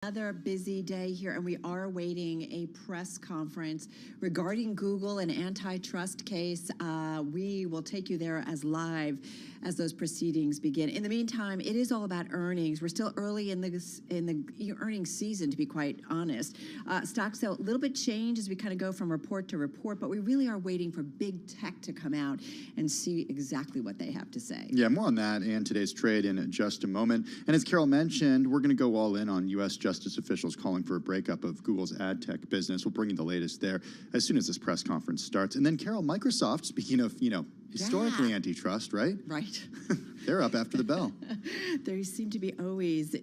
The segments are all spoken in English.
Another busy day here, and we are awaiting a press conference regarding Google and antitrust case. We will take you there as live as those proceedings begin. In the meantime, it is all about earnings. We're still early in the earnings season, to be quite honest. Stocks a little bit change as we kind of go from report to report, but we really are waiting for big tech to come out and see exactly what they have to say. Yeah, more on that and today's trade in just a moment. And as Carol mentioned, we're going to go all in on U.S. justice officials calling for a breakup of Google's ad tech business. We'll bring you the latest there as soon as this press conference starts. And then, Carol, Microsoft, speaking of, historically antitrust, right? Right. They're up after the bell. They seem to be always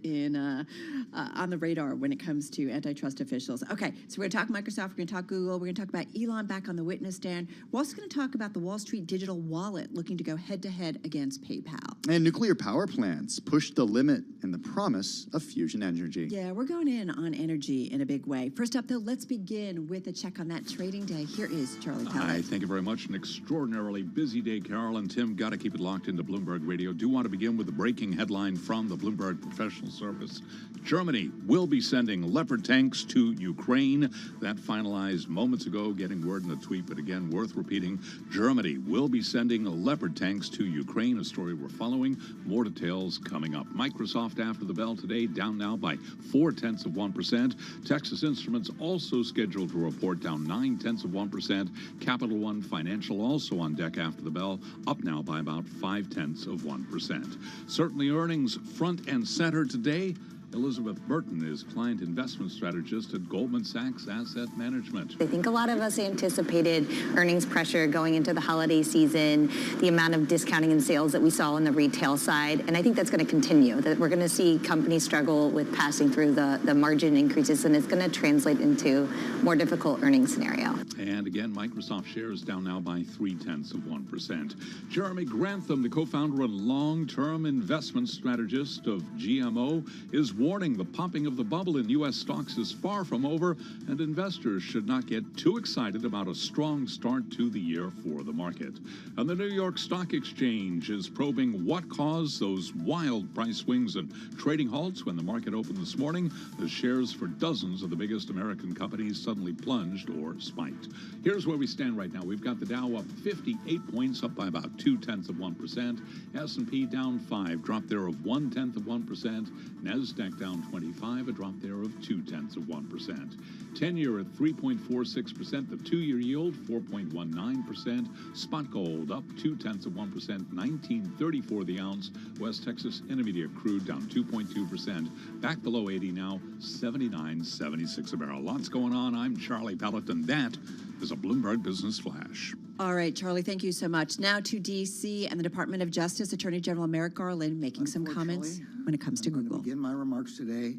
on the radar when it comes to antitrust officials. Okay, so we're going to talk Microsoft, we're going to talk Google, we're going to talk about Elon back on the witness stand. We're also going to talk about the Wall Street digital wallet looking to go head-to-head against PayPal. And nuclear power plants push the limit and the promise of fusion energy. Yeah, we're going in on energy in a big way. First up, though, let's begin with a check on that trading day. Here is Charlie Pellet. Hi, thank you very much. An extraordinarily busy day, Carol and Tim. Got to keep it locked into Bloomberg Radio. Do want to begin with the breaking headline from the Bloomberg Professional Service. Germany will be sending Leopard tanks to Ukraine. That finalized moments ago, getting word in the tweet, but again, worth repeating. Germany will be sending Leopard tanks to Ukraine, a story we're following. More details coming up. Microsoft after the bell today, down now by 0.4%. Texas Instruments also scheduled to report down 0.9%. Capital One Financial also on deck after the bell, up now by about 0.5%. Certainly earnings front and center today. Elizabeth Burton is client investment strategist at Goldman Sachs Asset Management. I think a lot of us anticipated earnings pressure going into the holiday season, the amount of discounting and sales that we saw on the retail side, and I think that's going to continue, that we're going to see companies struggle with passing through the margin increases, and it's going to translate into more difficult earnings scenario. And again, Microsoft shares down now by 0.3%. Jeremy Grantham, the co-founder and long-term investment strategist of GMO, is warning the popping of the bubble in U.S. stocks is far from over, and investors should not get too excited about a strong start to the year for the market. And the New York Stock Exchange is probing what caused those wild price swings and trading halts when the market opened this morning. The shares for dozens of the biggest American companies suddenly plunged or spiked. Here's where we stand right now. We've got the Dow up 58 points, up by about 0.2%. S&P down 5, drop there of 0.1%. Nasdaq down 25, a drop there of 0.2%. 10-year at 3.46%, the 2-year yield 4.19%. Spot gold up 0.2%, $19.34 the ounce. West Texas Intermediate crude down 2.2%, back below 80 now, 79.76 a barrel. Lots going on. I'm Charlie Pellet, and that is a Bloomberg Business Flash. All right, Charlie, thank you so much. Now to D.C. and the Department of Justice. Attorney General Merrick Garland making some comments when it comes to Google. I'm going to begin my remarks today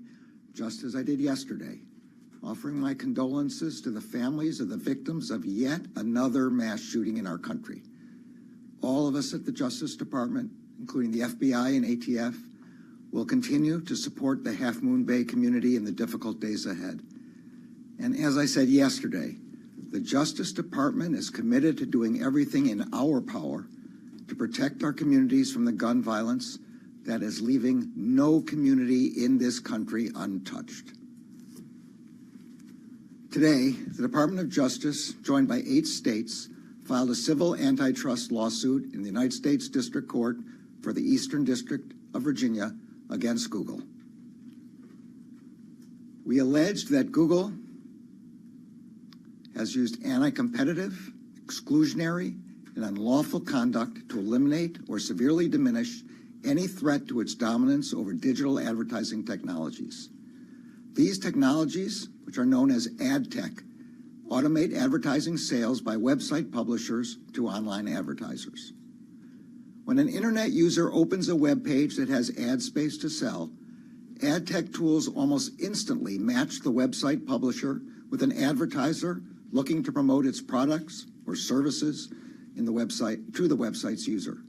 just as I did yesterday, offering my condolences to the families of the victims of yet another mass shooting in our country. All of us at the Justice Department, including the FBI and ATF, will continue to support the Half Moon Bay community in the difficult days ahead. And as I said yesterday, the Justice Department is committed to doing everything in our power to protect our communities from the gun violence that is leaving no community in this country untouched. Today, the Department of Justice, joined by 8 states, filed a civil antitrust lawsuit in the United States District Court for the Eastern District of Virginia against Google. We alleged that Google has used anti-competitive, exclusionary, and unlawful conduct to eliminate or severely diminish any threat to its dominance over digital advertising technologies. These technologies, which are known as ad tech, automate advertising sales by website publishers to online advertisers. When an internet user opens a web page that has ad space to sell, ad tech tools almost instantly match the website publisher with an advertiser looking to promote its products or services in the website to the website's user.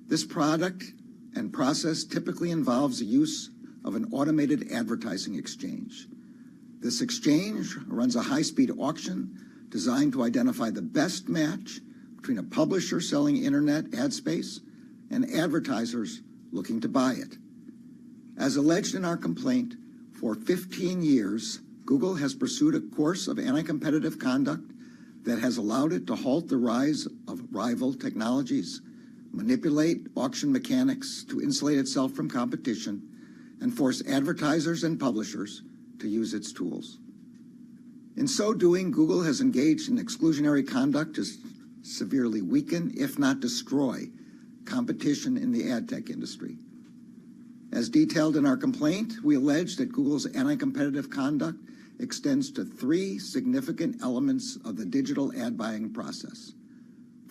This product and process typically involves the use of an automated advertising exchange. This exchange runs a high-speed auction designed to identify the best match between a publisher selling internet ad space and advertisers looking to buy it. As alleged in our complaint, For 15 years, Google has pursued a course of anti-competitive conduct that has allowed it to halt the rise of rival technologies, manipulate auction mechanics to insulate itself from competition, and force advertisers and publishers to use its tools. In so doing, Google has engaged in exclusionary conduct to severely weaken, if not destroy, competition in the ad tech industry. As detailed in our complaint, we allege that Google's anti-competitive conduct extends to three significant elements of the digital ad buying process.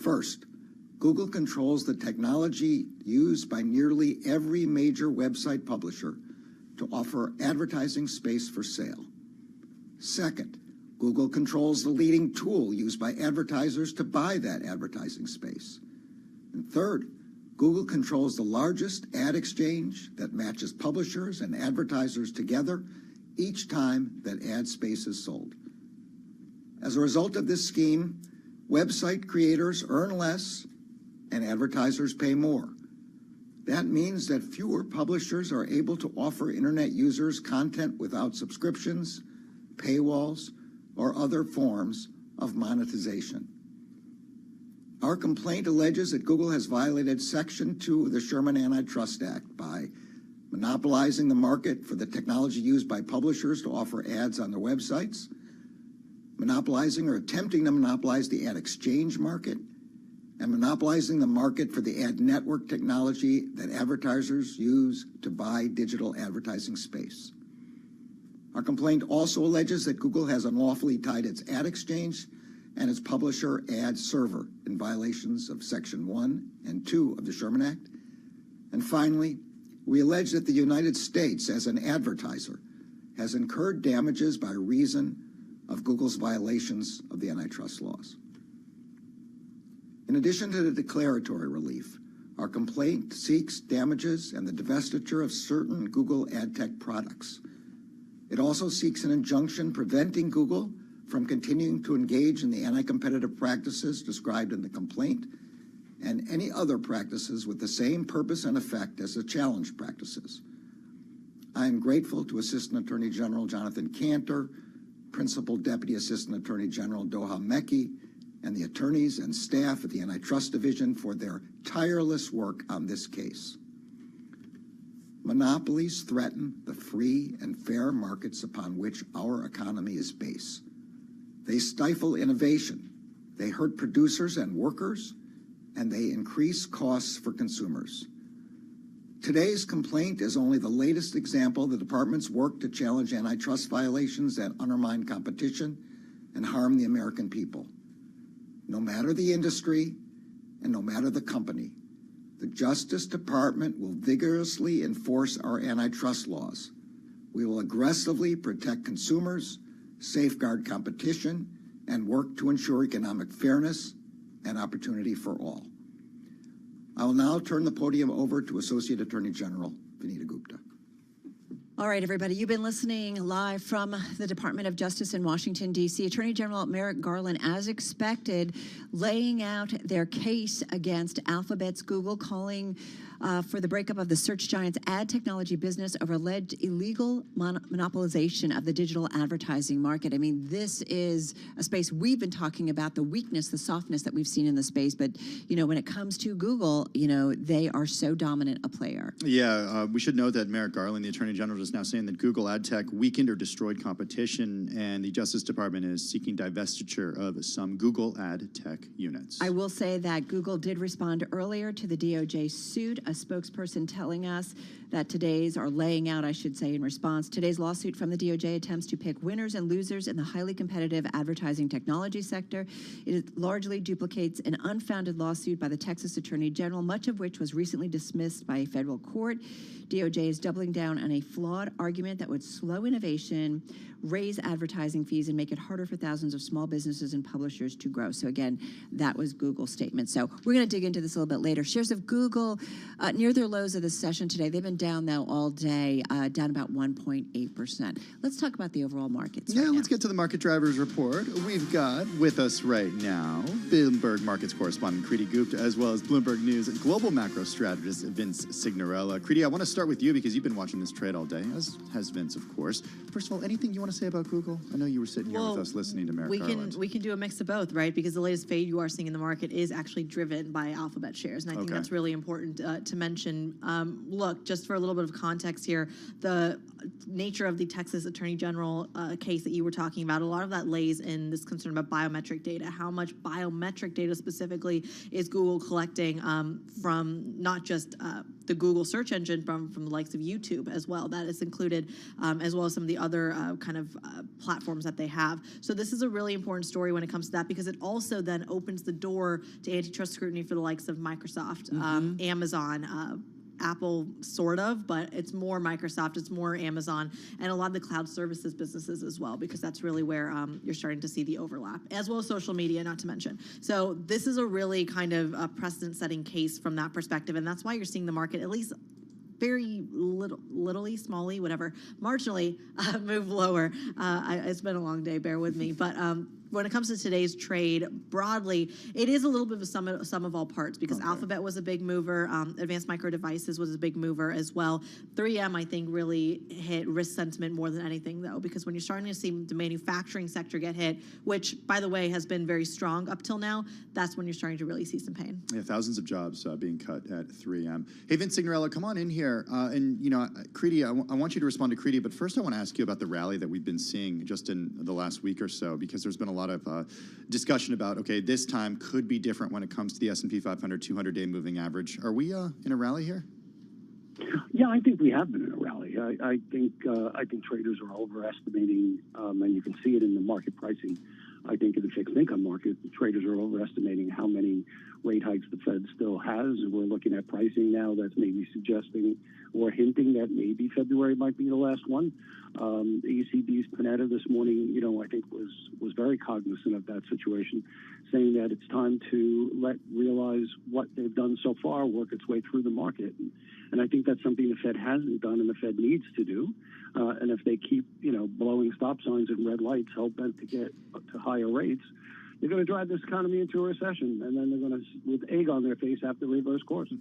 First, Google controls the technology used by nearly every major website publisher to offer advertising space for sale. Second, Google controls the leading tool used by advertisers to buy that advertising space. And third, Google controls the largest ad exchange that matches publishers and advertisers together each time that ad space is sold. As a result of this scheme, website creators earn less and advertisers pay more. That means that fewer publishers are able to offer internet users content without subscriptions, paywalls, or other forms of monetization. Our complaint alleges that Google has violated Section 2 of the Sherman Antitrust Act by monopolizing the market for the technology used by publishers to offer ads on their websites, monopolizing or attempting to monopolize the ad exchange market, and monopolizing the market for the ad network technology that advertisers use to buy digital advertising space. Our complaint also alleges that Google has unlawfully tied its ad exchange and its publisher ad server in violations of Section 1 and 2 of the Sherman Act. And finally, we allege that the United States, as an advertiser, has incurred damages by reason of Google's violations of the antitrust laws. In addition to the declaratory relief, our complaint seeks damages and the divestiture of certain Google ad tech products. It also seeks an injunction preventing Google from continuing to engage in the anti-competitive practices described in the complaint and any other practices with the same purpose and effect as the challenge practices. I am grateful to Assistant Attorney General Jonathan Cantor, Principal Deputy Assistant Attorney General Doha Mekki, and the attorneys and staff at the Antitrust Division for their tireless work on this case. Monopolies threaten the free and fair markets upon which our economy is based. They stifle innovation, they hurt producers and workers, and they increase costs for consumers. Today's complaint is only the latest example of the department's work to challenge antitrust violations that undermine competition and harm the American people. No matter the industry and no matter the company, the Justice Department will vigorously enforce our antitrust laws. We will aggressively protect consumers, safeguard competition, and work to ensure economic fairness and opportunity for all. I will now turn the podium over to Associate Attorney General Vinita Gupta. All right, everybody, you've been listening live from the Department of Justice in Washington, D.C. Attorney General Merrick Garland, as expected, laying out their case against Alphabet's Google, calling for the breakup of the search giant's ad technology business over alleged illegal monopolization of the digital advertising market. I mean, this is a space we've been talking about, the weakness, the softness that we've seen in the space. But, you know, when it comes to Google, you know, they are so dominant a player. Yeah, we should note that Merrick Garland, the Attorney General, is now saying that Google ad tech weakened or destroyed competition, and the Justice Department is seeking divestiture of some Google ad tech units. I will say that Google did respond earlier to the DOJ suit, a spokesperson telling us that today's in response, today's lawsuit from the DOJ attempts to pick winners and losers in the highly competitive advertising technology sector. It largely duplicates an unfounded lawsuit by the Texas Attorney General, much of which was recently dismissed by a federal court. DOJ is doubling down on a flawed argument that would slow innovation, raise advertising fees, and make it harder for thousands of small businesses and publishers to grow. So again, that was Google's statement. So we're going to dig into this a little bit later. Shares of Google near their lows of the session today. They've been down, though, all day, down about 1.8%. Let's talk about the overall markets. Yeah, right let's now. get to the market drivers report. We've got with us right now Bloomberg Markets correspondent Kriti Gupta, as well as Bloomberg News global macro strategist Vince Signorella. Kriti, I want to start with you because you've been watching this trade all day, as has Vince, of course. First of all, anything you want to say about Google? I know you were sitting here with us listening to Merrick Garland. We can do a mix of both, right? Because the latest fade you are seeing in the market is actually driven by Alphabet shares, and I think that's really important to mention. Look, just for a little bit of context here, the nature of the Texas Attorney General case that you were talking about, a lot of that lays in this concern about biometric data. How much biometric data specifically is Google collecting from not just the Google search engine, from the likes of YouTube as well. That is included, as well as some of the other platforms that they have. So this is a really important story when it comes to that, because it also then opens the door to antitrust scrutiny for the likes of Microsoft, Amazon, Apple, sort of, but it's more Microsoft, it's more Amazon, and a lot of the cloud services businesses as well, because that's really where you're starting to see the overlap, as well as social media, not to mention. So this is a really kind of precedent-setting case from that perspective, and that's why you're seeing the market, at least very smally, whatever, marginally move lower. It's been a long day, bear with me, but when it comes to today's trade, broadly, it is a little bit of a sum of all parts, because Alphabet was a big mover, Advanced Micro Devices was a big mover as well. 3M, I think, really hit risk sentiment more than anything, though, because when you're starting to see the manufacturing sector get hit, which, by the way, has been very strong up till now, that's when you're starting to really see some pain. Yeah, thousands of jobs being cut at 3M. Hey, Vince Signorella, come on in here. And, you know, Kriti, I want you to respond to Kriti, but first I want to ask you about the rally that we've been seeing just in the last week or so, because there's been a lot of discussion about, okay, this time could be different when it comes to the S&P 500 200-day moving average. Are we in a rally here? Yeah, I think we have been in a rally. I think traders are overestimating, and you can see it in the market pricing. I think in the fixed income market, the traders are overestimating how many rate hikes the Fed still has. We're looking at pricing now that's maybe suggesting or hinting that maybe February might be the last one. The ECB's Panetta this morning, you know, I think was very cognizant of that situation, saying that it's time to realize what they've done so far work its way through the market. And I think that's something the Fed hasn't done and the Fed needs to do. And if they keep, you know, blowing stop signs and red lights, hell-bent to get to higher rates, they're going to drive this economy into a recession, and then they're going to, with egg on their face, have to reverse course.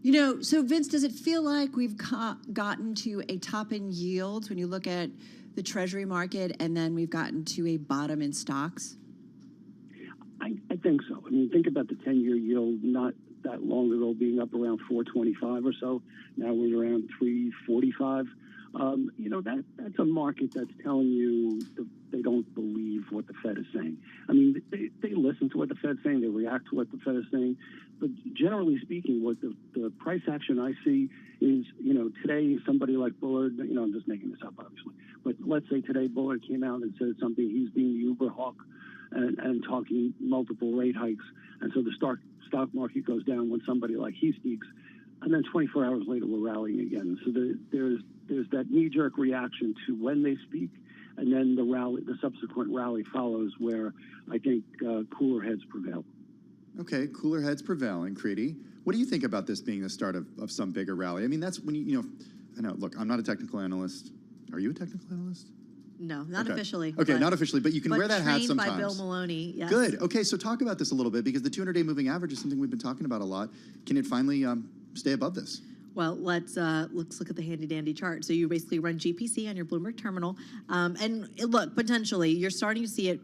You know, so Vince, does it feel like we've gotten to a top in yields when you look at the Treasury market, and then we've gotten to a bottom in stocks? I think so. I mean, think about the 10-year yield not that long ago being up around 425 or so. Now we're around 345. You know, that's a market that's telling you they don't believe what the Fed is saying. I mean, they listen to what the Fed's saying, they react to what the Fed is saying, but generally speaking, what the price action I see is, you know, today somebody like Bullard, you know, I'm just making this up obviously, but let's say today Bullard came out and said something, he's being the Uber hawk and talking multiple rate hikes, and so the stock market goes down when somebody like he speaks, and then 24 hours later we're rallying again. So there's that knee-jerk reaction to when they speak, and then the subsequent rally follows, where I think cooler heads prevail. Okay, cooler heads prevailing. Kriti, what do you think about this being the start of some bigger rally? I mean, that's when you know, I know, look, I'm not a technical analyst. Are you a technical analyst? No, not officially. Okay, not officially, but you can wear that hat sometimes. Trained by Bill Maloney, yes. Good. Okay, so talk about this a little bit, because the 200-day moving average is something we've been talking about a lot. Can it finally stay above this? Well, let's look at the handy-dandy chart. So you basically run GPC on your Bloomberg terminal. And look, potentially, you're starting to see it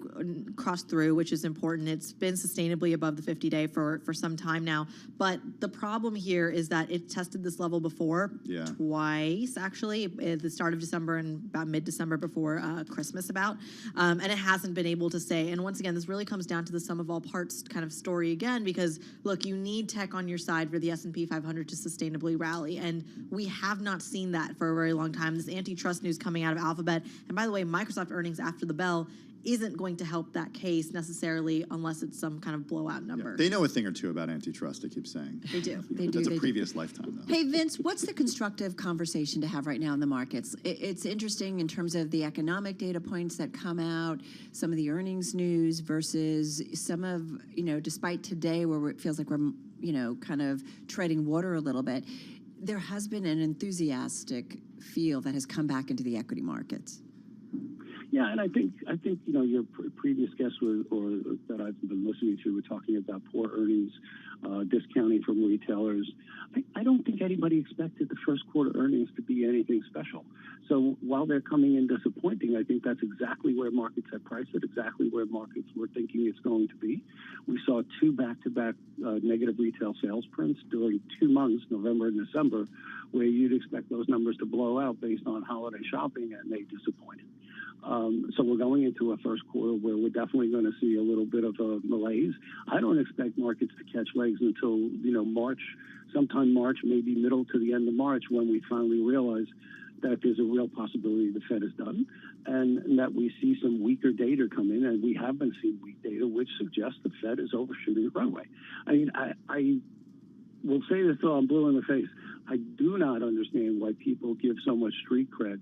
cross through, which is important. It's been sustainably above the 50-day for some time now. But the problem here is that it tested this level before, twice, actually, at the start of December and about mid-December before Christmas about. And it hasn't been able to stay. And once again, this really comes down to the sum of all parts kind of story again, because, look, you need tech on your side for the S&P 500 to sustainably rally. And we have not seen that for a very long time. This antitrust news coming out of Alphabet, and by the way, Microsoft earnings after the bell isn't going to help that case necessarily unless it's some kind of blowout number. Yeah, they know a thing or two about antitrust, I keep saying. They do. That's a previous lifetime, though. Hey, Vince, what's the constructive conversation to have right now in the markets? It's interesting in terms of the economic data points that come out, some of the earnings news versus some of, you know, despite today where it feels like we're kind of treading water a little bit, there has been an enthusiastic feel that has come back into the equity markets. Yeah, and I think your previous guests or that I've been listening to were talking about poor earnings, discounting from retailers. I don't think anybody expected the first quarter earnings to be anything special. So while they're coming in disappointing, I think that's exactly where markets have priced it, exactly where markets were thinking it's going to be. We saw 2 back-to-back negative retail sales prints during 2 months, November and December, where you'd expect those numbers to blow out based on holiday shopping, and they disappointed. So we're going into a first quarter where we're definitely going to see a little bit of a malaise. I don't expect markets to catch legs until, March, sometime March, maybe middle to the end of March, when we finally realize that there's a real possibility the Fed is done and that we see some weaker data come in, and we have been seeing weak data, which suggests the Fed is overshooting the runway. I mean, I will say this till I'm blue in the face. I do not understand why people give so much street cred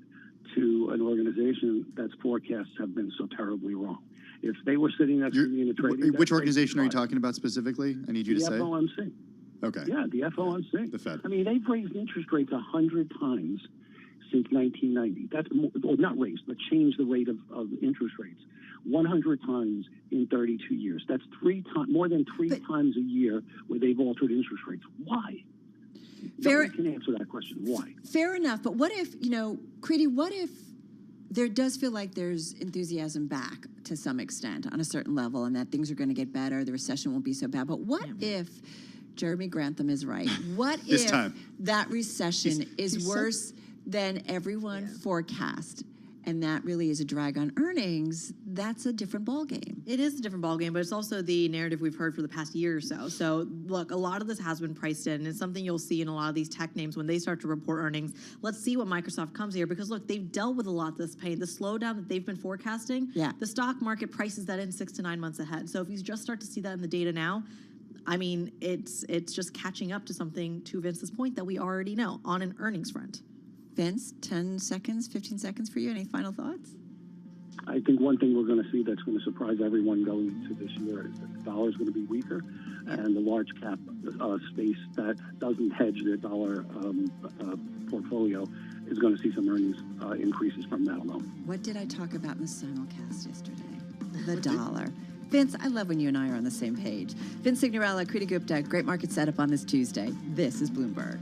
to an organization that's forecasts have been so terribly wrong. If they were sitting next to me in a trading... Which organization are you talking about specifically? I need you to say. The FOMC. Okay. Yeah, the FOMC. The Fed. I mean, they've raised interest rates 100 times since 1990. That's not raised, but changed the rate of interest rates 100 times in 32 years. That's more than three times a year where they've altered interest rates. Why? Fair, Nobody can answer that question. Why? Fair enough. But what if, Creedy, what if there does feel like there's enthusiasm back to some extent on a certain level and that things are going to get better, the recession won't be so bad. But what if Jeremy Grantham is right? What if that recession is worse than everyone forecast? And that really is a drag on earnings. That's a different ballgame. It is a different ballgame, but it's also the narrative we've heard for the past year or so. So, look, a lot of this has been priced in. It's something you'll see in a lot of these tech names when they start to report earnings. Let's see what Microsoft comes here, because, look, they've dealt with a lot of this pain. The slowdown that they've been forecasting, the stock market prices that in 6 to 9 months ahead. So if you just start to see that in the data now, I mean, it's just catching up to something, to Vince's point, that we already know on an earnings front. Vince, 10 seconds, 15 seconds for you. Any final thoughts? I think one thing we're going to see that's going to surprise everyone going into this year is that the dollar is going to be weaker, and the large cap space that doesn't hedge their dollar portfolio is going to see some earnings increases from that alone. What did I talk about in the simulcast yesterday? The dollar. Vince, I love when you and I are on the same page. Vince Signorella, Creedy Gupta, great market setup on this Tuesday. This is Bloomberg.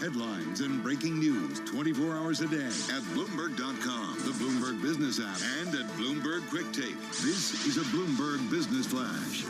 Headlines and breaking news 24 hours a day at Bloomberg.com, the Bloomberg Business app, and at Bloomberg Quick Tape. This is a Bloomberg Business Flash.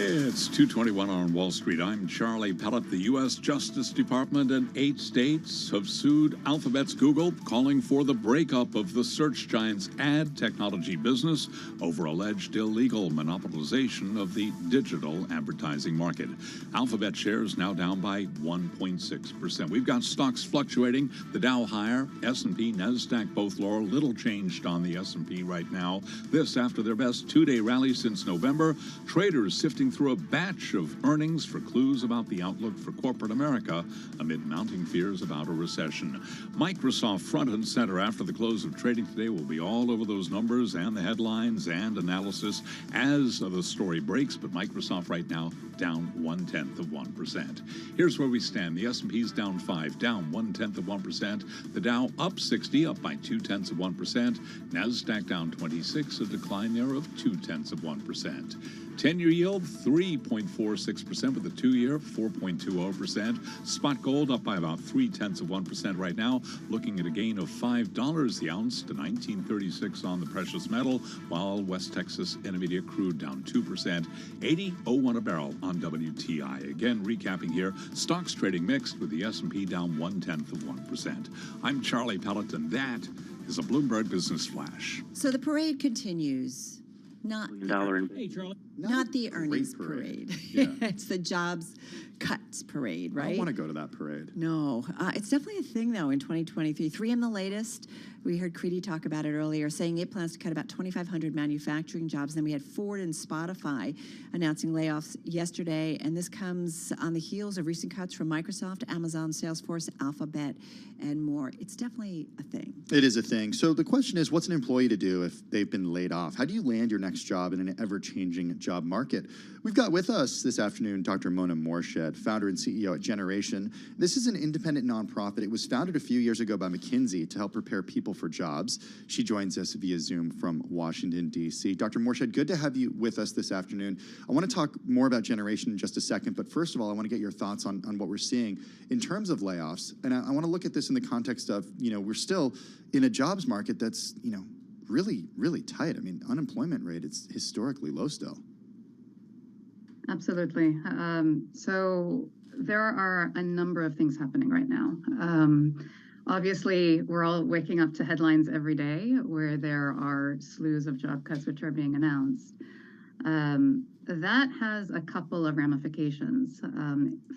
It's 2:21 on Wall Street. I'm Charlie Pellet. The U.S. Justice Department and 8 states have sued Alphabet's Google, calling for the breakup of the search giant's ad technology business over alleged illegal monopolization of the digital advertising market. Alphabet shares now down by 1.6%. We've got stocks fluctuating. The Dow higher, S&P, NASDAQ both lower. Little changed on the S&P right now. This after their best 2-day rally since November. Traders sifting through a batch of earnings for clues about the outlook for corporate America amid mounting fears about a recession. Microsoft front and center after the close of trading today. Will be all over those numbers and the headlines and analysis as the story breaks, but Microsoft right now down 0.1%. Here's where we stand. The S&P's down 5, down 0.1%. The Dow up 60, up by 0.2%. NASDAQ down 26, a decline there of 0.2%. 10-year yield, 3.46%, with the 2-year, 4.20%. Spot gold up by about 0.3% right now, looking at a gain of $5 the ounce to $19.36 on the precious metal, while West Texas Intermediate crude down 2%, 80.01 a barrel on WTI. Again, recapping here, stocks trading mixed with the S&P down 0.1%. I'm Charlie Pellet, and that is a Bloomberg Business Flash. So the parade continues. Not the earnings parade. Yeah. It's the jobs cuts parade, right? I don't want to go to that parade. No. It's definitely a thing, though, in 2023. 3M, the latest, we heard Creedy talk about it earlier, saying it plans to cut about 2,500 manufacturing jobs. Then we had Ford and Spotify announcing layoffs yesterday, and this comes on the heels of recent cuts from Microsoft, Amazon, Salesforce, Alphabet, and more. It's definitely a thing. It is a thing. So the question is, what's an employee to do if they've been laid off? How do you land your next job in an ever-changing job market? We've got with us this afternoon Dr. Mona Morshed, founder and CEO at Generation. This is an independent nonprofit. It was founded a few years ago by McKinsey to help prepare people for jobs. She joins us via Zoom from Washington, D.C. Dr. Morshed, good to have you with us this afternoon. I want to talk more about Generation in just a second, but first of all, I want to get your thoughts on what we're seeing in terms of layoffs. And I want to look at this in the context of, we're still in a jobs market that's, really, really tight. I mean, unemployment rate is historically low still. Absolutely. So there are a number of things happening right now. Obviously, we're all waking up to headlines every day where there are slews of job cuts which are being announced. That has a couple of ramifications.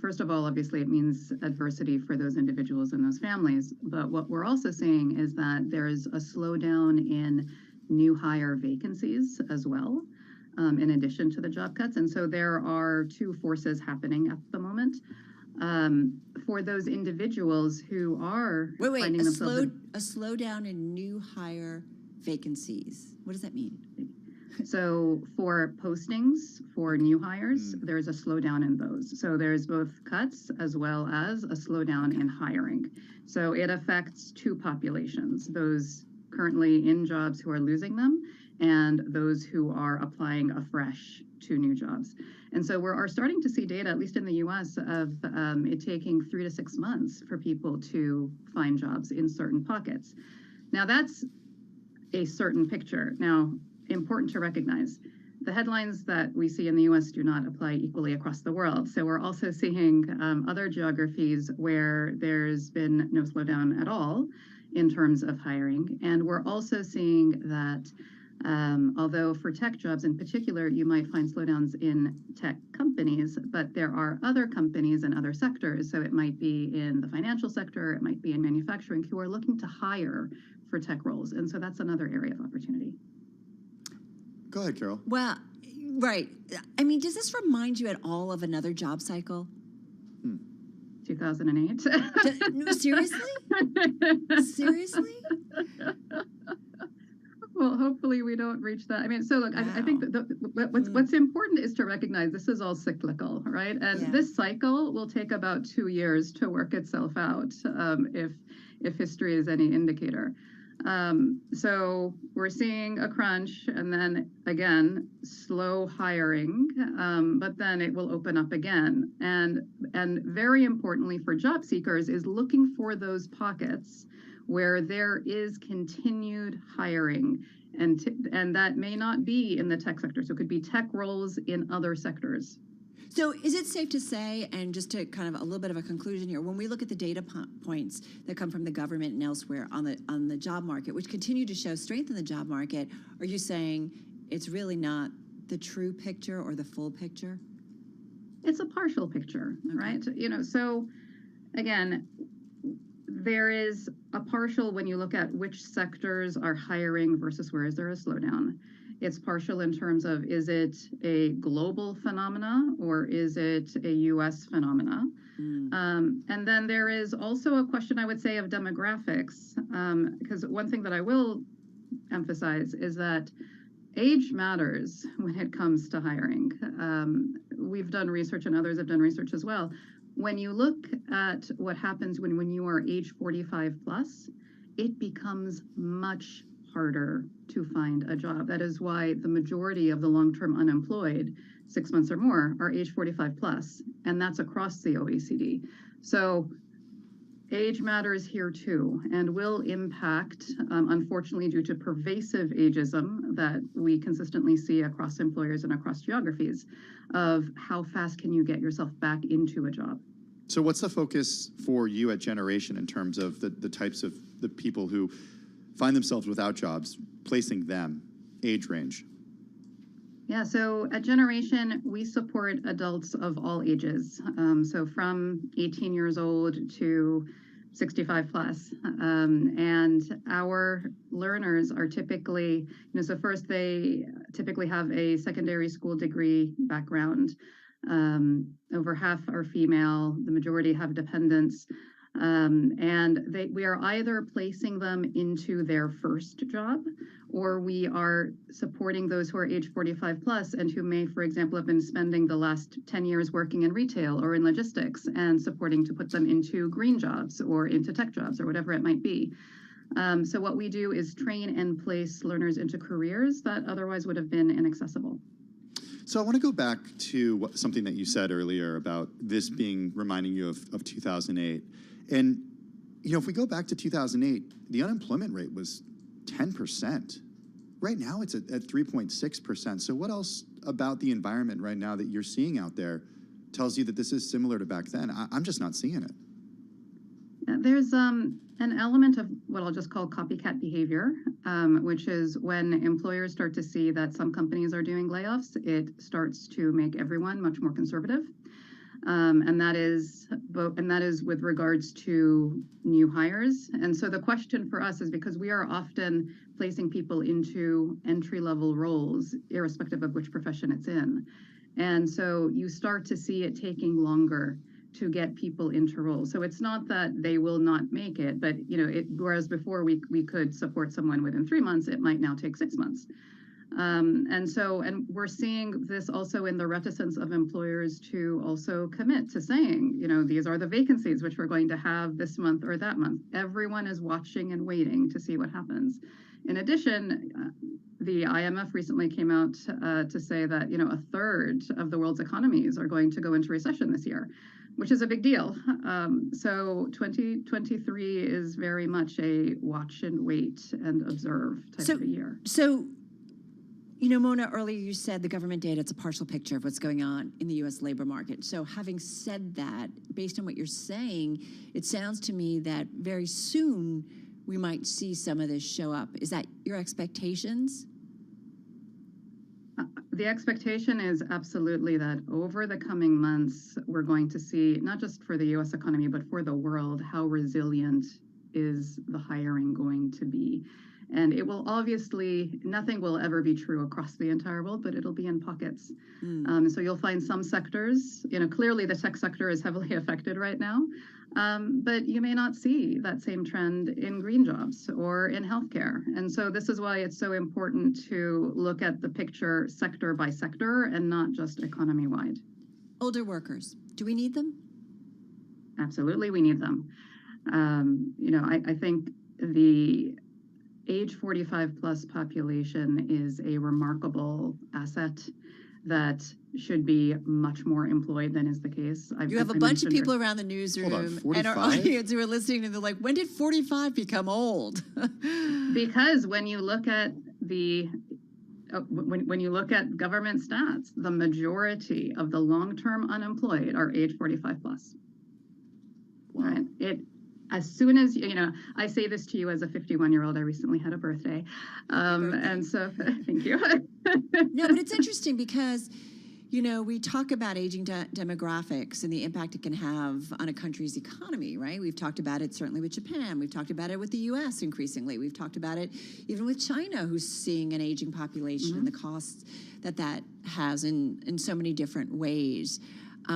First of all, obviously, it means adversity for those individuals and those families. But what we're also seeing is that there's a slowdown in new hire vacancies as well, in addition to the job cuts. And so there are two forces happening at the moment. For those individuals who are finding themselves a slowdown in new hire vacancies. What does that mean? So for postings for new hires, there's a slowdown in those. So there's both cuts as well as a slowdown in hiring. So it affects two populations, those currently in jobs who are losing them and those who are applying afresh to new jobs. And so we're starting to see data, at least in the US, of it taking 3 to 6 months for people to find jobs in certain pockets. Now that's a certain picture. Now, important to recognize, the headlines that we see in the US do not apply equally across the world. So we're also seeing other geographies where there's been no slowdown at all in terms of hiring. And we're also seeing that although for tech jobs in particular, you might find slowdowns in tech companies, but there are other companies and other sectors. So it might be in the financial sector, it might be in manufacturing, who are looking to hire for tech roles. And so that's another area of opportunity. Go ahead, Carol. Well, right. I mean, does this remind you at all of another job cycle? 2008. Seriously? Seriously? Well, hopefully we don't reach that. I mean, so look, wow. I think that what's important is to recognize this is all cyclical, right? And this cycle will take about 2 years to work itself out, if history is any indicator. So we're seeing a crunch and then again, slow hiring, but then it will open up again. And very importantly for job seekers is looking for those pockets where there is continued hiring. And that may not be in the tech sector. So it could be tech roles in other sectors. So is it safe to say, and just to kind of a little bit of a conclusion here, when we look at the data points that come from the government and elsewhere on the job market, which continue to show strength in the job market, are you saying it's really not the true picture or the full picture? It's a partial picture, right? So again, there is a partial when you look at which sectors are hiring versus where is there a slowdown. It's partial in terms of, is it a global phenomena or is it a U.S. phenomena? And then there is also a question, I would say, of demographics, because one thing that I will emphasize is that age matters when it comes to hiring. We've done research and others have done research as well. When you look at what happens when you are age 45 plus, it becomes much harder to find a job. That is why the majority of the long-term unemployed, 6 months or more, are age 45 plus, and that's across the OECD. So age matters here too, and will impact, unfortunately, due to pervasive ageism that we consistently see across employers and across geographies, of how fast can you get yourself back into a job. So what's the focus for you at Generation in terms of the types of the people who find themselves without jobs, placing them, age range? Yeah, so at Generation, we support adults of all ages. So from 18 years old to 65 plus. And our learners are typically, so first they typically have a secondary school degree background. Over half are female, the majority have dependents. And we are either placing them into their first job, or we are supporting those who are age 45 plus and who may, for example, have been spending the last 10 years working in retail or in logistics and supporting to put them into green jobs or into tech jobs or whatever it might be. So what we do is train and place learners into careers that otherwise would have been inaccessible. So I want to go back to something that you said earlier about this being reminding you of 2008. And, if we go back to 2008, the unemployment rate was 10%. Right now, it's at 3.6%. So what else about the environment right now that you're seeing out there tells you that this is similar to back then? I'm just not seeing it. There's an element of what I'll just call copycat behavior, which is when employers start to see that some companies are doing layoffs, it starts to make everyone much more conservative. And that is with regards to new hires. And so the question for us is, because we are often placing people into entry-level roles, irrespective of which profession it's in. And so you start to see it taking longer to get people into roles. So it's not that they will not make it, but whereas before we could support someone within 3 months, it might now take 6 months. And we're seeing this also in the reticence of employers to also commit to saying, these are the vacancies which we're going to have this month or that month. Everyone is watching and waiting to see what happens. In addition, the IMF recently came out to say that, a third of the world's economies are going to go into recession this year, which is a big deal. So 2023 is very much a watch and wait and observe type of a year. So, Mona, earlier you said the government data, it's a partial picture of what's going on in the U.S. labor market. So having said that, based on what you're saying, it sounds to me that very soon we might see some of this show up. Is that your expectations? The expectation is absolutely that over the coming months, we're going to see, not just for the U.S. economy, but for the world, how resilient is the hiring going to be. And it will obviously, nothing will ever be true across the entire world, but it'll be in pockets. So you'll find some sectors, clearly the tech sector is heavily affected right now, but you may not see that same trend in green jobs or in healthcare. And so this is why it's so important to look at the picture sector by sector and not just economy-wide. Older workers, do we need them? Absolutely, we need them. I think the age 45 plus population is a remarkable asset that should be much more employed than is the case. You have a bunch of people around the newsroom and our 45? audience who are listening, and they're like, when did 45 become old? Because when you look at when you look at government stats, the majority of the long-term unemployed are age 45 plus. Wow. Right? As soon as, I say this to you as a 51-year-old, I recently had a birthday. And so, thank you. No, but it's interesting because, we talk about aging demographics and the impact it can have on a country's economy, right? We've talked about it certainly with Japan. We've talked about it with the U.S. increasingly. We've talked about it even with China, who's seeing an aging population and the costs that has in so many different ways. I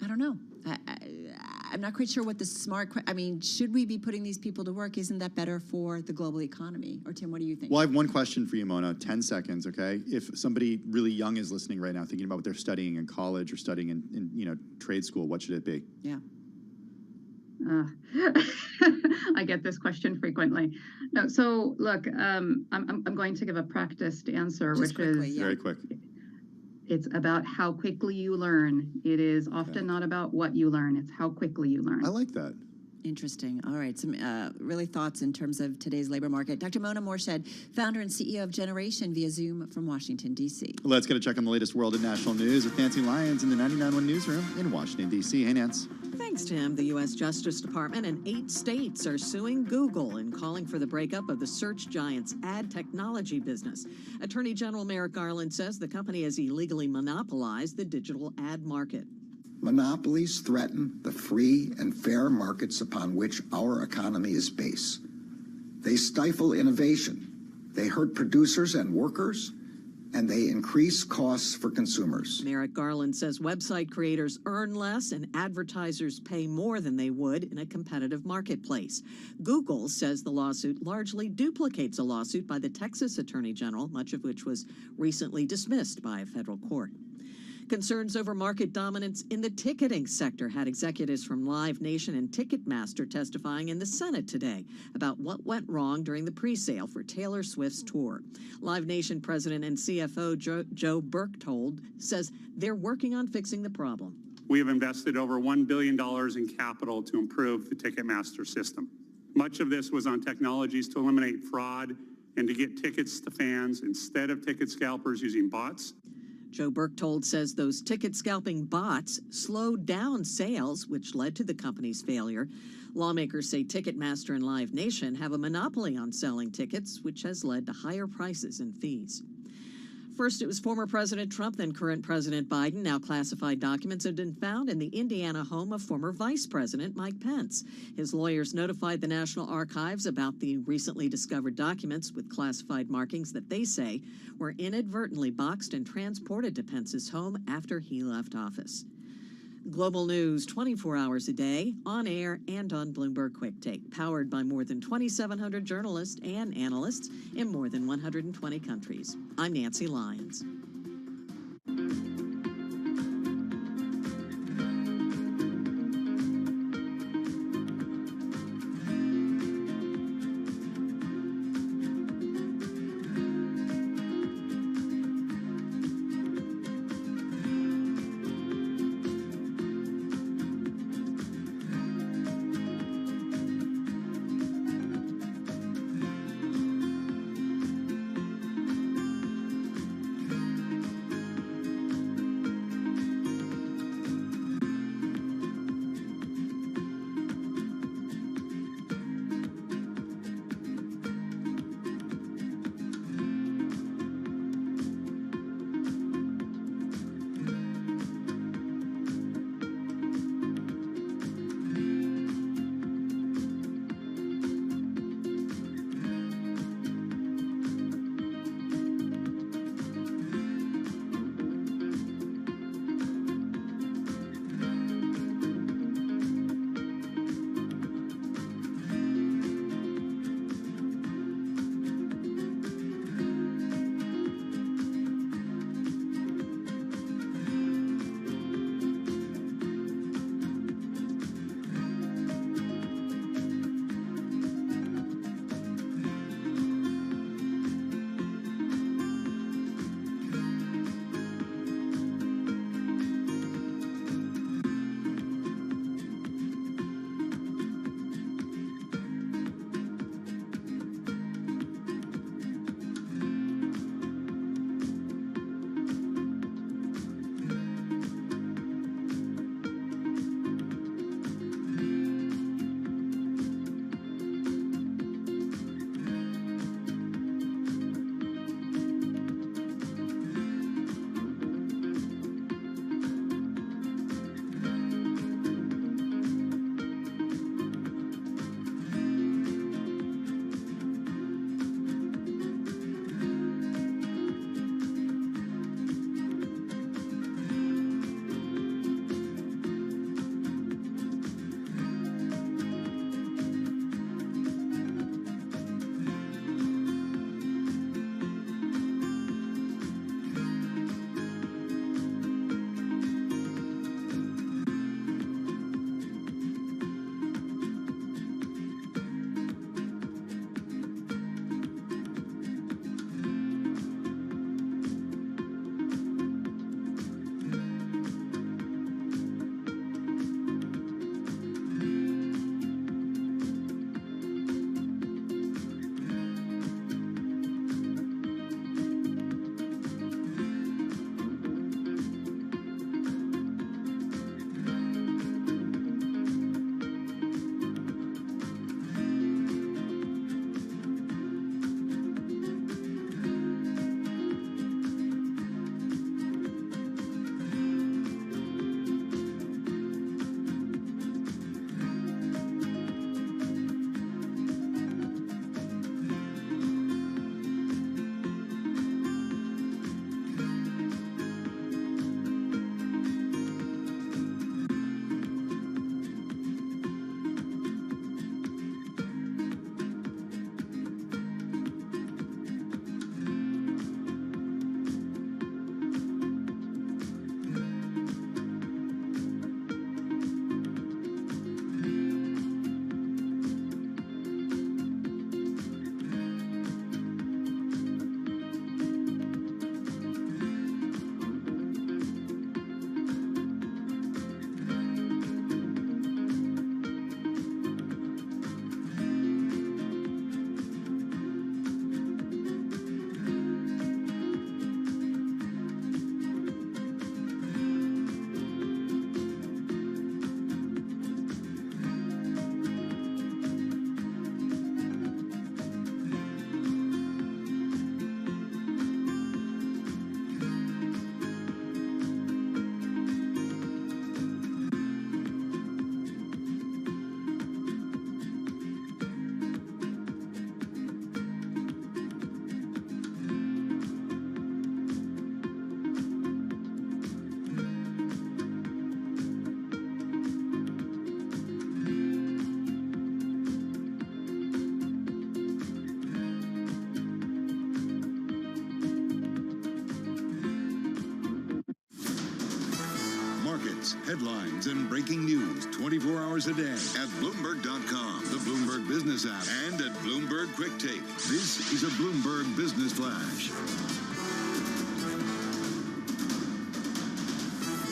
don't know. I'm not quite sure what the should we be putting these people to work? Isn't that better for the global economy? Or Tim, what do you think? Well, I have one question for you, Mona. 10 seconds, okay? If somebody really young is listening right now, thinking about what they're studying in college or studying in trade school, what should it be? Yeah. I get this question frequently. No, so look, I'm going to give a practiced answer, Just which quickly, is yeah. Very quick. It's about how quickly you learn. It is often not about what you learn. It's how quickly you learn. I like that. Interesting. All right. Some really thoughts in terms of today's labor market. Dr. Mona Morshed, founder and CEO of Generation via Zoom from Washington, D.C. Let's get a check on the latest world and national news with Nancy Lyons in the 99.1 newsroom in Washington, D.C. Hey, Nance. Thanks, Tim. The U.S. Justice Department and 8 states are suing Google and calling for the breakup of the search giant's ad technology business. Attorney General Merrick Garland says the company has illegally monopolized the digital ad market. Monopolies threaten the free and fair markets upon which our economy is based. They stifle innovation, they hurt producers and workers, and they increase costs for consumers. Merrick Garland says website creators earn less and advertisers pay more than they would in a competitive marketplace. Google says the lawsuit largely duplicates a lawsuit by the Texas Attorney General, much of which was recently dismissed by a federal court. Concerns over market dominance in the ticketing sector had executives from Live Nation and Ticketmaster testifying in the Senate today about what went wrong during the pre-sale for Taylor Swift's tour. Live Nation president and CFO Joe Berchtold says they're working on fixing the problem. We have invested over $1 billion in capital to improve the Ticketmaster system. Much of this was on technologies to eliminate fraud and to get tickets to fans instead of ticket scalpers using bots. Joe Berchtold says those ticket scalping bots slowed down sales, which led to the company's failure. Lawmakers say Ticketmaster and Live Nation have a monopoly on selling tickets, which has led to higher prices and fees. First, it was former President Trump, then current President Biden. Now classified documents have been found in the Indiana home of former Vice President Mike Pence. His lawyers notified the National Archives about the recently discovered documents with classified markings that they say were inadvertently boxed and transported to Pence's home after he left office. Global news 24 hours a day, on air and on Bloomberg Quick Take, powered by more than 2,700 journalists and analysts in more than 120 countries. I'm Nancy Lyons. news, headlines, and breaking news 24 hours a day at Bloomberg.com, the Bloomberg Business app, and at Bloomberg Quick Tape. This is a Bloomberg Business Flash.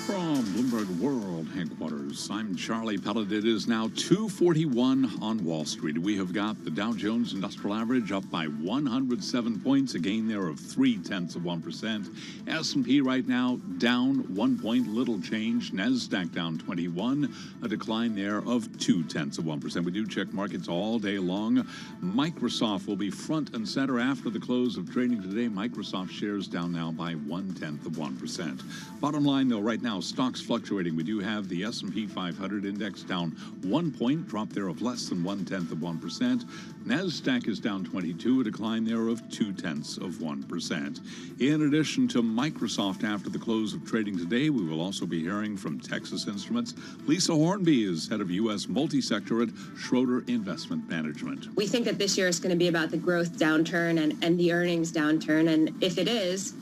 From Bloomberg World Headquarters, I'm Charlie Pellet. It is now 2:41 on Wall Street. We have got the Dow Jones Industrial Average up by 107 points, a gain there of 0.3%. S&P right now down 1 point, little change. NASDAQ down 21, a decline there of 0.2%. We do check markets all day long. Microsoft will be front and center after the close of trading today. Microsoft shares down now by 0.1%. Bottom line, though, right now, stocks fluctuating. We do have the S&P 500 index down 1 point, drop there of less than 0.1%. NASDAQ is down 22, a decline there of 0.2%. In addition to Microsoft after the close of trading today, we will also be hearing from Texas Instruments. Lisa Hornby is head of U.S. multi-sector at Schroeder Investment Management. We think that this year is going to be about the growth downturn and the earnings downturn. And if it is,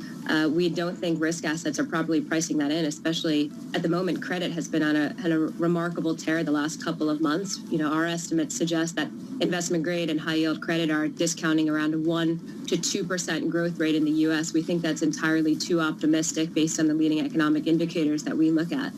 we don't think risk assets are properly pricing that in, especially at the moment. Credit has been on a remarkable tear the last couple of months. You know, our estimates suggest that investment grade and high yield credit are discounting around a 1 to 2% growth rate in the U.S. We think that's entirely too optimistic based on the leading economic indicators that we look at.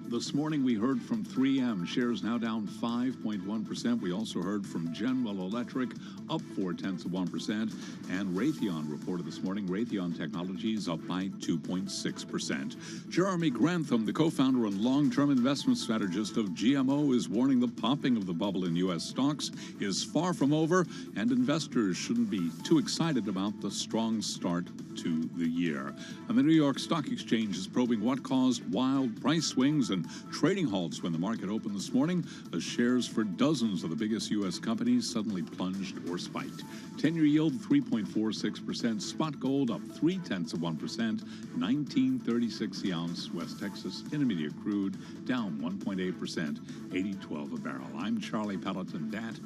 This morning we heard from 3M, shares now down 5.1%. We also heard from General Electric, up 0.4%. And Raytheon reported this morning, Raytheon Technologies up by 2.6%. Jeremy Grantham, the co-founder and long-term investment strategist of GMO, is warning the popping of the bubble in U.S. stocks is far from over, and investors shouldn't be too excited about the strong start to the year. And the New York Stock Exchange is probing what caused wild price swings and trading halts when the market opened this morning, as shares for dozens of the biggest U.S. companies suddenly plunged or spiked. 10-year yield 3.46%, spot gold up 0.3%, 1936 the ounce. West Texas Intermediate crude down 1.8%, 80.12 a barrel. I'm Charlie Pellet, and that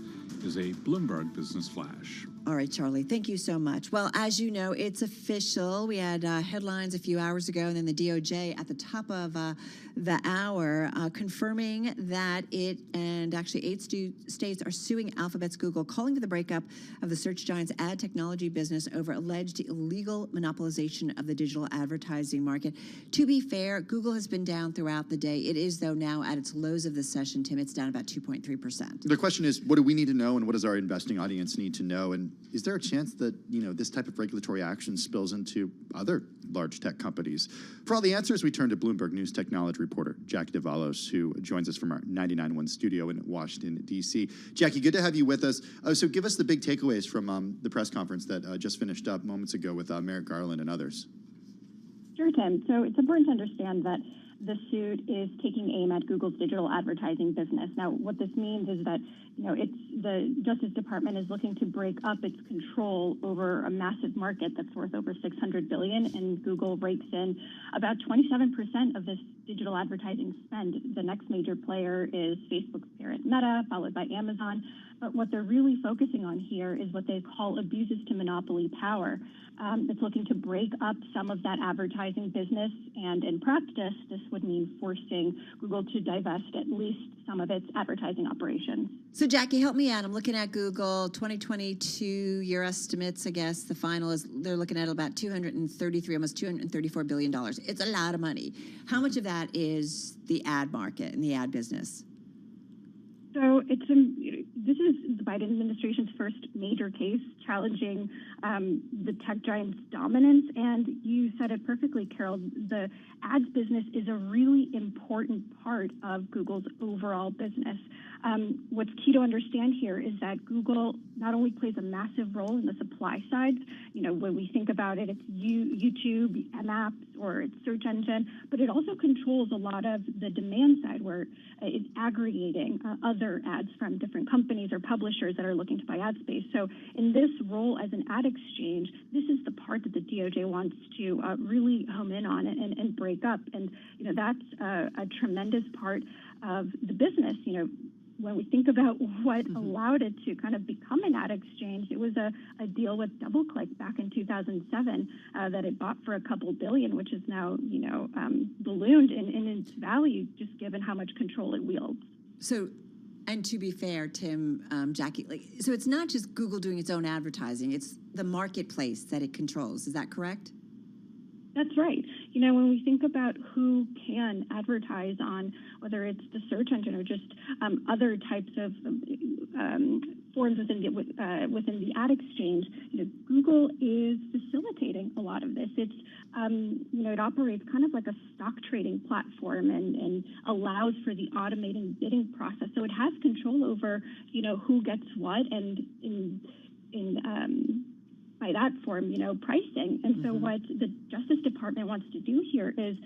is a Bloomberg Business Flash. All right, Charlie, thank you so much. Well, as you know, it's official. We had headlines a few hours ago, and then the DOJ at the top of the hour confirming that it and actually 8 states are suing Alphabet's Google, calling for the breakup of the search giant's ad technology business over alleged illegal monopolization of the digital advertising market. To be fair, Google has been down throughout the day. It is, though, now at its lows of the session, Tim. It's down about 2.3%. The question is, what do we need to know, and what does our investing audience need to know? And is there a chance that, this type of regulatory action spills into other large tech companies? For all the answers, we turn to Bloomberg News technology reporter Jackie Davalos, who joins us from our 99.1 studio in Washington, D.C. Jackie, good to have you with us. So give us the big takeaways from the press conference that just finished up moments ago with Merrick Garland and others. Sure, Tim. So it's important to understand that the suit is taking aim at Google's digital advertising business. Now, what this means is that, it's the Justice Department is looking to break up its control over a massive market that's worth over $600 billion, and Google rakes in about 27% of this digital advertising spend. The next major player is Facebook's parent Meta, followed by Amazon. But what they're really focusing on here is what they call abuses to monopoly power. It's looking to break up some of that advertising business, and in practice, this would mean forcing Google to divest at least some of its advertising operations. So, Jackie, help me out. I'm looking at Google 2022 year estimates. I guess the final is they're looking at about almost $234 billion. It's a lot of money. How much of that is the ad market and the ad business? So this is the Biden administration's first major case challenging the tech giant's dominance. And you said it perfectly, Carol. The ads business is a really important part of Google's overall business. What's key to understand here is that Google not only plays a massive role in the supply side, when we think about it, it's YouTube, Maps, or its search engine, but it also controls a lot of the demand side where it's aggregating other ads from different companies or publishers that are looking to buy ad space. So in this role as an ad exchange, this is the part that the DOJ wants to really home in on and break up. And, that's a tremendous part of the business. when we think about what allowed it to kind of become an ad exchange, it was a deal with DoubleClick back in 2007 that it bought for a couple billion, which is now, ballooned in its value, just given how much control it wields. So, and to be fair, Tim, Jackie, so it's not just Google doing its own advertising, it's the marketplace that it controls. Is that correct? That's right. When we think about who can advertise on, whether it's the search engine or just other types of forms within the ad exchange, Google is facilitating a lot of this. It's it operates kind of like a stock trading platform and allows for the automating bidding process. So it has control over who gets what and by that form, pricing. And so what the Justice Department wants to do here is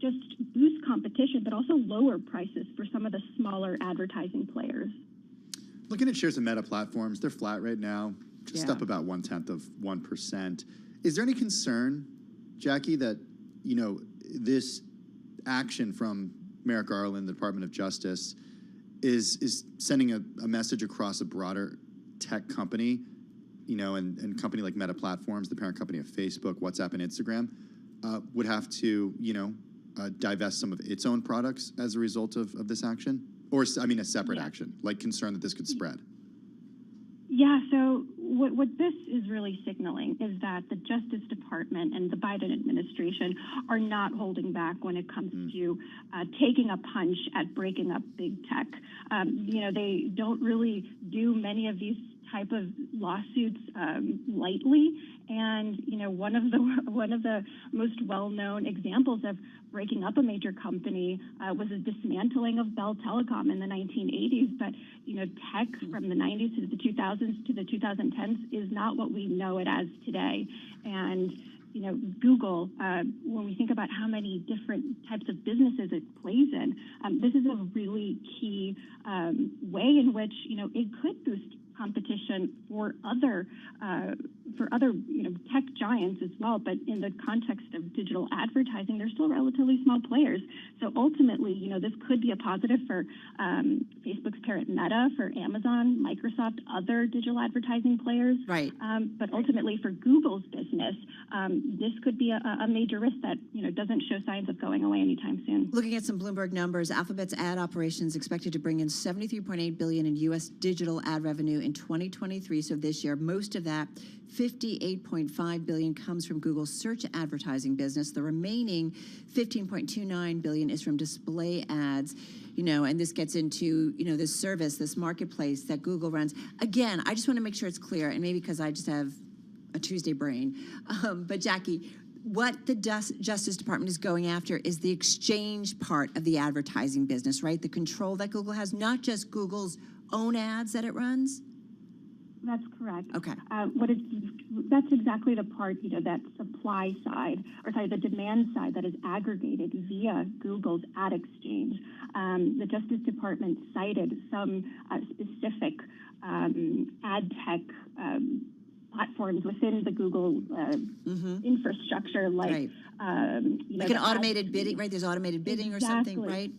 just boost competition, but also lower prices for some of the smaller advertising players. Looking at shares of Meta platforms, they're flat right now, just up about 0.1%. Is there any concern, Jackie, that, this action from Merrick Garland, the Department of Justice, is sending a message across a broader tech company, and company like Meta Platforms, the parent company of Facebook, WhatsApp, and Instagram, would have to, divest some of its own products as a result of this action? Or, a separate action, like concern that this could spread? Yeah, so what this is really signaling is that the Justice Department and the Biden administration are not holding back when it comes to taking a punch at breaking up big tech. They don't really do many of these type of lawsuits lightly, and one of the most well-known examples of breaking up a major company was a dismantling of Bell Telecom in the 1980s. But tech from the 90s to the 2000s to the 2010s is not what we know it as today. And Google, when we think about how many different types of businesses it plays in, this is a really key way in which it could boost competition for other tech giants as well. But in the context of digital advertising, they're still relatively small players. So ultimately, this could be a positive for Facebook's parent Meta, for Amazon, Microsoft, other digital advertising players. Right. But ultimately, for Google's business, this could be a major risk that doesn't show signs of going away anytime soon. Looking at some Bloomberg numbers, Alphabet's ad operations expected to bring in $73.8 billion in U.S. digital ad revenue in 2023. So this year, most of that, $58.5 billion, comes from Google's search advertising business. The remaining $15.29 billion is from display ads. And this gets into, this service, this marketplace that Google runs. Again, I just want to make sure it's clear, and maybe because I just have a Tuesday brain. But Jackie, what the Justice Department is going after is the exchange part of the advertising business, right? The control that Google has, not just Google's own ads that it runs? That's correct. Okay. That's exactly the part, that supply side, the demand side that is aggregated via Google's ad exchange. The Justice Department cited some specific ad tech platforms within the Google infrastructure, like like an automated bidding, right? There's automated bidding or something, right?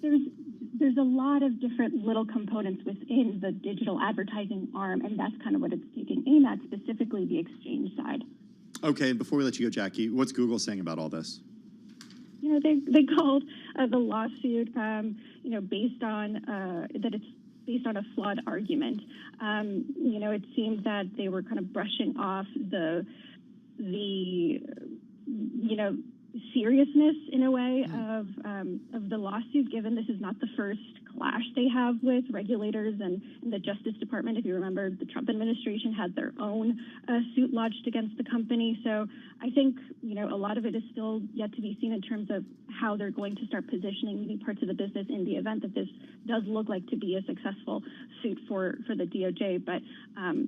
There's a lot of different little components within the digital advertising arm, and that's kind of what it's taking aim at, specifically the exchange side. Okay, and before we let you go, Jackie, what's Google saying about all this? They called the lawsuit, based on that it's based on a flawed argument. It seems that they were kind of brushing off the seriousness in a way of the lawsuit, given this is not the first clash they have with regulators and the Justice Department. If you remember, the Trump administration had their own suit lodged against the company. So I think, a lot of it is still yet to be seen in terms of how they're going to start positioning maybe parts of the business in the event that this does look like to be a successful suit for the DOJ, but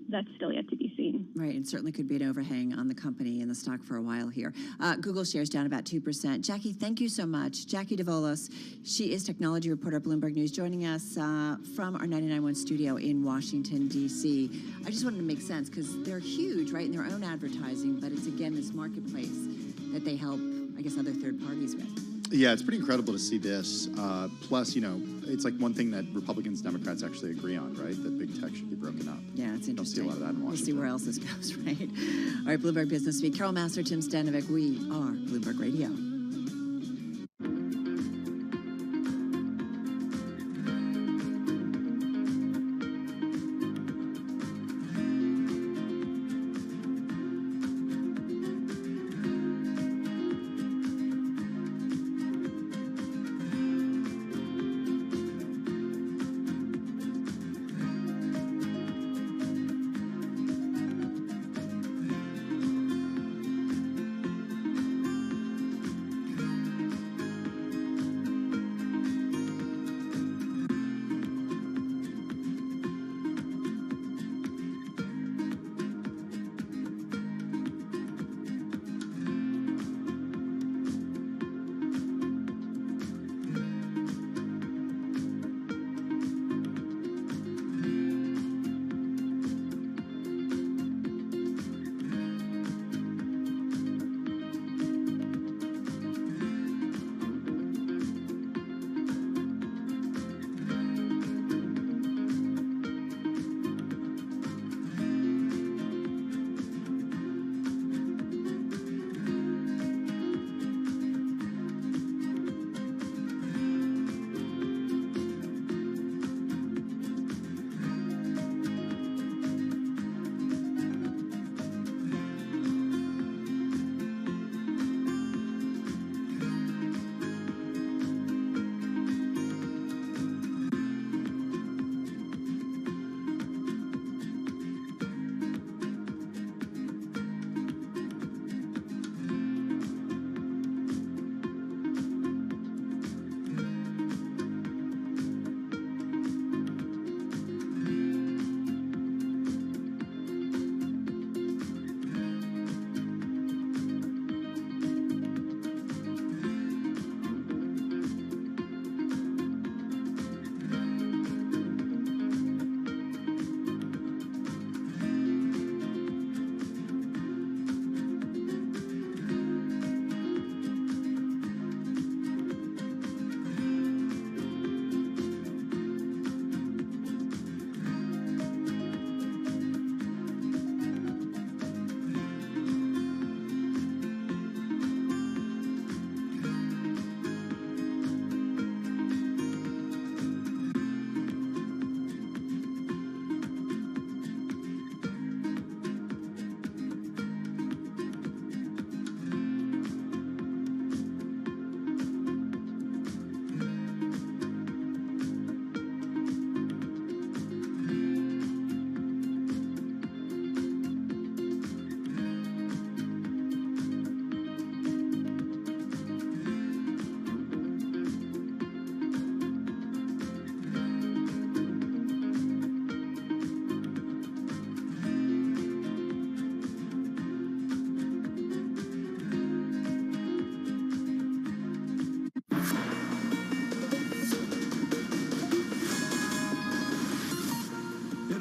that's still yet to be seen. Right, and certainly could be an overhang on the company and the stock for a while here. Google shares down about 2%. Jackie, thank you so much. Jackie DeVolos, she is technology reporter at Bloomberg News, joining us from our 99.1 studio in Washington, D.C. I just wanted to make sense because they're huge, right, in their own advertising, but it's, again, this marketplace that they help, I guess, other third parties with. Yeah, it's pretty incredible to see this. Plus, it's like one thing that Republicans, Democrats actually agree on, right? That big tech should be broken up. Yeah, it's interesting. Don't see a lot of that in Washington. We'll see where else this goes, right? All right, Bloomberg Business Week. Carol Master, Tim Stanovic, we are Bloomberg Radio.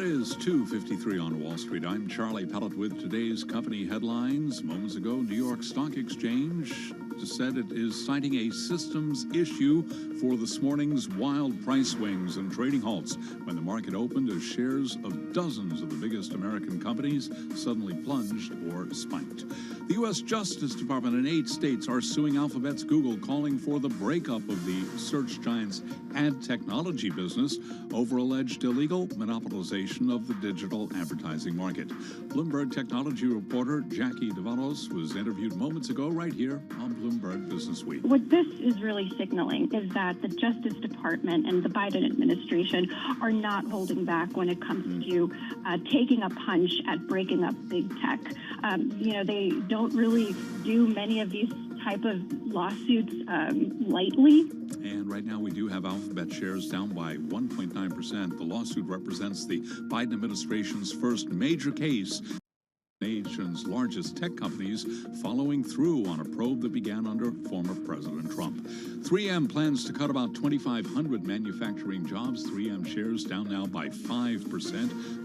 is 2:53 on Wall Street. I'm Charlie Pellet with today's company headlines. Moments ago, New York Stock Exchange said it is citing a systems issue for this morning's wild price swings and trading halts when the market opened as shares of dozens of the biggest American companies suddenly plunged or spiked. The U.S. Justice Department and 8 states are suing Alphabet's Google, calling for the breakup of the search giant's ad technology business over alleged illegal monopolization of the digital advertising market. Bloomberg technology reporter Jackie Davalos was interviewed moments ago right here on Bloomberg Business Week. What this is really signaling is that the Justice Department and the Biden administration are not holding back when it comes to taking a punch at breaking up big tech. They don't really do many of these type of lawsuits lightly. And right now we do have Alphabet shares down by 1.9%. The lawsuit represents the Biden administration's first major case nation's largest tech companies following through on a probe that began under former President Trump. 3M plans to cut about 2,500 manufacturing jobs. 3M shares down now by 5%.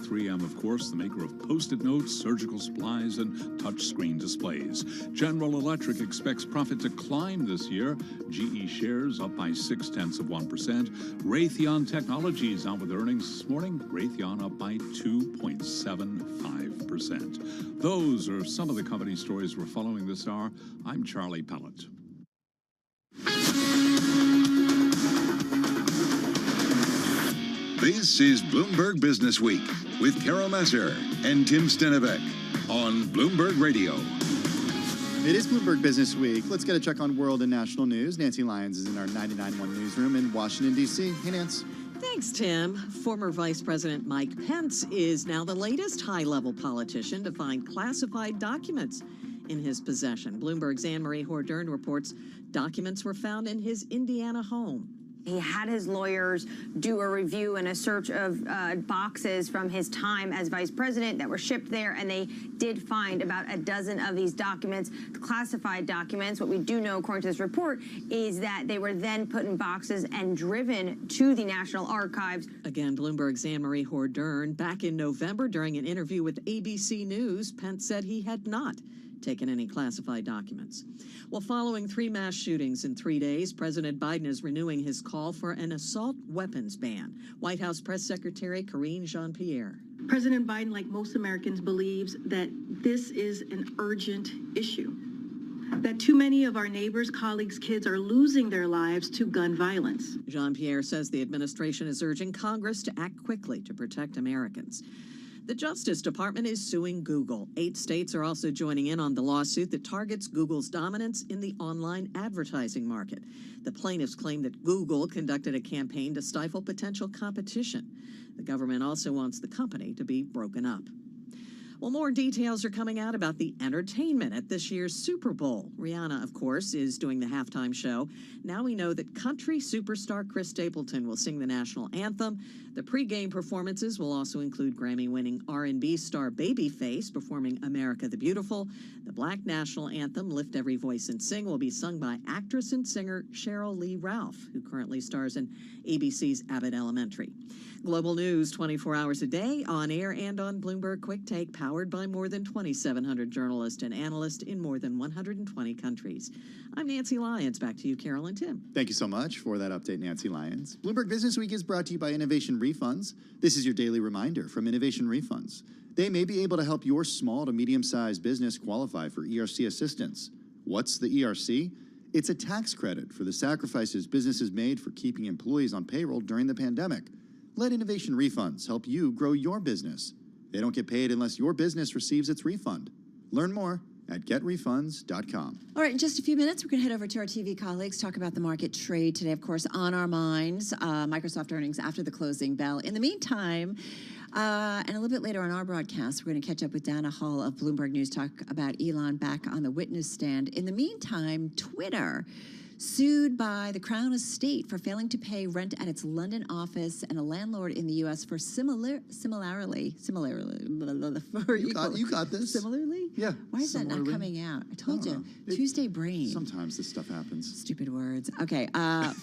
3M, of course, the maker of Post-it notes, surgical supplies, and touchscreen displays. General Electric expects profit to climb this year. GE shares up by 0.6%. Raytheon Technologies out with earnings this morning. Raytheon up by 2.75%. Those are some of the company stories we're following this hour. I'm Charlie Pellett. This is Bloomberg Business Week with Carol Messer and Tim Stenovec on Bloomberg Radio. It is Bloomberg Business Week. Let's get a check on world and national news. Nancy Lyons is in our 99.1 newsroom in Washington, D.C. Hey, Nance. Thanks, Tim. Former Vice President Mike Pence is now the latest high-level politician to find classified documents in his possession. Bloomberg's Anne-Marie Hordern reports documents were found in his Indiana home. He had his lawyers do a review and a search of boxes from his time as vice president that were shipped there, and they did find about a dozen of these documents, classified documents. What we do know, according to this report, is that they were then put in boxes and driven to the National Archives. Again, Bloomberg's Anne-Marie Hordern. Back in November, during an interview with ABC News, Pence said he had not taken any classified documents. Well, following 3 mass shootings in 3 days, President Biden is renewing his call for an assault weapons ban. White House Press Secretary Karine Jean-Pierre. President Biden, like most Americans, believes that this is an urgent issue, that too many of our neighbors, colleagues, kids are losing their lives to gun violence. Jean-Pierre says the administration is urging Congress to act quickly to protect Americans. The Justice Department is suing Google. 8 states are also joining in on the lawsuit that targets Google's dominance in the online advertising market. The plaintiffs claim that Google conducted a campaign to stifle potential competition. The government also wants the company to be broken up. Well, more details are coming out about the entertainment at this year's Super Bowl. Rihanna, of course, is doing the halftime show. Now we know that country superstar Chris Stapleton will sing the national anthem. The pregame performances will also include Grammy-winning R&B star Babyface performing America the Beautiful. The Black national anthem, Lift Every Voice and Sing, will be sung by actress and singer Cheryl Lee Ralph, who currently stars in ABC's Abbott Elementary. Global news 24 hours a day, on air and on Bloomberg Quick Take, powered by more than 2,700 journalists and analysts in more than 120 countries. I'm Nancy Lyons. Back to you, Carol and Tim. Thank you so much for that update, Nancy Lyons. Bloomberg Business Week is brought to you by Innovation Refunds. This is your daily reminder from Innovation Refunds. They may be able to help your small to medium-sized business qualify for ERC assistance. What's the ERC? It's a tax credit for the sacrifices businesses made for keeping employees on payroll during the pandemic. Let Innovation Refunds help you grow your business. They don't get paid unless your business receives its refund. Learn more at getrefunds.com. All right, in just a few minutes, we're going to head over to our TV colleagues, talk about the market trade today, of course, on our minds, Microsoft earnings after the closing bell. In the meantime, and a little bit later on our broadcast, we're going to catch up with Dana Hall of Bloomberg News, talk about Elon back on the witness stand. In the meantime, Twitter sued by the Crown Estate for failing to pay rent at its London office and a landlord in the U.S. for similarly. You got this. Similarly? Yeah. Why is that not coming out? I told you. Tuesday brain. Sometimes this stuff happens. Stupid words. Okay.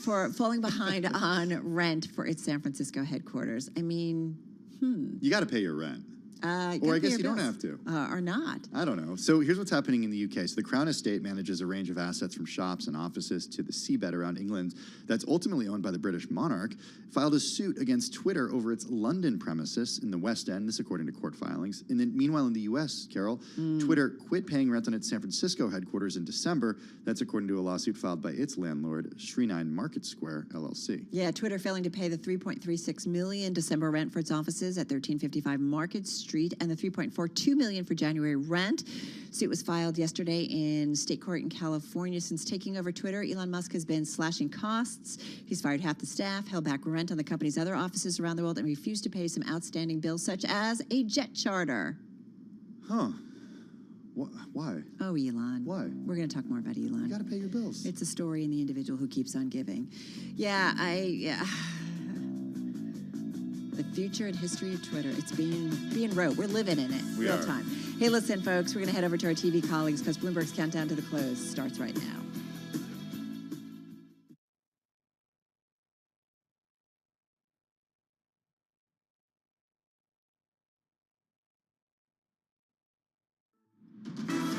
For falling behind on rent for its San Francisco headquarters. I mean, You got to pay your rent. Or I guess you don't have to. Or not. I don't know. So here's what's happening in the UK. So the Crown Estate manages a range of assets from shops and offices to the seabed around England that's ultimately owned by the British monarch, filed a suit against Twitter over its London premises in the West End, this according to court filings. And then meanwhile in the US, Carol, Twitter quit paying rent on its San Francisco headquarters in December. That's according to a lawsuit filed by its landlord, Shree9 Market Square, LLC. Yeah, Twitter failing to pay the $3.36 million December rent for its offices at 1355 Market Street and the $3.42 million for January rent. Suit was filed yesterday in state court in California. Since taking over Twitter, Elon Musk has been slashing costs. He's fired half the staff, held back rent on the company's other offices around the world, and refused to pay some outstanding bills, such as a jet charter. Huh. Why? Oh, Elon. Why? We're going to talk more about Elon. You got to pay your bills. It's a story in the individual who keeps on giving. Yeah, The future and history of Twitter. It's being wrote. We're living in it. We real are. time. Hey, listen, folks, we're going to head over to our TV colleagues because Bloomberg's Countdown to the Close starts right now.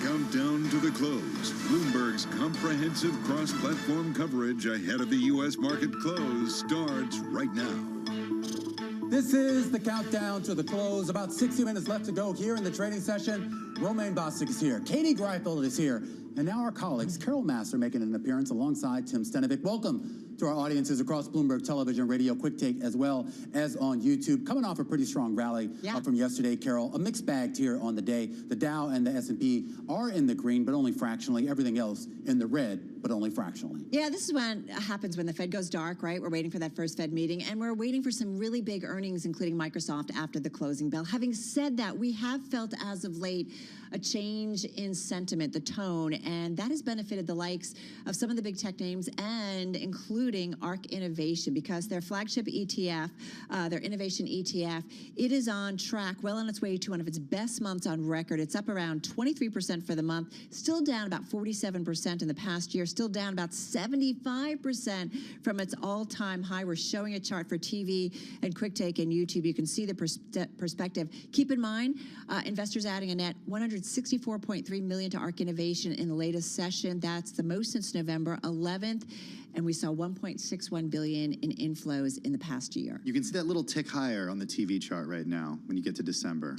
Countdown to the close. Bloomberg's comprehensive cross-platform coverage ahead of the U.S. market close starts right now. This is the countdown to the close. About 60 minutes left to go here in the trading session. Romaine Bostic is here. Katie Greifeld is here. And now our colleagues, Carol Massar making an appearance alongside Tim Stenovic. Welcome to our audiences across Bloomberg Television, Radio, Quick Take, as well as on YouTube. Coming off a pretty strong rally from yesterday, Carol. A mixed bag here on the day. The Dow and the S&P are in the green, but only fractionally. Everything else in the red, but only fractionally. Yeah, this is what happens when the Fed goes dark, right? We're waiting for that first Fed meeting, and we're waiting for some really big earnings, including Microsoft, after the closing bell. Having said that, we have felt as of late a change in sentiment, the tone, and that has benefited the likes of some of the big tech names, and including ARK Innovation, because their flagship ETF, their innovation ETF, it is on track, well on its way to one of its best months on record. It's up around 23% for the month, still down about 47% in the past year, still down about 75% from its all-time high. We're showing a chart for TV and Quick Take and YouTube. You can see the perspective. Keep in mind, investors adding a net $164.3 million to ARK Innovation in the latest session. That's the most since November 11th. And we saw $1.61 billion in inflows in the past year. You can see that little tick higher on the TV chart right now when you get to December.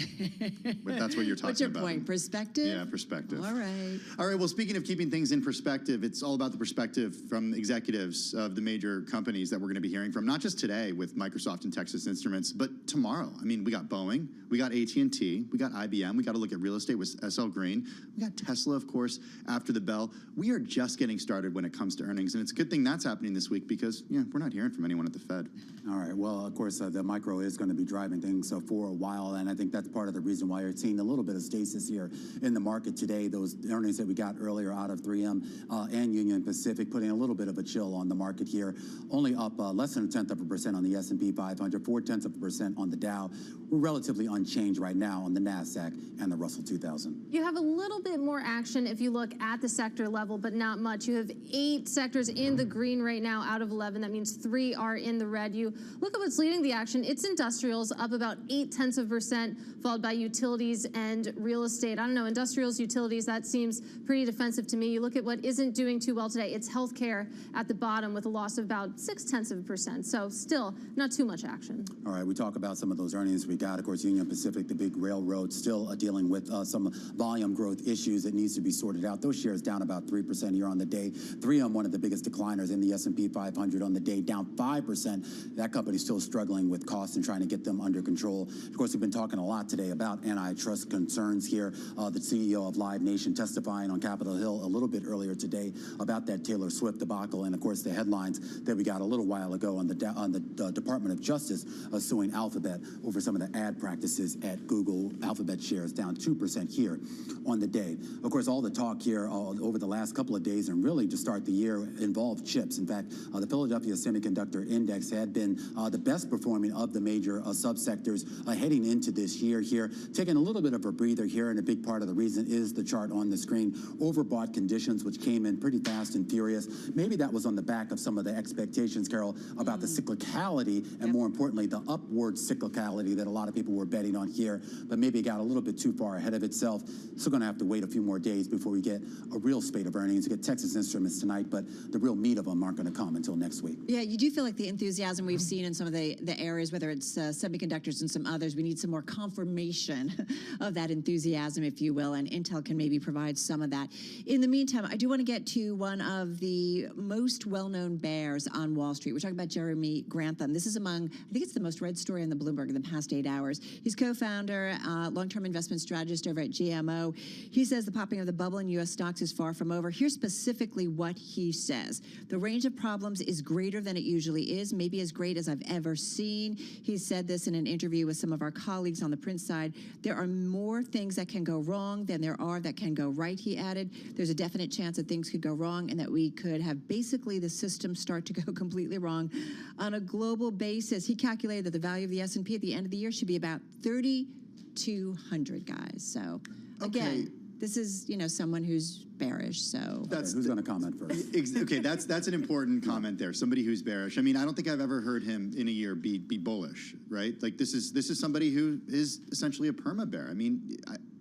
But that's what you're talking about. What's your point? Perspective? Yeah, perspective. All right. All right, well, speaking of keeping things in perspective, it's all about the perspective from executives of the major companies that we're going to be hearing from, not just today with Microsoft and Texas Instruments, but tomorrow. I mean, we got Boeing, we got AT&T, we got IBM, we got to look at real estate with SL Green, we got Tesla, of course, after the bell. We are just getting started when it comes to earnings, and it's a good thing that's happening this week because, yeah, we're not hearing from anyone at the Fed. All right. Well, of course, the micro is going to be driving things for a while, and I think that's part of the reason why you're seeing a little bit of stasis here in the market today. Those earnings that we got earlier out of 3M and Union Pacific putting a little bit of a chill on the market here. Only up less than 0.1% on the S&P 500, 0.4% on the Dow. We're relatively unchanged right now on the NASDAQ and the Russell 2000. You have a little bit more action if you look at the sector level, but not much. You have 8 sectors in the green right now out of 11. That means 3 are in the red. You look at what's leading the action. It's industrials up about 0.8%, followed by utilities and real estate. I don't know, industrials, utilities, that seems pretty defensive to me. You look at what isn't doing too well today. It's healthcare at the bottom with a loss of about 0.6%. So still not too much action. All right, we talk about some of those earnings we got. Of course, Union Pacific, the big railroad, still dealing with some volume growth issues that needs to be sorted out. Those shares down about 3% here on the day. 3M, one of the biggest decliners in the S&P 500 on the day, down 5%. That company's still struggling with costs and trying to get them under control. Of course, we've been talking a lot today about antitrust concerns here. The CEO of Live Nation testifying on Capitol Hill a little bit earlier today about that Taylor Swift debacle, and of course the headlines that we got a little while ago on the Department of Justice suing Alphabet over some of the ad practices at Google. Alphabet shares down 2% here on the day. Of course, all the talk here over the last couple of days and really to start the year involved chips. In fact, the Philadelphia Semiconductor Index had been the best performing of the major subsectors heading into this year here. Taking a little bit of a breather here, and a big part of the reason is the chart on the screen. Overbought conditions, which came in pretty fast and furious. Maybe that was on the back of some of the expectations, Carol, about the cyclicality and more importantly, the upward cyclicality that a lot of people were betting on here, but maybe it got a little bit too far ahead of itself. Still going to have to wait a few more days before we get a real spate of earnings. We get Texas Instruments tonight, but the real meat of them aren't going to come until next week. Yeah, you do feel like the enthusiasm we've seen in some of the areas, whether it's semiconductors and some others, we need some more confirmation of that enthusiasm, if you will, and Intel can maybe provide some of that. In the meantime, I do want to get to one of the most well-known bears on Wall Street. We're talking about Jeremy Grantham. This is among, I think it's the most read story in the Bloomberg in the past 8 hours. He's co-founder, long-term investment strategist over at GMO. He says the popping of the bubble in U.S. stocks is far from over. Here's specifically what he says. The range of problems is greater than it usually is, maybe as great as I've ever seen. He said this in an interview with some of our colleagues on the print side. There are more things that can go wrong than there are that can go right, he added. There's a definite chance that things could go wrong and that we could have basically the system start to go completely wrong. On a global basis, he calculated that the value of the S&P at the end of the year should be about 3,200, guys. So again, this is, someone who's bearish, so. Who's going to comment first? Okay, that's an important comment there. Somebody who's bearish. I mean, I don't think I've ever heard him in a year be bullish, right? Like this is somebody who is essentially a perma bear. I mean,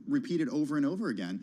repeated over and over again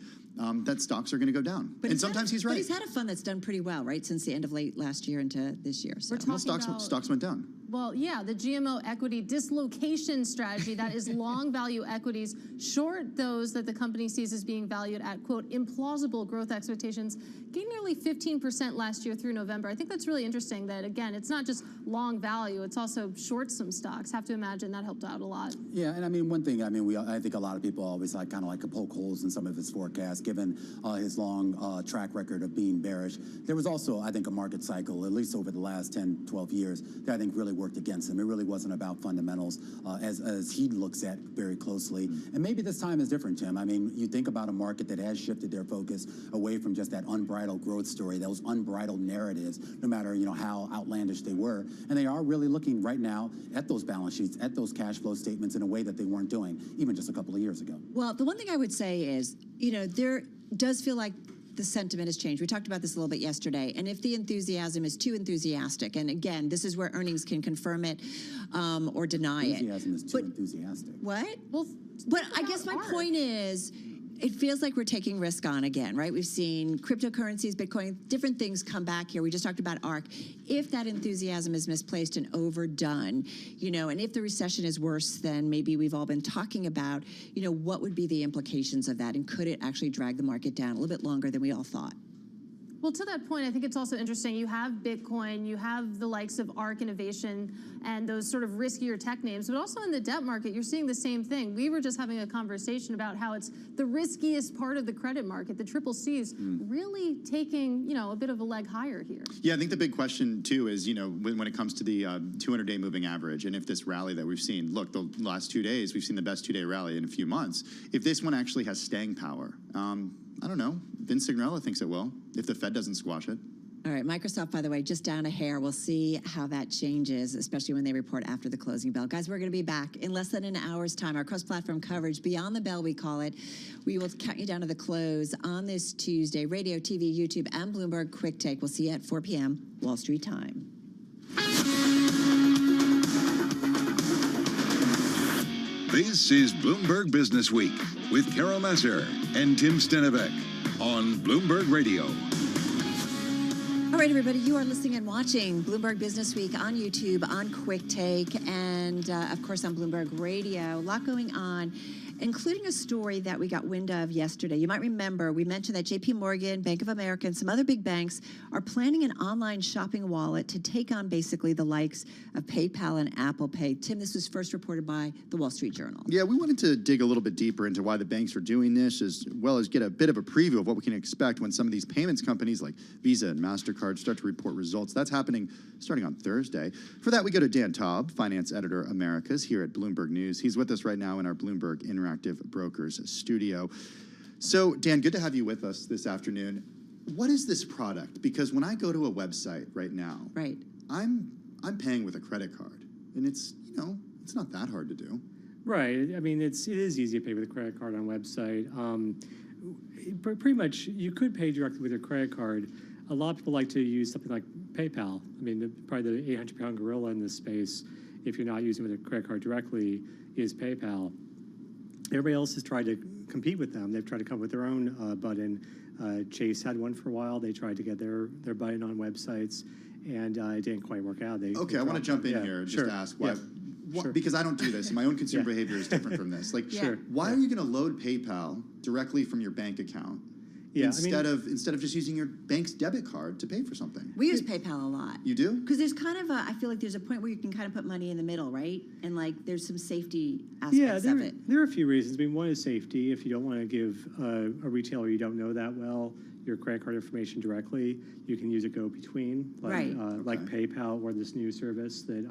that stocks are going to go down, and sometimes he's right. But he's had a fund that's done pretty well, right, since the end of late last year into this year. So. We're talking stocks went down. Well, yeah, the GMO equity dislocation strategy, that is long value equities, short those that the company sees as being valued at, quote, implausible growth expectations, gained nearly 15% last year through November. I think that's really interesting that, again, it's not just long value, it's also short some stocks. Have to imagine that helped out a lot. Yeah, and I mean, one thing, I think a lot of people always kind of to poke holes in some of his forecasts, given his long track record of being bearish. There was also, I think, a market cycle, at least over the last 10, 12 years, that I think really worked against him. It really wasn't about fundamentals as he looks at very closely. And maybe this time is different, Tim. I mean, you think about a market that has shifted their focus away from just that unbridled growth story, those unbridled narratives, no matter, how outlandish they were. And they are really looking right now at those balance sheets, at those cash flow statements in a way that they weren't doing even just a couple of years ago. Well, the one thing I would say is, there does feel like the sentiment has changed. We talked about this a little bit yesterday. And if the enthusiasm is too enthusiastic, and again, this is where earnings can confirm it or deny it. Enthusiasm is too enthusiastic. What? Well, but I guess my point is, it feels like we're taking risk on again, right? We've seen cryptocurrencies, Bitcoin, different things come back here. We just talked about ARK. If that enthusiasm is misplaced and overdone, and if the recession is worse than maybe we've all been talking about, what would be the implications of that? And could it actually drag the market down a little bit longer than we all thought? Well, to that point, I think it's also interesting. You have Bitcoin, you have the likes of ARK Innovation and those sort of riskier tech names, but also in the debt market, you're seeing the same thing. We were just having a conversation about how it's the riskiest part of the credit market. The triple C's really taking, a bit of a leg higher here. Yeah, I think the big question, too, is, when it comes to the 200-day moving average, and if this rally that we've seen, look, the last 2 days, we've seen the best two-day rally in a few months. If this one actually has staying power, I don't know. Vince Signarella thinks it will, if the Fed doesn't squash it. All right, Microsoft, by the way, just down a hair. We'll see how that changes, especially when they report after the closing bell. Guys, we're going to be back in less than an hour's time. Our cross-platform coverage, Beyond the Bell, we call it. We will count you down to the close on this Tuesday. Radio, TV, YouTube, and Bloomberg Quick Take. We'll see you at 4 p.m. Wall Street time. This is Bloomberg Business Week with Carol Messer and Tim Stenevec on Bloomberg Radio. All right, everybody, you are listening and watching Bloomberg Business Week on YouTube, on Quick Take, and of course on Bloomberg Radio. A lot going on, including a story that we got wind of yesterday. You might remember we mentioned that JP Morgan, Bank of America, and some other big banks are planning an online shopping wallet to take on basically the likes of PayPal and Apple Pay. Tim, this was first reported by the Wall Street Journal. Yeah, we wanted to dig a little bit deeper into why the banks are doing this, as well as get a bit of a preview of what we can expect when some of these payments companies like Visa and MasterCard start to report results. That's happening starting on Thursday. For that, we go to Dan Taub, Finance Editor Americas here at Bloomberg News. He's with us right now in our Bloomberg Interactive Brokers studio. So, Dan, good to have you with us this afternoon. What is this product? Because when I go to a website right now, right, I'm paying with a credit card, and it's not that hard to do. Right. I mean, it is easy to pay with a credit card on a website. Pretty much, you could pay directly with your credit card. A lot of people like to use something like PayPal. I mean, probably the 800-pound gorilla in this space, if you're not using it with a credit card directly, is PayPal. Everybody else has tried to compete with them. They've tried to come up with their own button. Chase had one for a while. They tried to get their button on websites, and it didn't quite work out. I want to jump in here and just ask why. Sure. Because I don't do this, and my own consumer behavior is different from this. Why are you going to load PayPal directly from your bank account Yeah, instead of just using your bank's debit card to pay for something. We use PayPal a lot. You do? Because there's kind of I feel like there's a point where you can kind of put money in the middle, right? And like there's some safety aspects of it. There are a few reasons. I mean, one is safety. If you don't want to give a retailer you don't know that well your credit card information directly, you can use a go-between, like PayPal or this new service that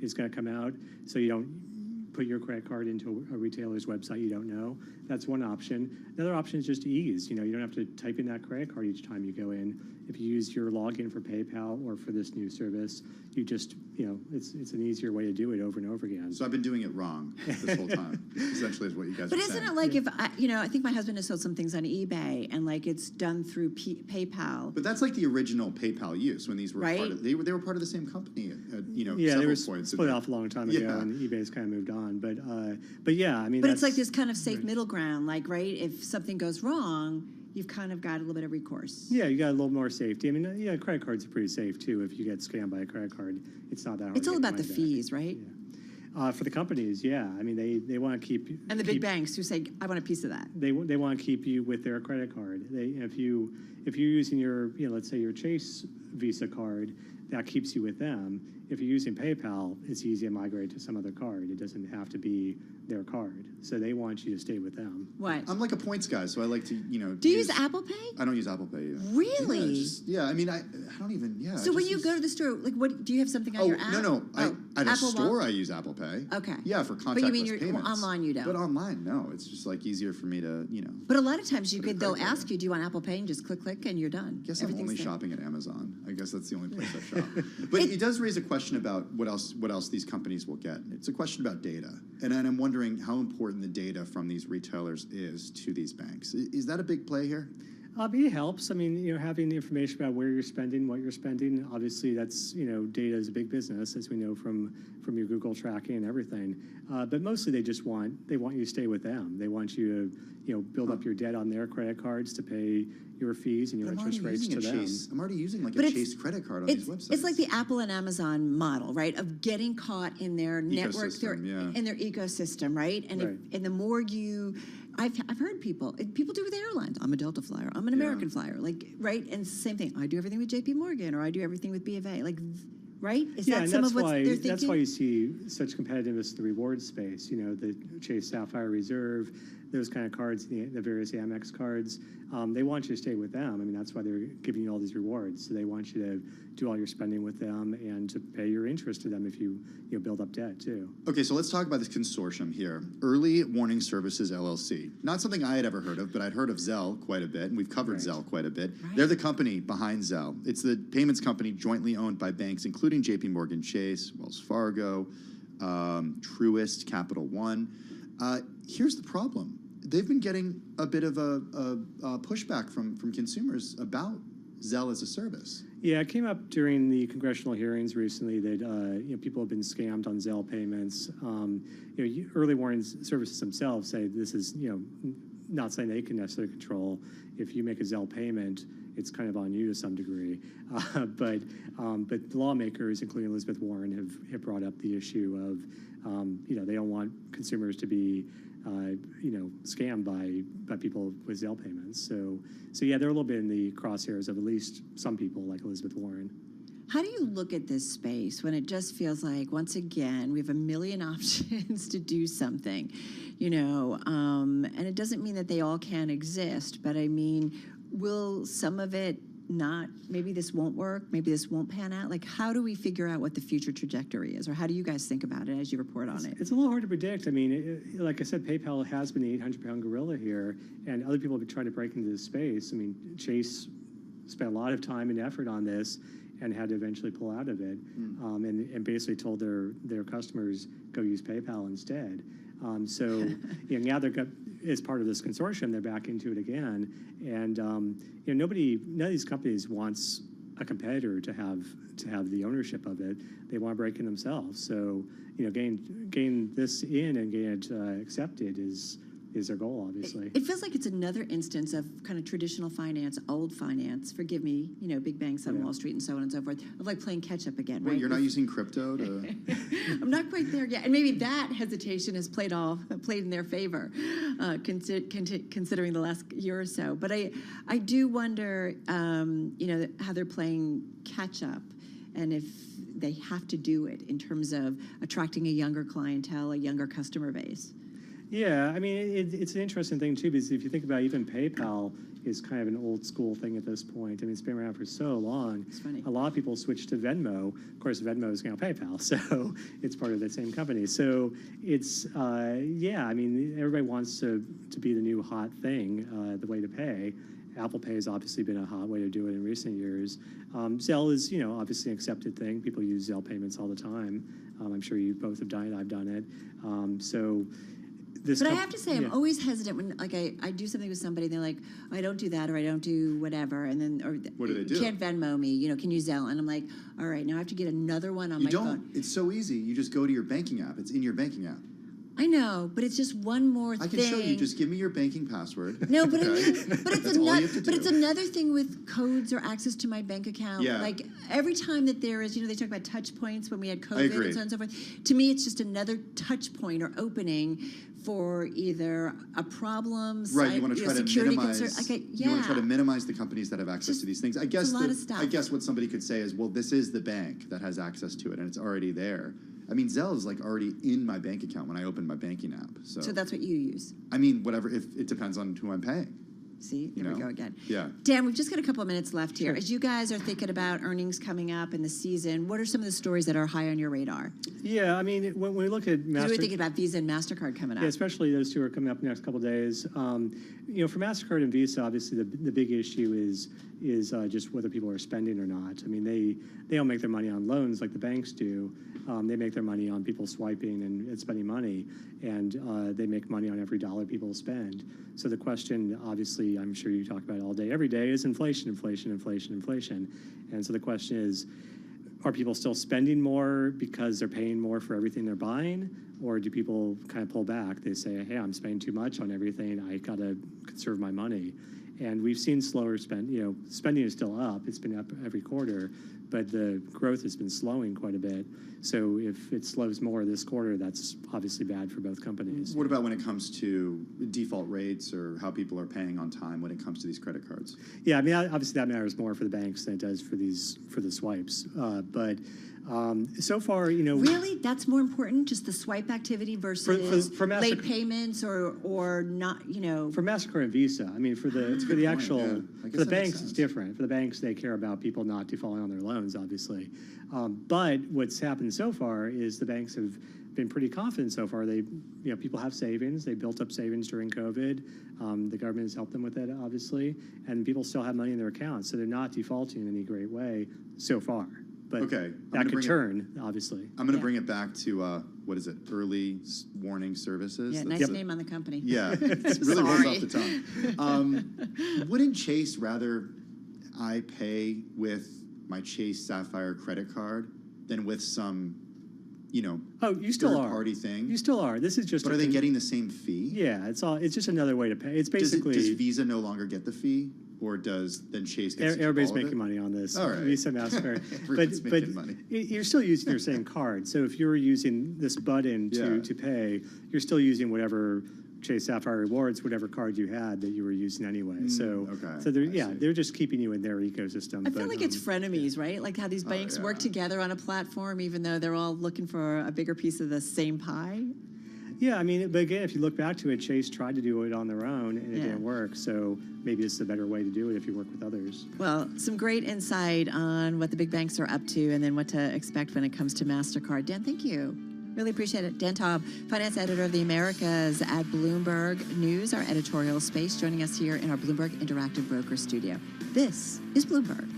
is going to come out, so you don't put your credit card into a retailer's website you don't know. That's one option. Another option is just ease. You don't have to type in that credit card each time you go in. If you use your login for PayPal or for this new service, you just, it's an easier way to do it over and over again. So I've been doing it wrong this whole time, essentially is what you guys But are isn't saying. it like if, I think my husband has sold some things on eBay and like it's done through PayPal. But that's like the original PayPal use when these were Right? part of, they were part of the same company at Yeah, they several were points. split off a long time ago, and eBay's kind of moved on. But yeah, I mean, But it's like this kind of safe middle ground, like, right? If something goes wrong, you've kind of got a little bit of recourse. Yeah, you got a little more safety. I mean, yeah, credit cards are pretty safe too. If you get scammed by a credit card, it's not that hard. It's all about the fees, right? For the companies, yeah. I mean, they want to keep And the big banks who say, I want a piece of that. They want to keep you with their credit card. If you're using your let's say your Chase Visa card, that keeps you with them. If you're using PayPal, it's easy to migrate to some other card. It doesn't have to be their card. So they want you to stay with them. What? I'm like a points guy, so I like to, Do you use Apple Pay? I don't use Apple Pay either. Really? I mean, I don't even, So when you go to the store, like, what do you have something on your app? No. At a Apple store, Wallet? I use Apple Pay. Okay. Yeah, for contactless But you mean payments. online you don't? But online, no. It's just like easier for me to, But a lot of times they'll ask you, do you want Apple Pay? And just click, and you're done. I guess I'm only there. shopping at Amazon. I guess that's the only place I shop. But it does raise a question about what else these companies will get. It's a question about data. And I'm wondering how important the data from these retailers is to these banks. Is that a big play here? It helps. I mean, having the information about where you're spending, what you're spending, obviously that's, data is a big business, as we know from your Google tracking and everything. But mostly they want you to stay with them. They want you to, build up your debt on their credit cards to pay your fees and your interest rates to them. I'm already using like But a it's- Chase credit card on these websites. It's like the Apple and Amazon model, right? Of getting caught in their network, in their ecosystem, right? And Right. and the more I've heard people do with airlines. I'm a Delta flyer. I'm an American flyer. Like, right? And it's the same thing. I do everything with JP Morgan, or I do everything with B of A. Like, right? Is that and some that's of what why, they're thinking? That's why you see such competitiveness in the reward space. The Chase Sapphire Reserve, those kind of cards, the various Amex cards. They want you to stay with them. I mean, that's why they're giving you all these rewards. So they want you to do all your spending with them and to pay your interest to them if you build up debt too. Okay, so let's talk about this consortium here. Early Warning Services, LLC. Not something I had ever heard of, but I'd heard of Zelle quite a bit, and we've covered Zelle quite a bit. Right. They're the company behind Zelle. It's the payments company jointly owned by banks, including JP Morgan Chase, Wells Fargo, Truist, Capital One. Here's the problem. They've been getting a bit of a pushback from consumers about Zelle as a service. Yeah, it came up during the congressional hearings recently that people have been scammed on Zelle payments. Early warning services themselves say this is not something they can necessarily control. If you make a Zelle payment, it's kind of on you to some degree. But lawmakers, including Elizabeth Warren, have brought up the issue of they don't want consumers to be scammed by people with Zelle payments. So yeah, they're a little bit in the crosshairs of at least some people like Elizabeth Warren. How do you look at this space when it just feels like, once again, we have a million options to do something, and it doesn't mean that they all can't exist, but I mean, will some of it not, maybe this won't work, maybe this won't pan out? Like, how do we figure out what the future trajectory is, or how do you guys think about it as you report on it? It's a little hard to predict. I mean, like I said, PayPal has been the 800-pound gorilla here, and other people have been trying to break into this space. I mean, Chase spent a lot of time and effort on this and had to eventually pull out of it, and basically told their customers, go use PayPal instead. So now they're as part of this consortium, they're back into it again, and none of these companies wants a competitor to have the ownership of it. They want to break in themselves. So gain this in and gain it accepted is is their goal, obviously. It feels like it's another instance of kind of traditional finance, old finance, forgive me, big banks on Wall Street and so on and so forth, of like playing catch up again, Wait, right? you're not using crypto to... I'm not quite there yet. And maybe that hesitation has played in their favor, considering the last year or so. But I do wonder, how they're playing catch up and if they have to do it in terms of attracting a younger clientele, a younger customer base. Yeah, I mean, it's an interesting thing, too, because if you think about even PayPal is kind of an old school thing at this point. I mean, it's been around for so long. It's funny. A lot of people switch to Venmo. Of course, Venmo is now PayPal, so it's part of the same company. So it's, I mean, everybody wants to be the new hot thing, the way to pay. Apple Pay has obviously been a hot way to do it in recent years. Zelle is, obviously an accepted thing. People use Zelle payments all the time. I'm sure you both have done it. I've done it. But I have to say, I'm always hesitant when, like, I do something with somebody, and they're like, oh, I don't do that, or I don't do whatever, and then, or what do they do? You can't Venmo me, can you Zelle? And I'm like, all right, now I have to get another one on my phone. It's so easy. You just go to your banking app. It's in your banking app. I know, but it's just one more thing. I can show you. Just give me your banking password. No, but That's it's another thing with codes or access to my bank account. Yeah. Like every time that there is, they talk about touch points when we had COVID agree. and so on and so forth. To me, it's just another touch point or opening for either a problem, right? You want to try to minimize. concern. You want to try to minimize the companies that have access to these things. I guess a lot of stuff. I guess what somebody could say is, well, this is the bank that has access to it, and it's already there. I mean, Zelle is like already in my bank account when I open my banking app. So that's what you use. I mean, whatever. If it depends on who I'm paying. See, there we go again. Yeah. Dan, we've just got a couple of minutes left here. As you guys are thinking about earnings coming up in the season, what are some of the stories that are high on your radar? Yeah, I mean, when we look at we're thinking about Visa and MasterCard coming up. Yeah, especially those two are coming up in the next couple of days. For MasterCard and Visa, obviously the big issue is just whether people are spending or not. I mean, they don't make their money on loans like the banks do. They make their money on people swiping and spending money, and they make money on every dollar people spend. So the question, obviously, I'm sure you talk about it all day, every day, is inflation, inflation, inflation, inflation. And so the question is, are people still spending more because they're paying more for everything they're buying? Or do people kind of pull back? They say, hey, I'm spending too much on everything. I got to conserve my money. And we've seen slower spending is still up. It's been up every quarter, but the growth has been slowing quite a bit. So if it slows more this quarter, that's obviously bad for both companies. What about when it comes to default rates or how people are paying on time when it comes to these credit cards? Yeah, I mean, obviously that matters more for the banks than it does for the swipes. But so far, really, that's more important. Just the swipe activity versus for late payments or not. For MasterCard and Visa, I mean, for the actual for the banks, it's different. For the banks, they care about people not defaulting on their loans, obviously. But what's happened so far is the banks have been pretty confident so far. People have savings. They built up savings during COVID. The government has helped them with that, obviously, and people still have money in their accounts, so they're not defaulting in any great way so far. But that could turn, obviously. I'm going to bring it back to, what is it, early warning services? Yeah, nice name on the company. Yeah, it really rolls off the tongue. Wouldn't Chase rather I pay with my Chase Sapphire credit card than with some, you still are. Third-party thing? You still are. This is just. But are they getting the same fee? Yeah, it's just another way to pay. It's basically. Does Visa no longer get the fee? Or does then Chase get everybody's making money on this? All right. Visa, MasterCard. Making money. You're still using your same card. So if you're using this button to pay, you're still using whatever Chase Sapphire Rewards, whatever card you had that you were using anyway. So they're just keeping you in their ecosystem. I feel like it's frenemies, right? Like how these banks work together on a platform, even though they're all looking for a bigger piece of the same pie. Yeah, I mean, but again, if you look back to it, Chase tried to do it on their own, and it didn't work. So maybe it's a better way to do it if you work with others. Well, some great insight on what the big banks are up to and then what to expect when it comes to MasterCard. Dan, thank you. Really appreciate it. Dan Taub, finance editor of the Americas at Bloomberg News, our editorial space, joining us here in our Bloomberg Interactive Broker studio. This is Bloomberg.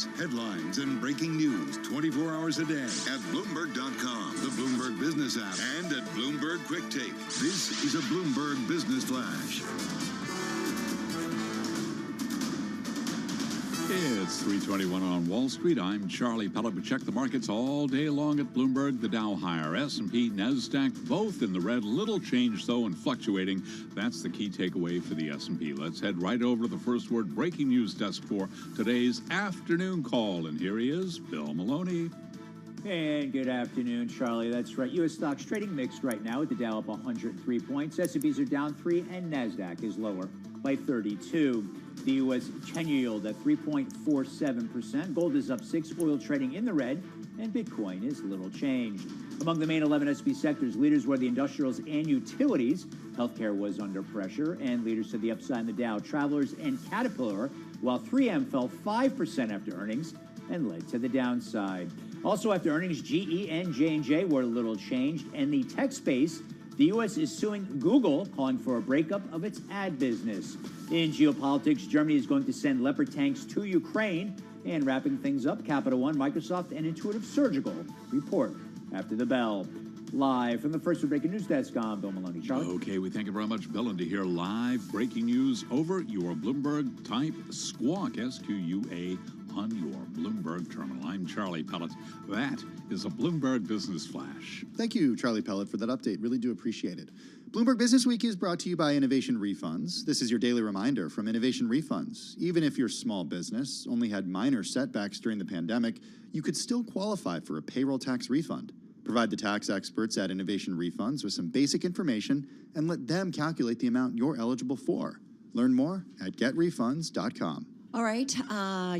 thoughts, headlines, and breaking news 24 hours a day at Bloomberg.com, the Bloomberg Business app, and at Bloomberg Quick Tape. This is a Bloomberg Business Flash. It's 3:21 on Wall Street. I'm Charlie Pellet. We check the markets all day long at Bloomberg. The Dow higher, S&P, NASDAQ, both in the red. Little change, though, and fluctuating. That's the key takeaway for the S&P. Let's head right over to the first word breaking news desk for today's afternoon call. And here he is, Bill Maloney. And good afternoon, Charlie. That's right. U.S. stocks trading mixed right now with the Dow up 103 points. S&Ps are down 3, and NASDAQ is lower by 32. The U.S. 10-year yield at 3.47%. Gold is up 6, oil trading in the red, and Bitcoin is little changed. Among the main 11 S&P sectors, leaders were the industrials and utilities. Healthcare was under pressure, and leaders to the upside in the Dow, Travelers and Caterpillar, while 3M fell 5% after earnings and led to the downside. Also after earnings, GE and J&J were little changed, and the tech space, the U.S. is suing Google, calling for a breakup of its ad business. In geopolitics, Germany is going to send Leopard tanks to Ukraine. And wrapping things up, Capital One, Microsoft, and Intuitive Surgical report after the bell. Live from the first breaking news desk, I'm Bill Maloney. Charlie? Okay, we thank you very much, Bill. And to hear live breaking news over your Bloomberg, type SQUAWK, S-Q-U-A, on your Bloomberg terminal. I'm Charlie Pellet. That is a Bloomberg Business Flash. Thank you, Charlie Pellet, for that update. Really do appreciate it. Bloomberg Business Week is brought to you by Innovation Refunds. This is your daily reminder from Innovation Refunds. Even if your small business only had minor setbacks during the pandemic, you could still qualify for a payroll tax refund. Provide the tax experts at Innovation Refunds with some basic information and let them calculate the amount you're eligible for. Learn more at getrefunds.com. All right,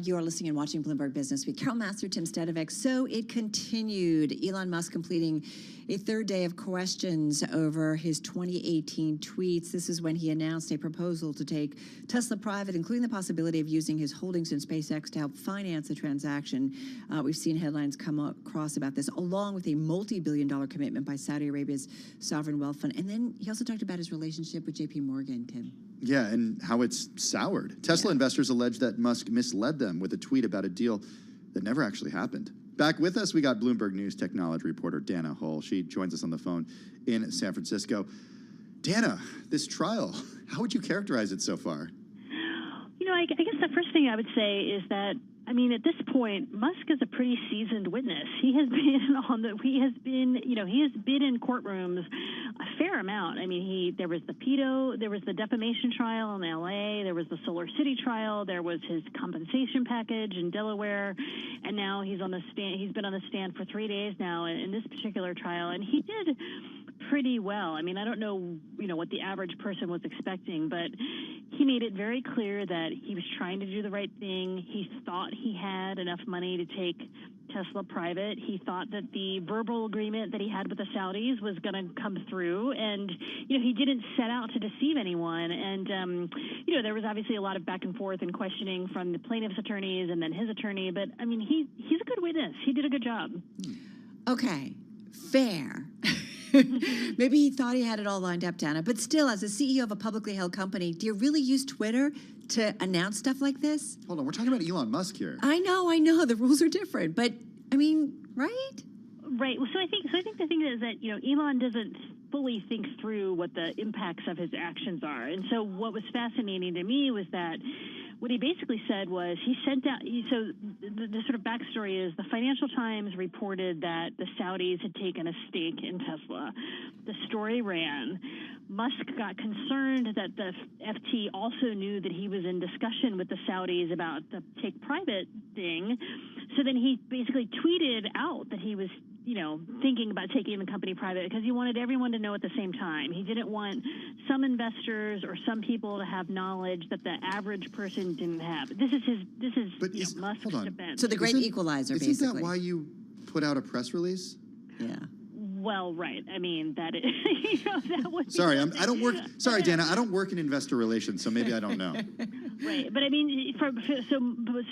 you are listening and watching Bloomberg Business Week. Carol Master, Tim Stedovic. So it continued. Elon Musk completing a third day of questions over his 2018 tweets. This is when he announced a proposal to take Tesla private, including the possibility of using his holdings in SpaceX to help finance the transaction. We've seen headlines come across about this, along with a multi-billion-dollar commitment by Saudi Arabia's sovereign wealth fund. And then he also talked about his relationship with J.P. Morgan, Tim. Yeah, and how it's soured. Tesla investors allege that Musk misled them with a tweet about a deal that never actually happened. Back with us, we got Bloomberg News technology reporter Dana Hull. She joins us on the phone in San Francisco. Dana, this trial, how would you characterize it so far? You know, I guess the first thing I would say is that, I mean, at this point, Musk is a pretty seasoned witness. He has been in courtrooms a fair amount. I mean, there was the defamation trial in LA, there was the Solar City trial, there was his compensation package in Delaware, and now he's been on the stand for 3 days now in this particular trial, and he did pretty well. I mean, I don't know, what the average person was expecting, but he made it very clear that he was trying to do the right thing. He thought he had enough money to take Tesla private. He thought that the verbal agreement that he had with the Saudis was going to come through, and he didn't set out to deceive anyone. And there was obviously a lot of back and forth and questioning from the plaintiff's attorneys and then his attorney. But I mean, he's a good witness. He did a good job. Okay, fair. Maybe he thought he had it all lined up, Dana. But still, as a CEO of a publicly held company, do you really use Twitter to announce stuff like this? Hold on, we're talking about Elon Musk here. I know. The rules are different. But, I mean, right? Right. Well, so I think the thing is that, Elon doesn't fully think through what the impacts of his actions are. And so what was fascinating to me was that what he basically said was he sent out, so the sort of backstory is the Financial Times reported that the Saudis had taken a stake in Tesla. The story ran. Musk got concerned that the FT also knew that he was in discussion with the Saudis about the take private thing. So then he basically tweeted out that he was thinking about taking the company private because he wanted everyone to know at the same time. He didn't want some investors or some people to have knowledge that the average person didn't have. This is Musk's defense. So the great equalizer, basically. Isn't that why you put out a press release? Yeah. Well, right. I mean, that is, that would be... Sorry, I don't work... Sorry, Dana, I don't work in investor relations, so maybe I don't know. Right, but I mean, so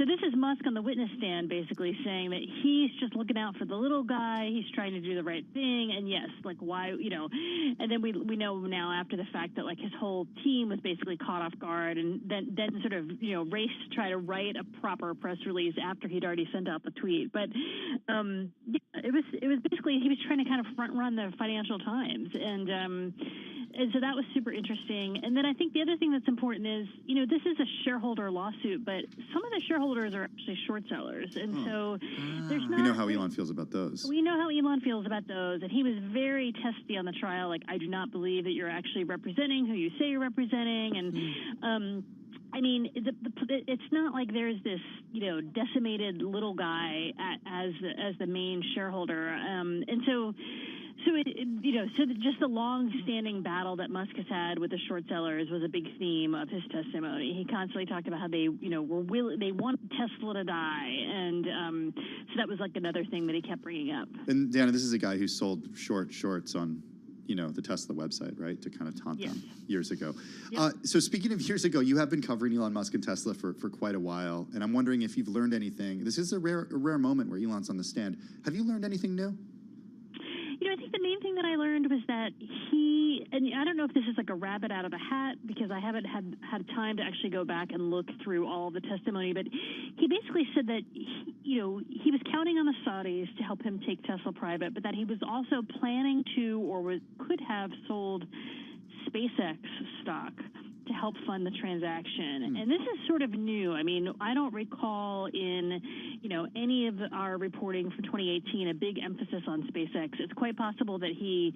this is Musk on the witness stand basically saying that he's just looking out for the little guy, he's trying to do the right thing, and yes, like why, and then we know now after the fact that like his whole team was basically caught off guard, and then sort of raced to try to write a proper press release after he'd already sent out the tweet. But it was basically he was trying to kind of front run the Financial Times, and so that was super interesting. And then I think the other thing that's important is, this is a shareholder lawsuit, but some of the shareholders are actually short sellers. And so there's not... We know how Elon feels about those. We know how Elon feels about those. And he was very testy on the trial. Like, I do not believe that you're actually representing who you say you're representing. And, I mean, it's not like there's this, decimated little guy as the main shareholder. And so just the long-standing battle that Musk has had with the short sellers was a big theme of his testimony. He constantly talked about how they want Tesla to die, and so that was like another thing that he kept bringing up. And Dana, this is a guy who sold shorts on the Tesla website, right, to kind of taunt them years ago. Yep. So speaking of years ago, you have been covering Elon Musk and Tesla for quite a while, and I'm wondering if you've learned anything. This is a rare moment where Elon's on the stand. Have you learned anything new? I think the main thing that I learned was that and I don't know if this is like a rabbit out of a hat because I haven't had time to actually go back and look through all the testimony, but he basically said that, he was counting on the Saudis to help him take Tesla private, but that he was also planning to could have sold SpaceX stock to help fund the transaction. And this is sort of new. I mean, I don't recall in, any of our reporting from 2018 a big emphasis on SpaceX. It's quite possible that he,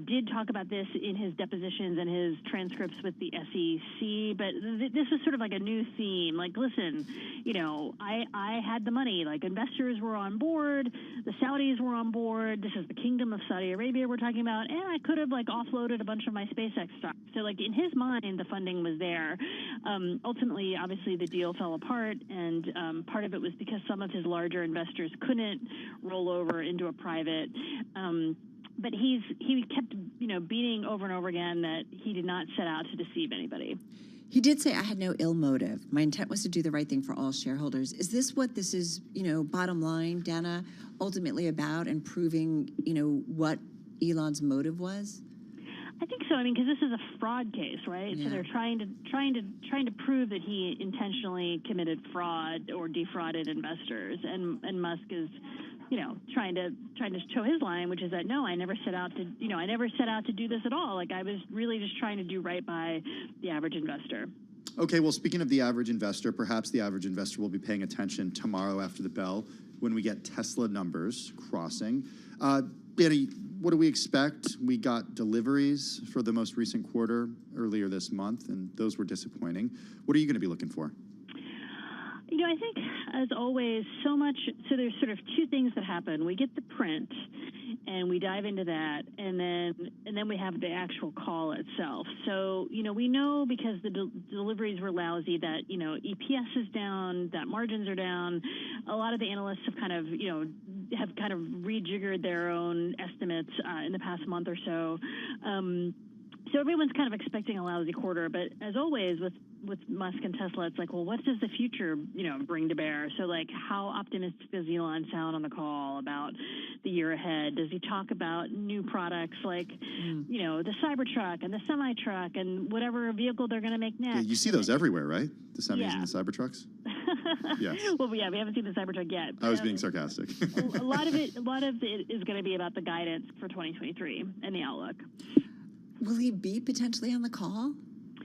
did talk about this in his depositions and his transcripts with the SEC, but this is sort of like a new theme. Like, listen, I had the money. Like, investors were on board, the Saudis were on board. This is the Kingdom of Saudi Arabia we're talking about, and I could have like offloaded a bunch of my SpaceX stock. So like in his mind, the funding was there. Ultimately, obviously, the deal fell apart, and part of it was because some of his larger investors couldn't roll over into a private. But he kept, beating over and over again that he did not set out to deceive anybody. He did say, I had no ill motive. My intent was to do the right thing for all shareholders. Is this what this is, bottom line, Dana, ultimately about, and proving, what Elon's motive was? I think so. I mean, because this is a fraud case, right? Yeah. So they're trying to prove that he intentionally committed fraud or defrauded investors, and Musk is, trying to show his line, which is that no, I never set out to do this at all. Like, I was really just trying to do right by the average investor. Okay, well, speaking of the average investor, perhaps the average investor will be paying attention tomorrow after the bell when we get Tesla numbers crossing. Benny, what do we expect? We got deliveries for the most recent quarter earlier this month, and those were disappointing. What are you going to be looking for? I think, as always, so there's sort of two things that happen. We get the print, and we dive into that, and then we have the actual call itself. So, we know because the deliveries were lousy that, EPS is down, that margins are down. A lot of the analysts have kind of rejiggered their own estimates in the past month or so. So everyone's kind of expecting a lousy quarter, but as always with Musk and Tesla, it's like, well, what does the future, bring to bear? So like, how optimistic does Elon sound on the call about the year ahead? Does he talk about new products like, the Cybertruck and the semi-truck and whatever vehicle they're going to make next? Yeah, you see those everywhere, right? The semis and the Cybertrucks? Yes. Well, yeah, we haven't seen the Cybertruck yet. I was being sarcastic. a lot of it is going to be about the guidance for 2023 and the outlook. Will he be potentially on the call?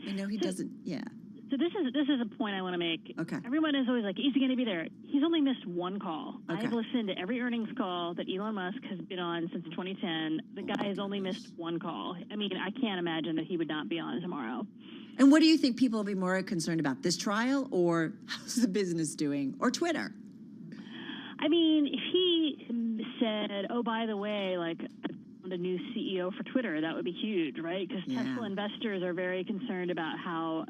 I know he doesn't. Yeah. So this is a point I want to make. Okay. Everyone is always like, is he going to be there? He's only missed one call. Okay. I've listened to every earnings call that Elon Musk has been on since 2010. The guy has only missed one call. I mean, I can't imagine that he would not be on tomorrow. And what do you think people will be more concerned about, this trial or how's the business doing, or Twitter? I mean, if he said, oh, by the way, like, the new CEO for Twitter, that would be huge, right? Because Tesla investors are very concerned about how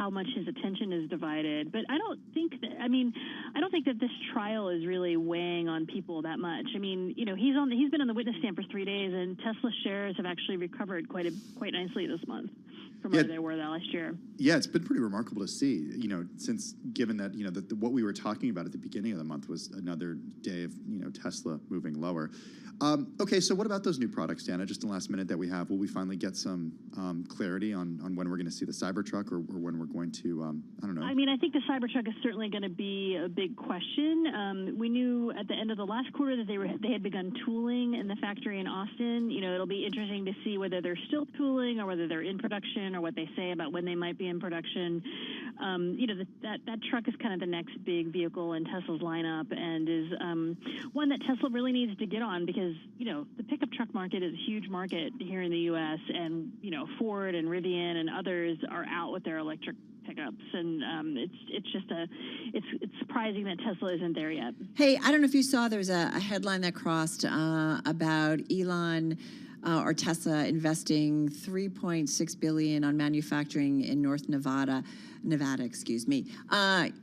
much his attention is divided. But I don't think that this trial is really weighing on people that much. I mean, he's been on the witness stand for 3 days, and Tesla shares have actually recovered quite nicely this month. from where they were that last year. Yeah, it's been pretty remarkable to see, since given that, what we were talking about at the beginning of the month was another day of, Tesla moving lower. Okay, so what about those new products, Dana? Just in the last minute that we have, will we finally get some clarity on when we're going to see the Cybertruck or when we're going to, I don't know. I mean, I think the Cybertruck is certainly going to be a big question. We knew at the end of the last quarter that they had begun tooling in the factory in Austin. It'll be interesting to see whether they're still tooling or whether they're in production or what they say about when they might be in production. That truck is kind of the next big vehicle in Tesla's lineup and is one that Tesla really needs to get on because, the pickup truck market is a huge market here in the U.S. and, Ford and Rivian and others are out with their electric pickups, and it's surprising that Tesla isn't there yet. Hey, I don't know if you saw there was a headline that crossed about Elon or Tesla investing $3.6 billion on manufacturing in Nevada.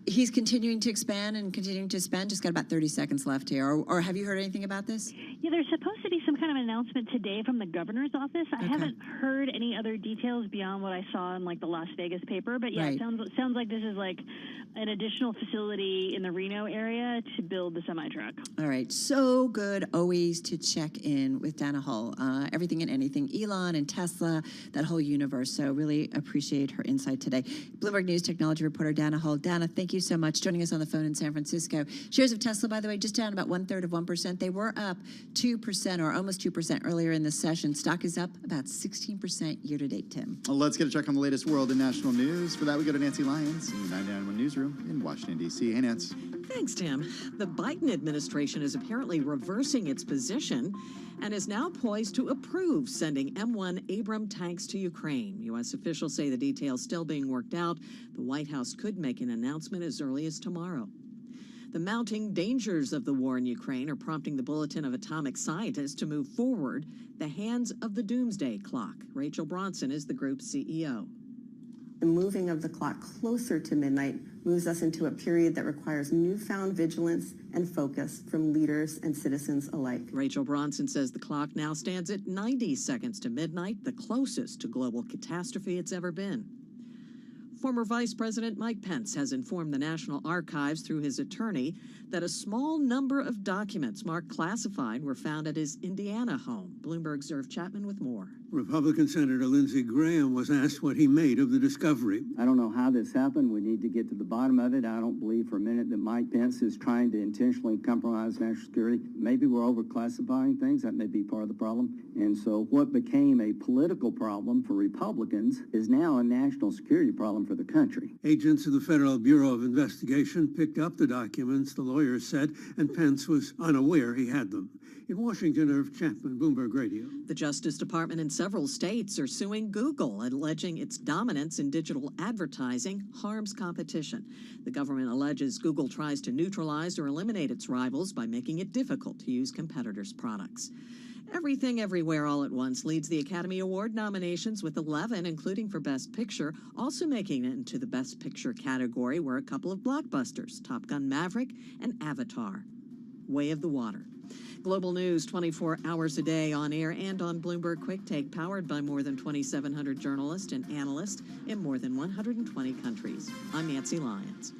He's continuing to expand and continuing to spend. Just got about 30 seconds left here. Or have you heard anything about this? Yeah, there's supposed to be some kind of announcement today from the governor's office. I haven't heard any other details beyond what I saw in the Las Vegas paper. But yeah, It sounds like this is an additional facility in the Reno area to build the semi-truck. All right. So good always to check in with Dana Hull. Everything and anything, Elon and Tesla, that whole universe. So really appreciate her insight today. Bloomberg News technology reporter Dana Hull. Dana, thank you so much. Joining us on the phone in San Francisco. Shares of Tesla, by the way, just down about 1/3 of 1%. They were up 2% or almost 2% earlier in the session. Stock is up about 16% year to date, Tim. Well, let's get a check on the latest world and national news. For that, we go to Nancy Lyons in the 991 newsroom in Washington, D.C. Hey, Nance. Thanks, Tim. The Biden administration is apparently reversing its position and is now poised to approve sending M1 Abrams tanks to Ukraine. U.S. officials say the details still being worked out. The White House could make an announcement as early as tomorrow. The mounting dangers of the war in Ukraine are prompting the Bulletin of Atomic Scientists to move forward the hands of the doomsday clock. Rachel Bronson is the group's CEO. The moving of the clock closer to midnight moves us into a period that requires newfound vigilance and focus from leaders and citizens alike. Rachel Bronson says the clock now stands at 90 seconds to midnight, the closest to global catastrophe it's ever been. Former Vice President Mike Pence has informed the National Archives through his attorney that a small number of documents marked classified were found at his Indiana home. Bloomberg's Irv Chapman with more. Republican Senator Lindsey Graham was asked what he made of the discovery. I don't know how this happened. We need to get to the bottom of it. I don't believe for a minute that Mike Pence is trying to intentionally compromise national security. Maybe we're overclassifying things. That may be part of the problem. And so what became a political problem for Republicans is now a national security problem for the country. Agents of the Federal Bureau of Investigation picked up the documents, the lawyers said, and Pence was unaware he had them. In Washington, Irv Chapman, Bloomberg Radio. The Justice Department in several states are suing Google, alleging its dominance in digital advertising harms competition. The government alleges Google tries to neutralize or eliminate its rivals by making it difficult to use competitors' products. Everything Everywhere All at Once leads the Academy Award nominations with 11, including for Best Picture. Also making it into the Best Picture category were a couple of blockbusters, Top Gun Maverick and Avatar, Way of the Water. Global news 24 hours a day on air and on Bloomberg Quick Take, powered by more than 2,700 journalists and analysts in more than 120 countries. I'm Nancy Lyons.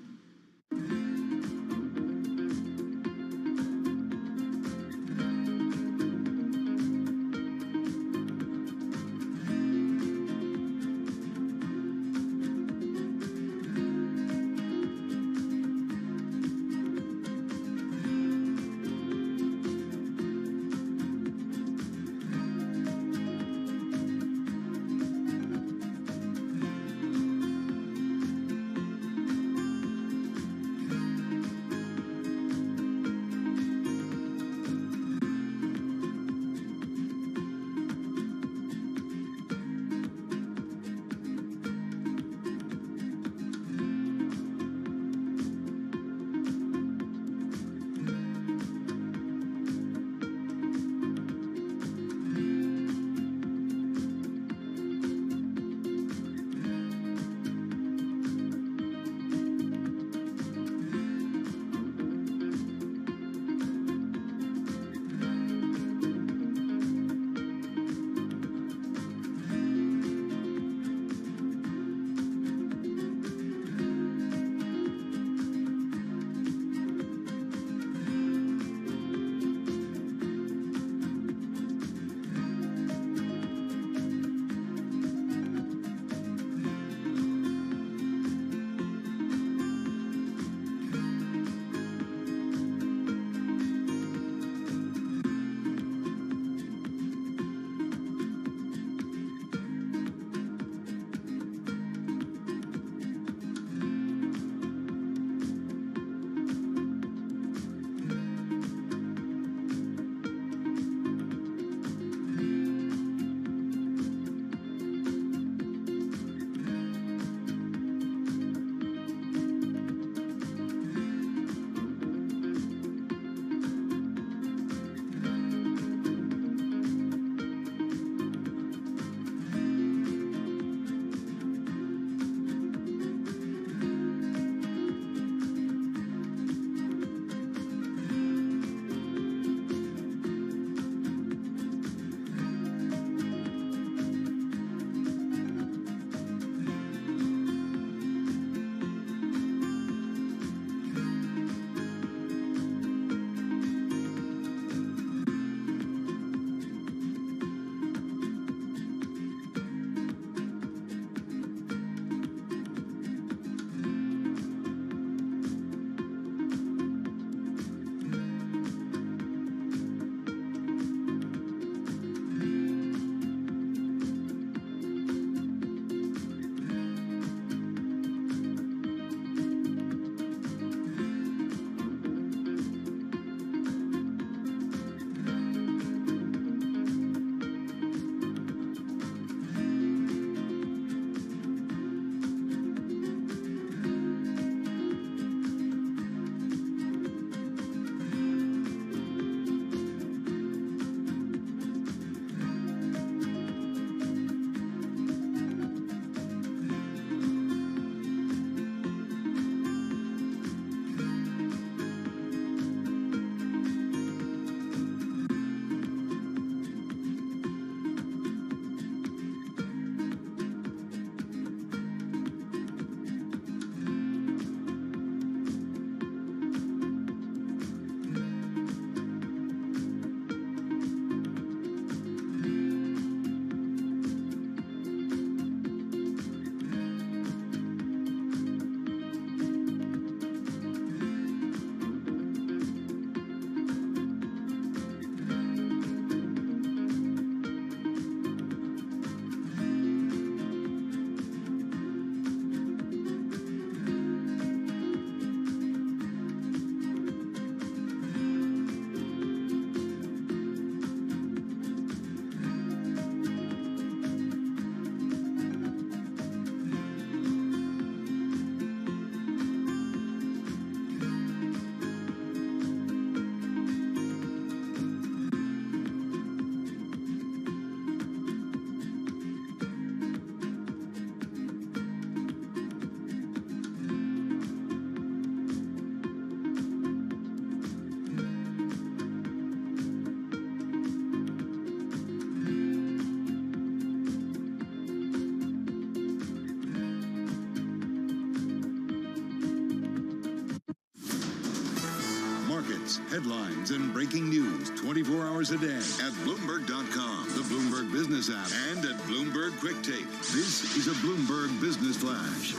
stocks, headlines, and breaking news 24 hours a day at Bloomberg.com, the Bloomberg Business app, and at Bloomberg Quick Tape. This is a Bloomberg Business Flash.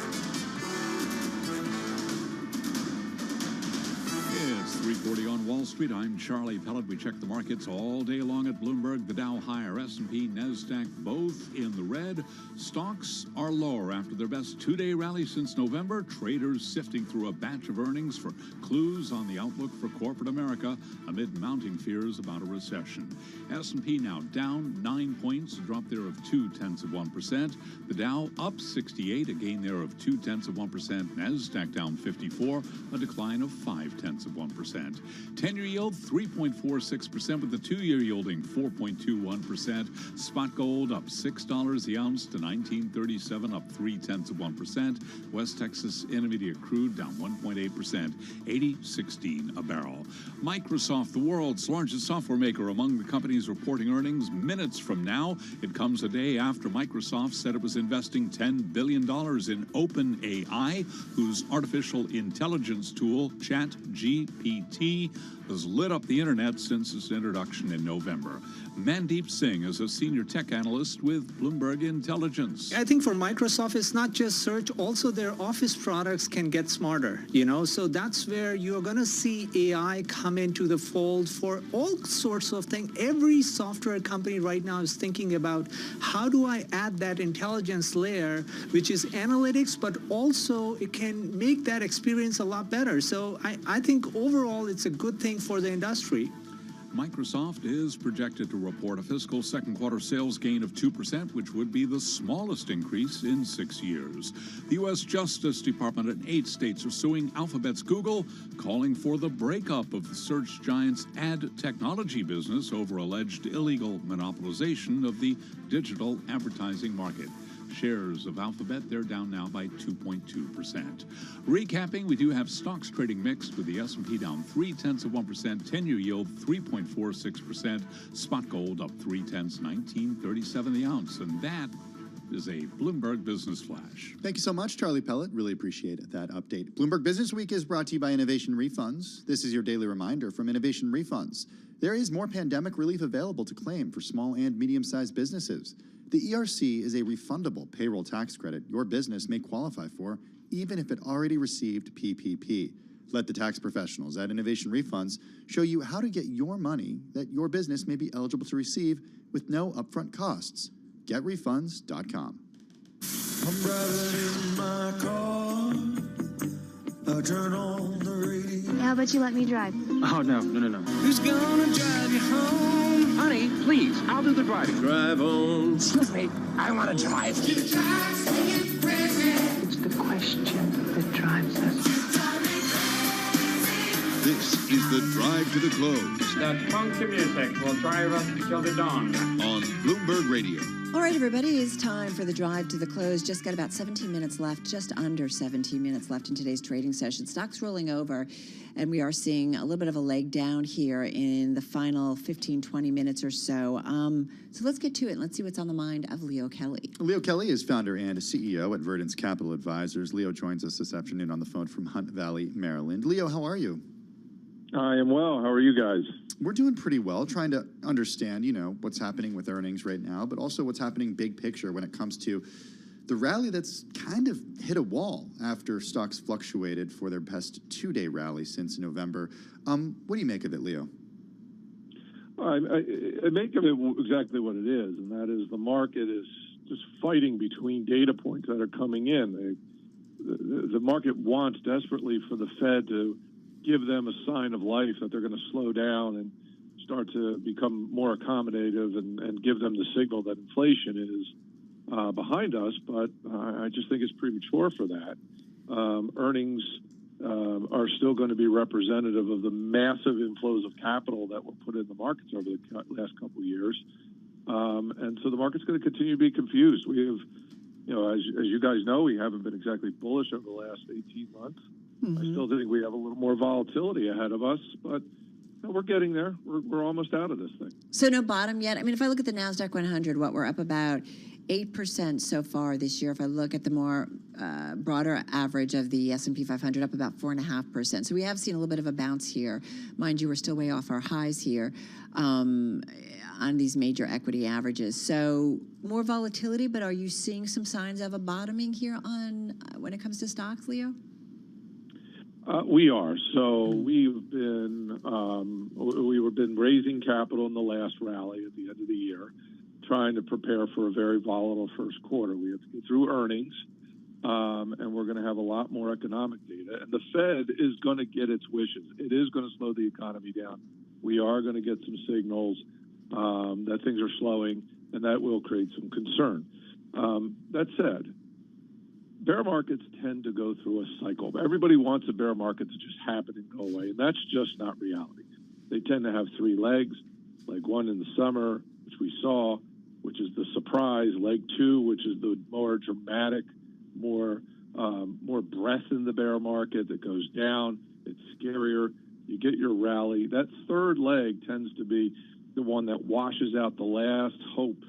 It's 3:40 on Wall Street. I'm Charlie Pellet. We check the markets all day long at Bloomberg. The Dow higher, S&P, NASDAQ, both in the red. Stocks are lower after their best two-day rally since November. Traders sifting through a batch of earnings for clues on the outlook for corporate America amid mounting fears about a recession. S&P now down 9 points, a drop there of 0.2%. The Dow up 68, a gain there of 0.2%. NASDAQ down 54, a decline of 0.5%. 10-year yield 3.46%, with the 2-year yielding 4.21%. Spot gold up $6 the ounce to $19.37, up 0.3%. West Texas Intermediate crude down 1.8%, $80.16 a barrel. Microsoft, the world's largest software maker, among the companies reporting earnings minutes from now. It comes a day after Microsoft said it was investing $10 billion in OpenAI, whose artificial intelligence tool, ChatGPT, has lit up the internet since its introduction in November. Mandeep Singh is a senior tech analyst with Bloomberg Intelligence. I think for Microsoft, it's not just search, also their Office products can get smarter, so that's where you're going to see AI come into the fold for all sorts of things. Every software company right now is thinking about how do I add that intelligence layer, which is analytics, but also it can make that experience a lot better. So I think overall it's a good thing for the industry. Microsoft is projected to report a fiscal second quarter sales gain of 2%, which would be the smallest increase in 6 years. The U.S. Justice Department and 8 states are suing Alphabet's Google, calling for the breakup of the search giant's ad technology business over alleged illegal monopolization of the digital advertising market. Shares of Alphabet, they're down now by 2.2%. Recapping, we do have stocks trading mixed, with the S&P down 0.3%, 10-year yield 3.46%, spot gold up 0.3, $19.37 the ounce, and that is a Bloomberg Business Flash. Thank you so much, Charlie Pellet. Really appreciate that update. Bloomberg Business Week is brought to you by Innovation Refunds. This is your daily reminder from Innovation Refunds. There is more pandemic relief available to claim for small and medium-sized businesses. The ERC is a refundable payroll tax credit your business may qualify for, even if it already received PPP. Let the tax professionals at Innovation Refunds show you how to get your money that your business may be eligible to receive with no upfront costs. GetRefunds.com. I'm driving in my car. I turn on the radio. How about you let me drive? Oh, no. Who's gonna drive you home? Honey, please, I'll do the driving. Drive on. Excuse me, I want to drive. It's the question that drives us. This is the Drive to the Close. That funky music will drive us till the dawn. On Bloomberg Radio. All right, everybody, it's time for the drive to the close. Just got about 17 minutes left, just under 17 minutes left in today's trading session. Stocks rolling over, and we are seeing a little bit of a leg down here in the final 15, 20 minutes or so. So let's get to it. Let's see what's on the mind of Leo Kelly. Leo Kelly is founder and CEO at Verdance Capital Advisors. Leo joins us this afternoon on the phone from Hunt Valley, Maryland. Leo, how are you? I am well. How are you guys? We're doing pretty well, trying to understand, what's happening with earnings right now, but also what's happening big picture when it comes to the rally that's kind of hit a wall after stocks fluctuated for their best two-day rally since November. What do you make of it, Leo? I make of it exactly what it is, and that is the market is just fighting between data points that are coming in. The market wants desperately for the Fed to give them a sign of life that they're going to slow down and start to become more accommodative and give them the signal that inflation is behind us. But I just think it's premature for that. Earnings are still going to be representative of the massive inflows of capital that were put in the markets over the last couple of years. And so the market's going to continue to be confused. We have, as you guys know, we haven't been exactly bullish over the last 18 months. I still think we have a little more volatility ahead of us, but we're getting there. We're almost out of this thing. So no bottom yet. I mean, if I look at the NASDAQ 100, what we're up about 8% so far this year. If I look at the more broader average of the S&P 500, up about 4.5%. So we have seen a little bit of a bounce here. Mind you, we're still way off our highs here on these major equity averages. So more volatility, but are you seeing some signs of a bottoming here on when it comes to stocks, Leo? We are. So we've been raising capital in the last rally at the end of the year, trying to prepare for a very volatile first quarter. We have to get through earnings, and we're going to have a lot more economic data. And the Fed is going to get its wishes. It is going to slow the economy down. We are going to get some signals that things are slowing, and that will create some concern. That said, bear markets tend to go through a cycle. Everybody wants a bear market to just happen and go away, and that's just not reality. They tend to have three legs, leg one in the summer, which we saw, which is the surprise, leg two, which is the more dramatic, more breadth in the bear market that goes down. It's scarier. You get your rally. That third leg tends to be the one that washes out the last hope,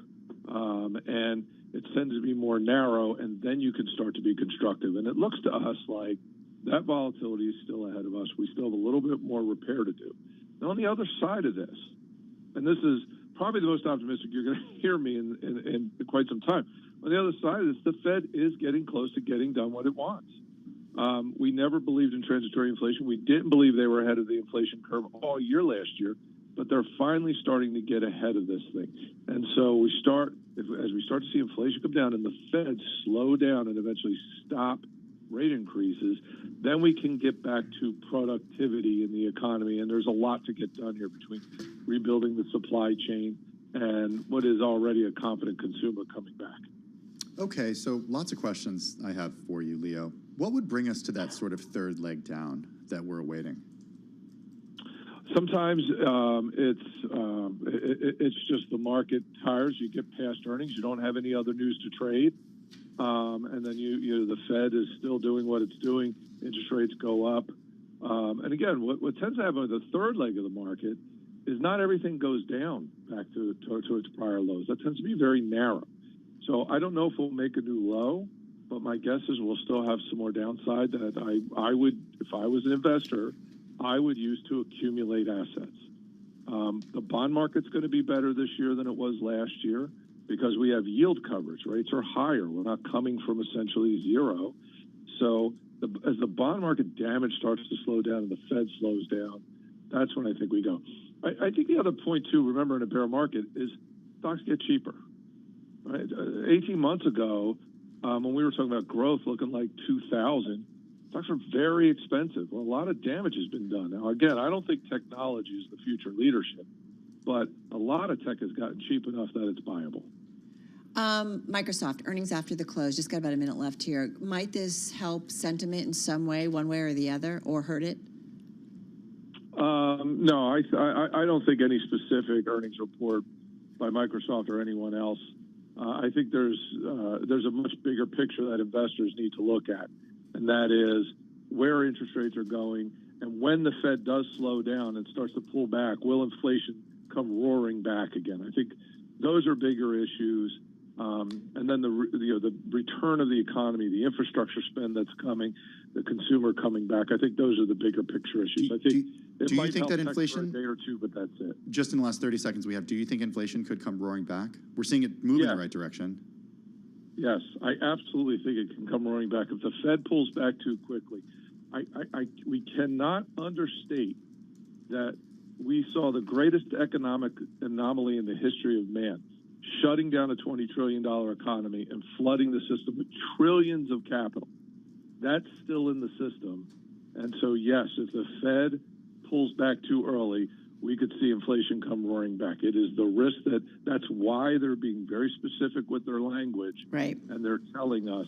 and it tends to be more narrow, and then you can start to be constructive. And it looks to us like that volatility is still ahead of us. We still have a little bit more repair to do. Now, on the other side of this, and this is probably the most optimistic you're going to hear me in quite some time. On the other side of this, the Fed is getting close to getting done what it wants. We never believed in transitory inflation. We didn't believe they were ahead of the inflation curve all year last year, but they're finally starting to get ahead of this thing. And so as we start to see inflation come down and the Fed slow down and eventually stop rate increases, then we can get back to productivity in the economy. And there's a lot to get done here between rebuilding the supply chain and what is already a confident consumer coming back. Okay, so lots of questions I have for you, Leo. What would bring us to that sort of third leg down that we're awaiting? Sometimes it's just the market tires. You get past earnings. You don't have any other news to trade. And then the Fed is still doing what it's doing. Interest rates go up. And again, what tends to happen with the third leg of the market is not everything goes down back to its prior lows. That tends to be very narrow. So I don't know if we'll make a new low, but my guess is we'll still have some more downside that I would, if I was an investor, I would use to accumulate assets. The bond market's going to be better this year than it was last year because we have yield coverage. Rates are higher. We're not coming from essentially zero. So as the bond market damage starts to slow down and the Fed slows down, that's when I think we go. I think the other point, too, remember in a bear market, is stocks get cheaper. Right? 18 months ago, when we were talking about growth looking like 2,000, stocks are very expensive. Well, a lot of damage has been done. Now, again, I don't think technology is the future leadership, but a lot of tech has gotten cheap enough that it's buyable. Microsoft, earnings after the close, just got about a minute left here. Might this help sentiment in some way, one way or the other, or hurt it? No, I don't think any specific earnings report by Microsoft or anyone else. I think there's a much bigger picture that investors need to look at, and that is where interest rates are going, and when the Fed does slow down and starts to pull back, will inflation come roaring back again? I think those are bigger issues. And then the return of the economy, the infrastructure spend that's coming, the consumer coming back. I think those are the bigger picture issues. I think do you think that inflation, for a day or two, but that's it. Just in the last 30 seconds we have, do you think inflation could come roaring back? We're seeing it move in the right direction. Yes, I absolutely think it can come roaring back if the Fed pulls back too quickly. We cannot understate that we saw the greatest economic anomaly in the history of man, shutting down a $20 trillion economy and flooding the system with trillions of capital. That's still in the system. And so, yes, if the Fed pulls back too early, we could see inflation come roaring back. It is the risk that's why they're being very specific with their language. Right. And they're telling us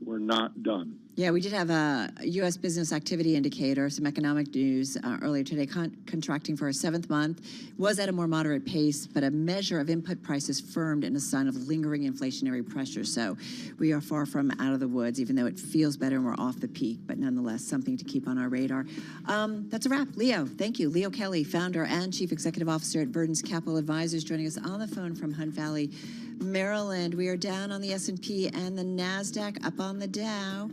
we're not done. Yeah, we did have a U.S. business activity indicator, some economic news earlier today, contracting for a 7th month. Was at a more moderate pace, but a measure of input prices firmed in a sign of lingering inflationary pressure. So we are far from out of the woods, even though it feels better and we're off the peak, but nonetheless, something to keep on our radar. That's a wrap. Leo, thank you. Leo Kelly, founder and chief executive officer at Verdence Capital Advisors, joining us on the phone from Hunt Valley, Maryland. We are down on the S&P and the NASDAQ, up on the Dow.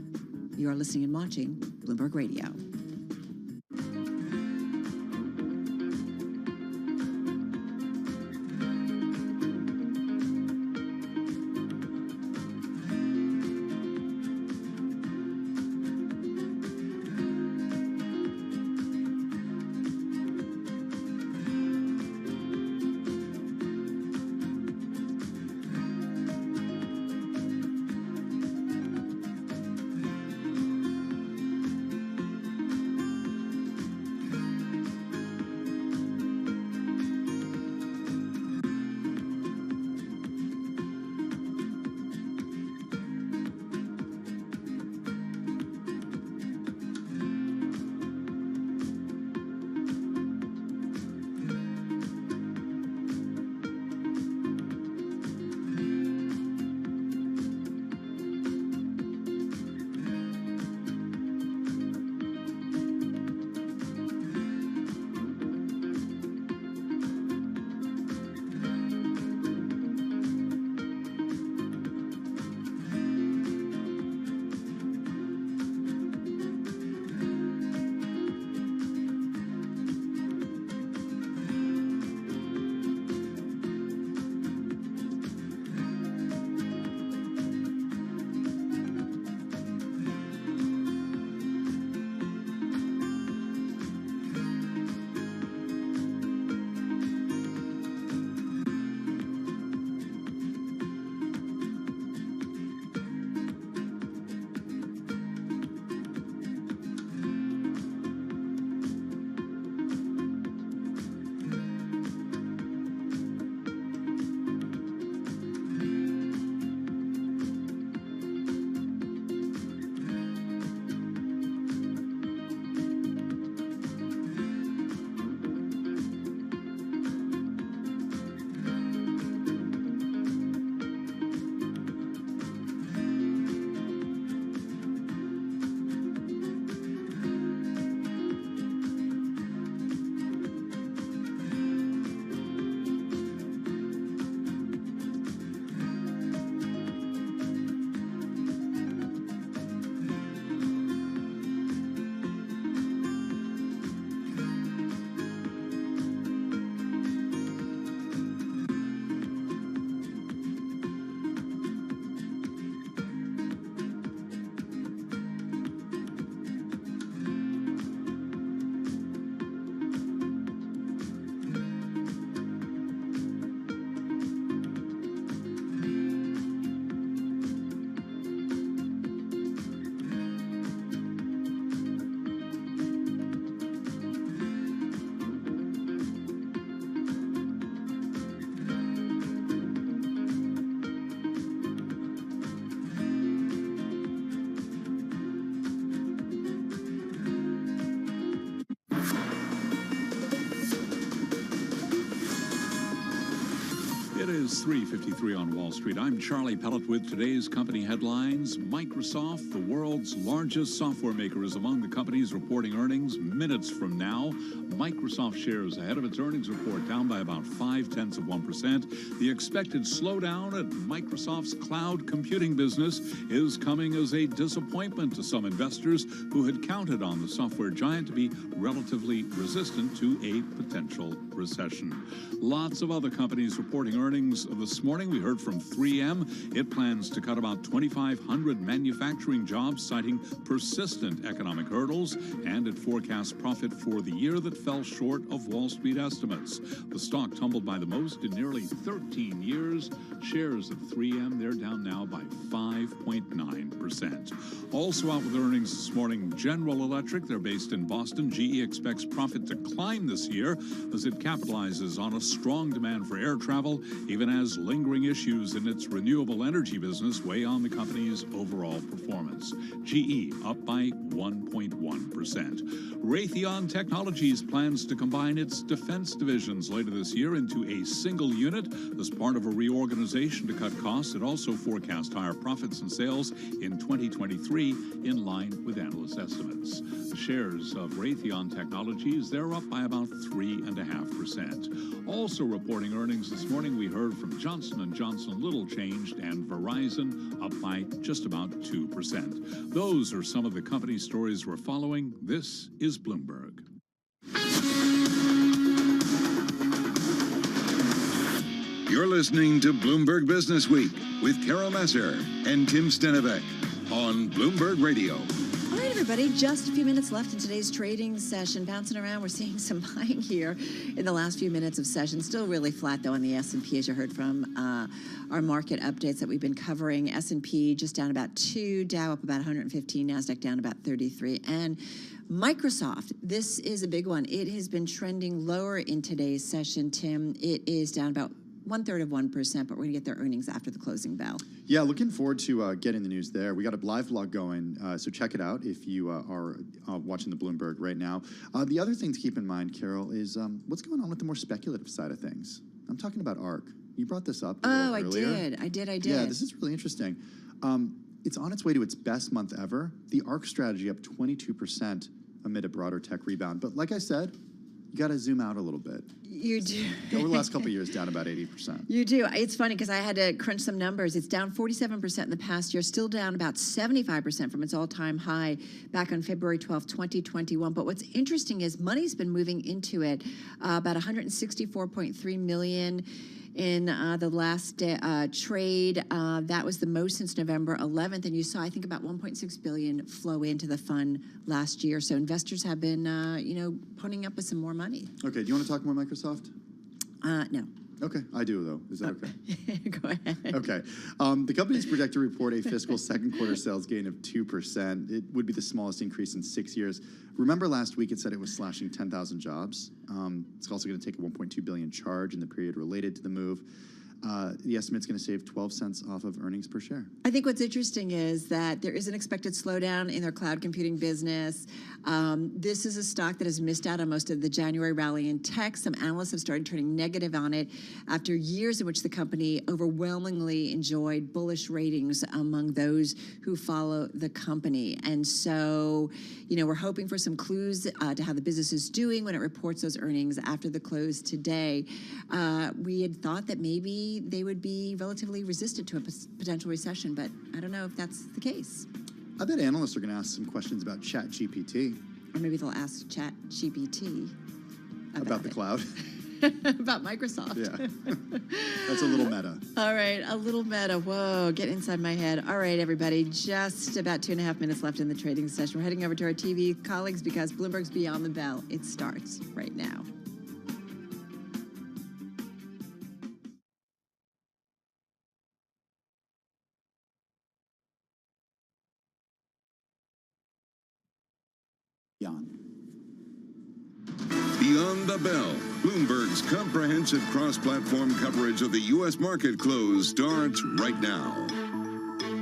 You are listening and watching Bloomberg Radio. It is 3:53 on Wall Street. I'm Charlie Pellet with today's company headlines. Microsoft, the world's largest software maker, is among the companies reporting earnings minutes from now. Microsoft shares ahead of its earnings report down by about 0.5%. The expected slowdown at Microsoft's cloud computing business is coming as a disappointment to some investors who had counted on the software giant to be relatively resistant to a potential recession. Lots of other companies reporting earnings this morning. We heard from 3M. It plans to cut about 2,500 manufacturing jobs, citing persistent economic hurdles, and it forecasts profit for the year that fell short of Wall Street estimates. The stock tumbled by the most in nearly 13 years. Shares of 3M, they're down now by 5.9%. Also out with earnings this morning, General Electric. They're based in Boston. GE expects profit to climb this year as it capitalizes on a strong demand for air travel even as lingering issues in its renewable energy business weigh on the company's overall performance. GE up by 1.1%. Raytheon Technologies plans to combine its defense divisions later this year into a single unit as part of a reorganization to cut costs. It also forecast higher profits and sales in 2023 in line with analyst estimates. The shares of Raytheon Technologies, they're up by about 3.5%. Also reporting earnings this morning, we heard from Johnson & Johnson, little changed, and Verizon up by just about 2%. Those are some of the company stories we're following. This is Bloomberg. You're listening to Bloomberg Business Week with Carol Messer and Tim Stenevec on Bloomberg Radio. All right, everybody, just a few minutes left in today's trading session. Bouncing around, we're seeing some buying here in the last few minutes of session. Still really flat, though, on the S&P, as you heard from our market updates that we've been covering. S&P just down about 2, Dow up about 115, NASDAQ down about 33. And Microsoft, this is a big one. It has been trending lower in today's session, Tim. It is down about 1/3 of 1%, but we're going to get their earnings after the closing bell. Yeah, looking forward to getting the news there. We got a live vlog going, so check it out if you are watching the Bloomberg right now. The other thing to keep in mind, Carol, is what's going on with the more speculative side of things. I'm talking about ARK. You brought this up earlier. I did. Yeah, this is really interesting. It's on its way to its best month ever. The ARK strategy up 22% amid a broader tech rebound. But like I said, you got to zoom out a little bit. You do. Over the last couple of years, down about 80%. You do. It's funny because I had to crunch some numbers. It's down 47% in the past year, still down about 75% from its all-time high back on February 12th, 2021. But what's interesting is money's been moving into it, about $164.3 million in the last trade. That was the most since November 11th, and you saw, I think, about $1.6 billion flow into the fund last year. So investors have been, putting up with some more money. Okay, do you want to talk more Microsoft? No. Okay, I do, though. Is that okay? Go ahead. Okay. The company's projected to report a fiscal second quarter sales gain of 2%. It would be the smallest increase in 6 years. Remember last week it said it was slashing 10,000 jobs. It's also going to take a $1.2 billion charge in the period related to the move. The estimate's going to save 12 cents off of earnings per share. I think what's interesting is that there is an expected slowdown in their cloud computing business. This is a stock that has missed out on most of the January rally in tech. Some analysts have started turning negative on it after years in which the company overwhelmingly enjoyed bullish ratings among those who follow the company. And so, we're hoping for some clues to how the business is doing when it reports those earnings after the close today. We had thought that maybe they would be relatively resistant to a potential recession, but I don't know if that's the case. I bet analysts are going to ask some questions about ChatGPT. Or maybe they'll ask ChatGPT about the cloud. About Microsoft. Yeah. That's a little meta. All right, a little meta. Whoa, get inside my head. All right, everybody, just about 2.5 minutes left in the trading session. We're heading over to our TV colleagues because Bloomberg's Beyond the Bell. It starts right now. Beyond the Bell, Bloomberg's comprehensive cross-platform coverage of the U.S. market close starts right now.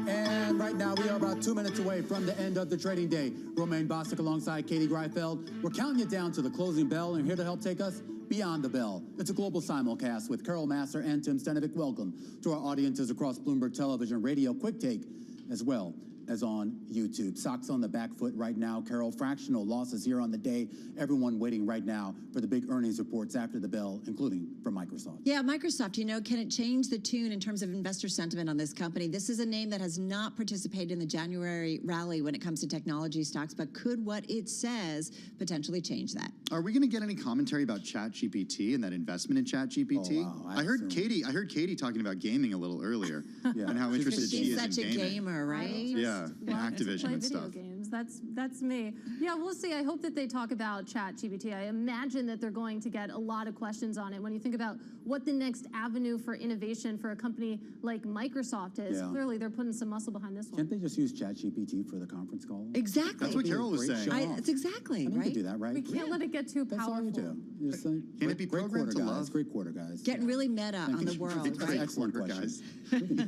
And right now, we are about 2 minutes away from the end of the trading day. Romaine Bostic alongside Katie Greifeld. We're counting it down to the closing bell, and here to help take us Beyond the Bell. It's a global simulcast with Carol Masser and Tim Stenevec. Welcome to our audiences across Bloomberg Television, Radio, Quick Take, as well as on YouTube. Stocks on the back foot right now, Carol. Fractional losses here on the day. Everyone waiting right now for the big earnings reports after the bell, including from Microsoft. Yeah, Microsoft, can it change the tune in terms of investor sentiment on this company? This is a name that has not participated in the January rally when it comes to technology stocks, but could what it says potentially change that? Are we going to get any commentary about ChatGPT and that investment in ChatGPT? Oh, wow. I heard Katie talking about gaming a little earlier Yeah. and how interested she She's is such in a gaming. gamer, right? Yeah, Activision and video stuff. games. times. That's me. Yeah, we'll see. I hope that they talk about ChatGPT. I imagine that they're going to get a lot of questions on it. When you think about what the next avenue for innovation for a company like Microsoft is, clearly they're putting some muscle behind this one. Can't they just use ChatGPT for the conference call? Exactly. That's what Carol was saying. That's exactly, You right? could do that, right? We can't let it get too That's powerful. all you do. You just think, Can it be great programmed quarter, to guys. love? Great quarter, guys. Getting really meta on the world, right? Excellent question. We can do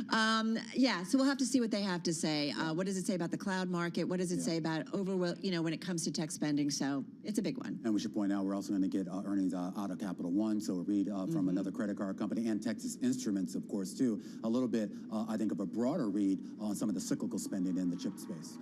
that. Yeah, so we'll have to see what they have to say. What does it say about the cloud market? What does it say about when it comes to tech spending? So it's a big one. And we should point out we're also going to get earnings out of Capital One, so a read from another credit card company, and Texas Instruments, of course, too. A little bit, I think, of a broader read on some of the cyclical spending in the chip space.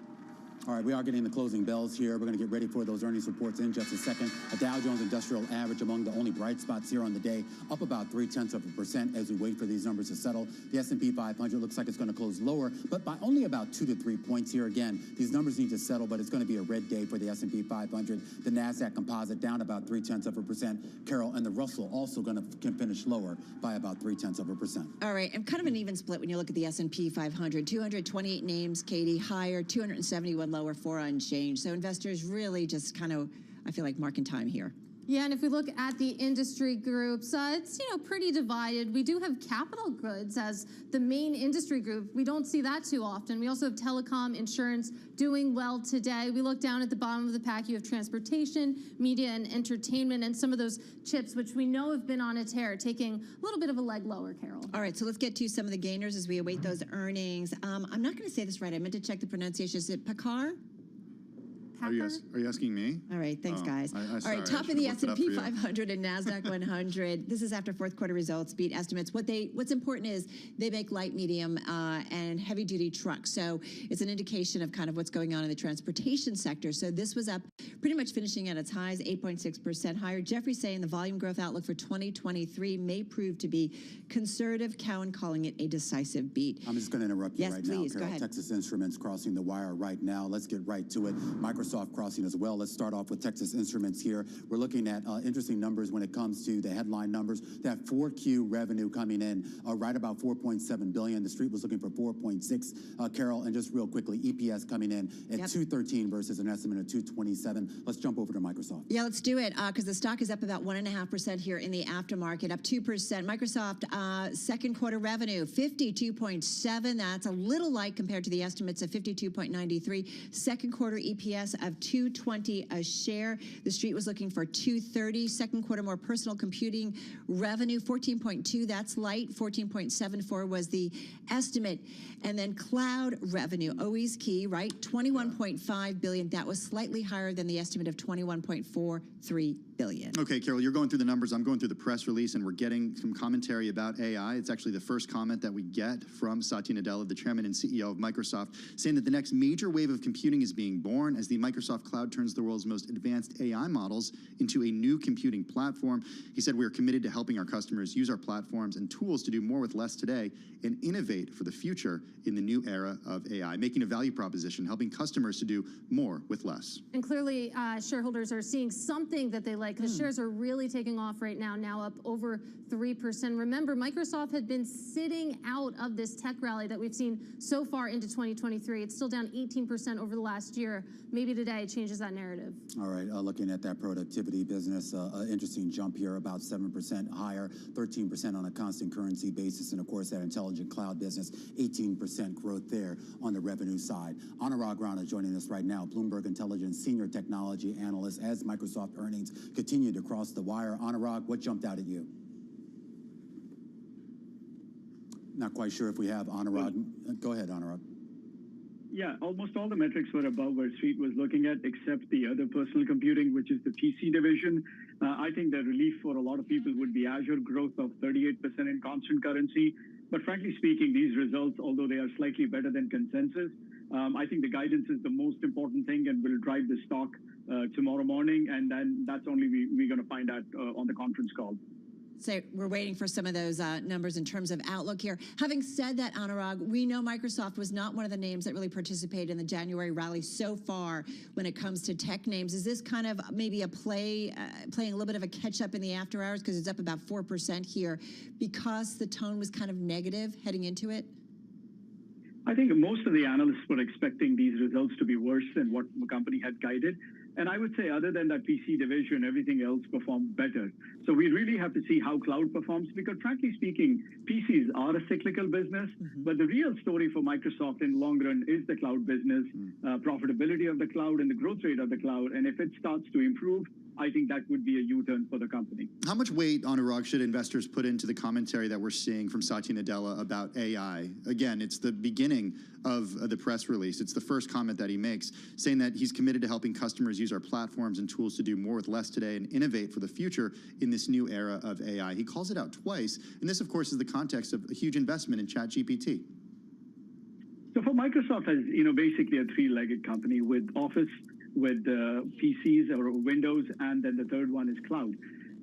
All right, we are getting the closing bells here. We're going to get ready for those earnings reports in just a second. A Dow Jones Industrial Average among the only bright spots here on the day, up about 0.3% as we wait for these numbers to settle. The S&P 500 looks like it's going to close lower, but by only about 2 to 3 points here. Again, these numbers need to settle, but it's going to be a red day for the S&P 500. The NASDAQ Composite down about 0.3%. Carol, and the Russell also going to finish lower by about 0.3%. All right, and kind of an even split when you look at the S&P 500. 228 names, Katie, higher, 271 lower, 4 unchanged. So investors really just kind of, I feel like, marking time here. Yeah, and if we look at the industry groups, it's pretty divided. We do have capital goods as the main industry group. We don't see that too often. We also have telecom, insurance doing well today. We look down at the bottom of the pack. You have transportation, media, and entertainment, and some of those chips, which we know have been on a tear, taking a little bit of a leg lower, Carol. All right, so let's get to some of the gainers as we await those earnings. I'm not going to say this right. I meant to check the pronunciation. Is it Pakar? Are you asking me? All right, thanks, guys. All right, sorry, top of the S&P 500 and NASDAQ 100. This is after fourth quarter results, beat estimates. What's important is they make light, medium, and heavy-duty trucks. So it's an indication of kind of what's going on in the transportation sector. So this was up, pretty much finishing at its highs, 8.6% higher. Jeffrey's saying the volume growth outlook for 2023 may prove to be conservative. Cowen calling it a decisive beat. I'm just going to interrupt you right now, Carol. go ahead. Texas Instruments crossing the wire right now. Let's get right to it. Microsoft crossing as well. Let's start off with Texas Instruments here. We're looking at interesting numbers when it comes to the headline numbers. That 4Q revenue coming in right about $4.7 billion. The street was looking for 4.6. Carol, and just real quickly, EPS coming in at $2.13 versus an estimate of $2.27. Let's jump over to Microsoft. Yeah, let's do it because the stock is up about 1.5% here in the aftermarket, up 2%. Microsoft second quarter revenue 52.7. That's a little light compared to the estimates of 52.93. Second quarter EPS of $2.20 a share. The street was looking for $2.30. Second quarter more personal computing revenue 14.2. That's light. 14.74 was the estimate. And then cloud revenue, always key, right? 21.5 billion. That was slightly higher than the estimate of 21.43 billion. Okay, Carol, you're going through the numbers. I'm going through the press release, and we're getting some commentary about AI. It's actually the first comment that we get from Satya Nadella, the chairman and CEO of Microsoft, saying that the next major wave of computing is being born as the Microsoft Cloud turns the world's most advanced AI models into a new computing platform. He said, we are committed to helping our customers use our platforms and tools to do more with less today and innovate for the future in the new era of AI, making a value proposition, helping customers to do more with less. And clearly, shareholders are seeing something that they like. The shares are really taking off right now up over 3%. Remember, Microsoft had been sitting out of this tech rally that we've seen so far into 2023. It's still down 18% over the last year. Maybe today it changes that narrative. All right, looking at that productivity business, interesting jump here, about 7% higher, 13% on a constant currency basis, and of course that intelligent cloud business, 18% growth there on the revenue side. Anurag Rana joining us right now, Bloomberg Intelligence Senior Technology Analyst, as Microsoft earnings continue to cross the wire. Anurag, what jumped out at you? Not quite sure if we have Anurag. Go ahead, Anurag. Yeah, almost all the metrics were above where Street was looking at, except the other personal computing, which is the PC division. I think the relief for a lot of people would be Azure growth of 38% in constant currency. But frankly speaking, these results, although they are slightly better than consensus, I think the guidance is the most important thing and will drive the stock tomorrow morning. And then that's only we're going to find out on the conference call. So we're waiting for some of those numbers in terms of outlook here. Having said that, Anurag, we know Microsoft was not one of the names that really participated in the January rally so far when it comes to tech names. Is this kind of maybe a playing a little bit of a catch up in the after hours because it's up about 4% here because the tone was kind of negative heading into it? I think most of the analysts were expecting these results to be worse than what the company had guided. And I would say other than that PC division, everything else performed better. So we really have to see how cloud performs because frankly speaking, PCs are a cyclical business, but the real story for Microsoft in the long run is the cloud business, profitability of the cloud and the growth rate of the cloud. And if it starts to improve, I think that would be a U-turn for the company. How much weight, Anurag, should investors put into the commentary that we're seeing from Satya Nadella about AI? Again, it's the beginning of the press release. It's the first comment that he makes, saying that he's committed to helping customers use our platforms and tools to do more with less today and innovate for the future in this new era of AI. He calls it out twice, and this, of course, is the context of a huge investment in ChatGPT. So for Microsoft as basically a three-legged company with Office, with PCs or Windows, and then the third one is cloud.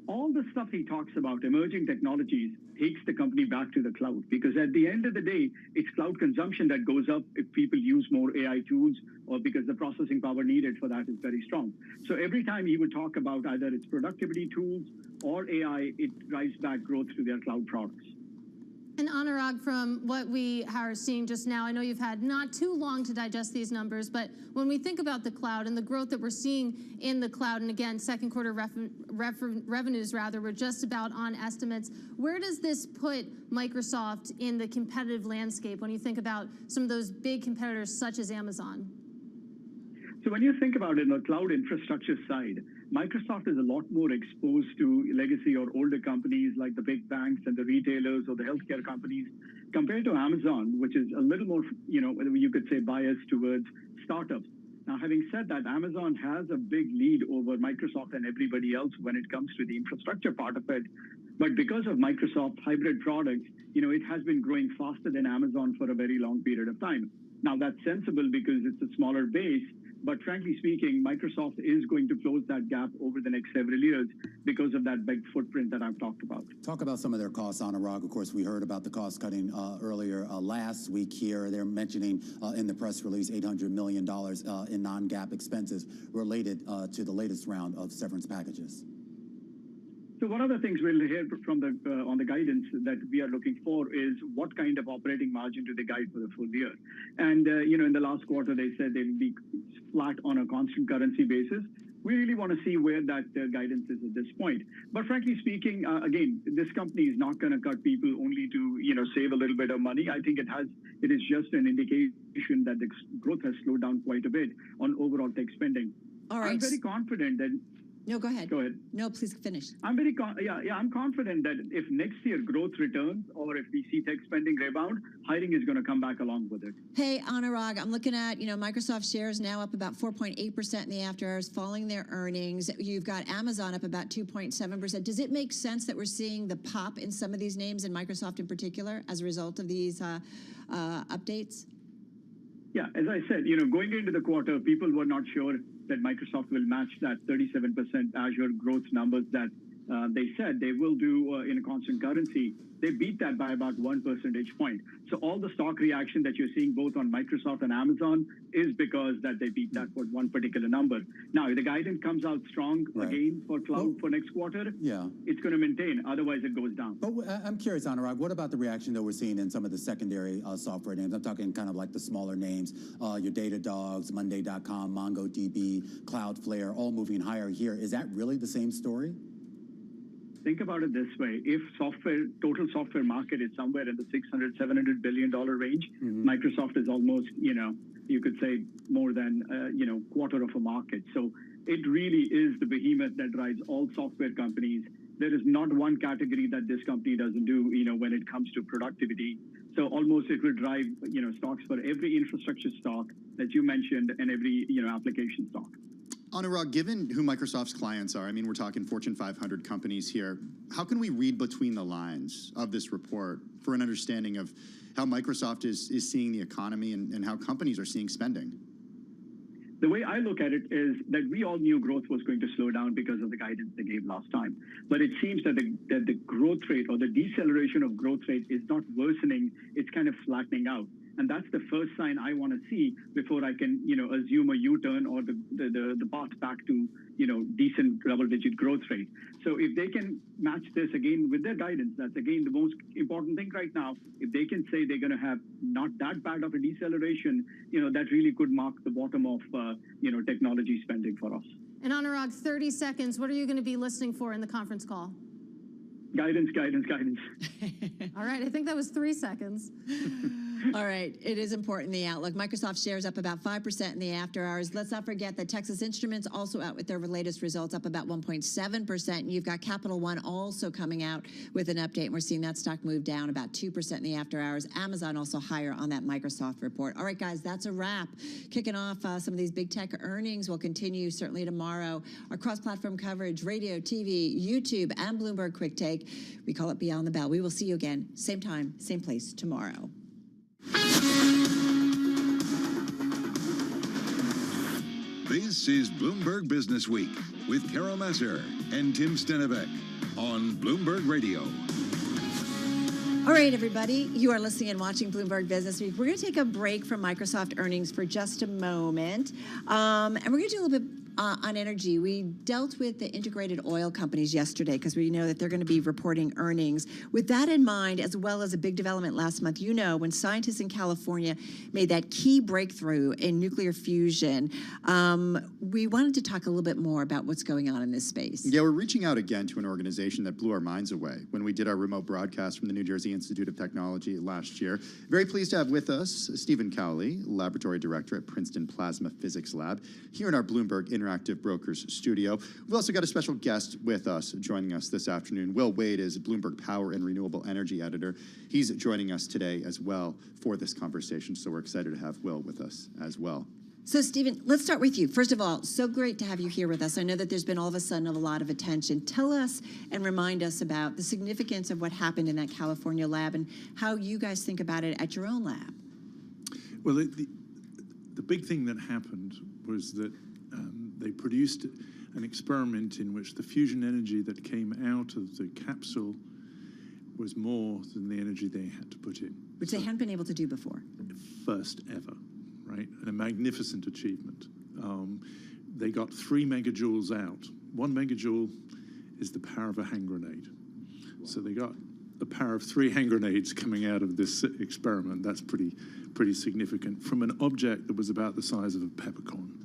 All the stuff he talks about, emerging technologies, takes the company back to the cloud because at the end of the day, it's cloud consumption that goes up if people use more AI tools or because the processing power needed for that is very strong. So every time he would talk about either its productivity tools or AI, it drives back growth to their cloud products. And Anurag, from what we are seeing just now, I know you've had not too long to digest these numbers, but when we think about the cloud and the growth that we're seeing in the cloud, and again, second quarter revenues were just about on estimates, where does this put Microsoft in the competitive landscape when you think about some of those big competitors such as Amazon? So when you think about it on the cloud infrastructure side, Microsoft is a lot more exposed to legacy or older companies like the big banks and the retailers or the healthcare companies compared to Amazon, which is a little more, you could say biased towards startups. Now, having said that, Amazon has a big lead over Microsoft and everybody else when it comes to the infrastructure part of it. But because of Microsoft hybrid products, it has been growing faster than Amazon for a very long period of time. Now, that's sensible because it's a smaller base. But frankly speaking, Microsoft is going to close that gap over the next several years because of that big footprint that I've talked about. Talk about some of their costs, Anurag. Of course, we heard about the cost cutting earlier last week here. They're mentioning in the press release $800 million in non-GAAP expenses related to the latest round of severance packages. So one of the things we'll hear from on the guidance that we are looking for is what kind of operating margin do they guide for the full year? And, in the last quarter, they said they'll be flat on a constant currency basis. We really want to see where that guidance is at this point. But frankly speaking, again, this company is not going to cut people only to, save a little bit of money. I think it is just an indication that the growth has slowed down quite a bit on overall tech spending. All right. I'm very confident that. No, go ahead. Go ahead. No, please finish. I'm I'm confident that if next year growth returns or if we see tech spending rebound, hiring is going to come back along with it. Hey, Anurag, I'm looking at, Microsoft shares now up about 4.8% in the after hours, falling their earnings. You've got Amazon up about 2.7%. Does it make sense that we're seeing the pop in some of these names, and Microsoft in particular, as a result of these updates? Yeah, as I said, going into the quarter, people were not sure that Microsoft will match that 37% Azure growth numbers that they said they will do in a constant currency. They beat that by about 1 percentage point. So all the stock reaction that you're seeing both on Microsoft and Amazon is because that they beat that for one particular number. Now, if the guidance comes out strong again for cloud for next quarter, it's going to maintain. Otherwise, it goes down. But I'm curious, Anurag, what about the reaction that we're seeing in some of the secondary software names? I'm talking kind of like the smaller names, your Datadogs, Monday.com, MongoDB, Cloudflare, all moving higher here. Is that really the same story? Think about it this way. If total software market is somewhere in the $600, $700 billion range, Microsoft is almost, you could say more than, quarter of a market. So it really is the behemoth that drives all software companies. There is not one category that this company doesn't do, when it comes to productivity. So almost it will drive, stocks for every infrastructure stock that you mentioned and every, application stock. Anurag, given who Microsoft's clients are, I mean, we're talking Fortune 500 companies here, how can we read between the lines of this report for an understanding of how Microsoft is seeing the economy and how companies are seeing spending? The way I look at it is that we all knew growth was going to slow down because of the guidance they gave last time. But it seems that the growth rate or the deceleration of growth rate is not worsening, it's kind of flattening out. And that's the first sign I want to see before I can, assume a U-turn or the path back to, decent double-digit growth rate. So if they can match this again with their guidance, that's again the most important thing right now. If they can say they're going to have not that bad of a deceleration, that really could mark the bottom of, technology spending for us. And Anurag, 30 seconds. What are you going to be listening for in the conference call? Guidance. All right, I think that was 3 seconds. All right, it is important, the outlook. Microsoft shares up about 5% in the after hours. Let's not forget that Texas Instruments also out with their latest results, up about 1.7%. And you've got Capital One also coming out with an update. And we're seeing that stock move down about 2% in the after hours. Amazon also higher on that Microsoft report. All right, guys, that's a wrap. Kicking off some of these big tech earnings will continue certainly tomorrow. Our cross-platform coverage, radio, TV, YouTube, and Bloomberg Quick Take. We call it Beyond the Bell. We will see you again, same time, same place tomorrow. This is Bloomberg Business Week with Carol Messer and Tim Stenevec on Bloomberg Radio. All right, everybody, you are listening and watching Bloomberg Business Week. We're going to take a break from Microsoft earnings for just a moment, and we're going to do a little bit on energy. We dealt with the integrated oil companies yesterday because we know that they're going to be reporting earnings. With that in mind, as well as a big development last month, when scientists in California made that key breakthrough in nuclear fusion, we wanted to talk a little bit more about what's going on in this space. Yeah, we're reaching out again to an organization that blew our minds away when we did our remote broadcast from the New Jersey Institute of Technology last year. Very pleased to have with us Stephen Cowley, Laboratory Director at Princeton Plasma Physics Lab, here in our Bloomberg Interactive Brokers studio. We've also got a special guest with us joining us this afternoon. Will Wade is Bloomberg Power and Renewable Energy Editor. He's joining us today as well for this conversation, so we're excited to have Will with us as well. So, Stephen, let's start with you. First of all, so great to have you here with us. I know that there's been all of a sudden a lot of attention. Tell us and remind us about the significance of what happened in that California lab and how you guys think about it at your own lab. Well, the big thing that happened was that they produced an experiment in which the fusion energy that came out of the capsule was more than the energy they had to put in. Which they hadn't been able to do before. First ever. Right, and a magnificent achievement. They got 3 megajoules out. 1 megajoule is the power of a hand grenade. Wow. So they got the power of 3 hand grenades coming out of this experiment. That's pretty significant from an object that was about the size of a peppercorn.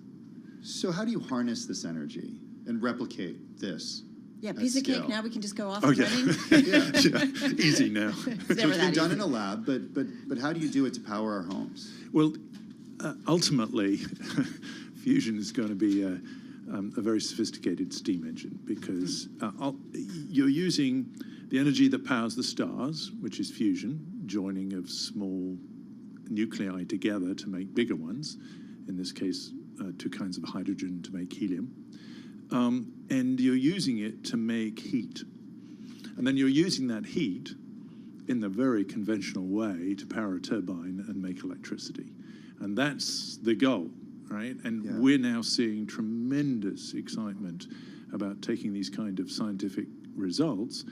So how do you harness this energy and replicate this? Yeah, piece of cake. Now we can just go off and running. Yeah, easy now. So it's been done in a lab, but how do you do it to power our homes? Well, ultimately, fusion is going to be a very sophisticated steam engine because you're using the energy that powers the stars, which is fusion, joining of small nuclei together to make bigger ones, in this case, 2 kinds of hydrogen to make helium. And you're using it to make heat. And then you're using that heat in the very conventional way to power a turbine and make electricity. And that's the goal, right? And we're now seeing tremendous excitement about taking these kind of scientific results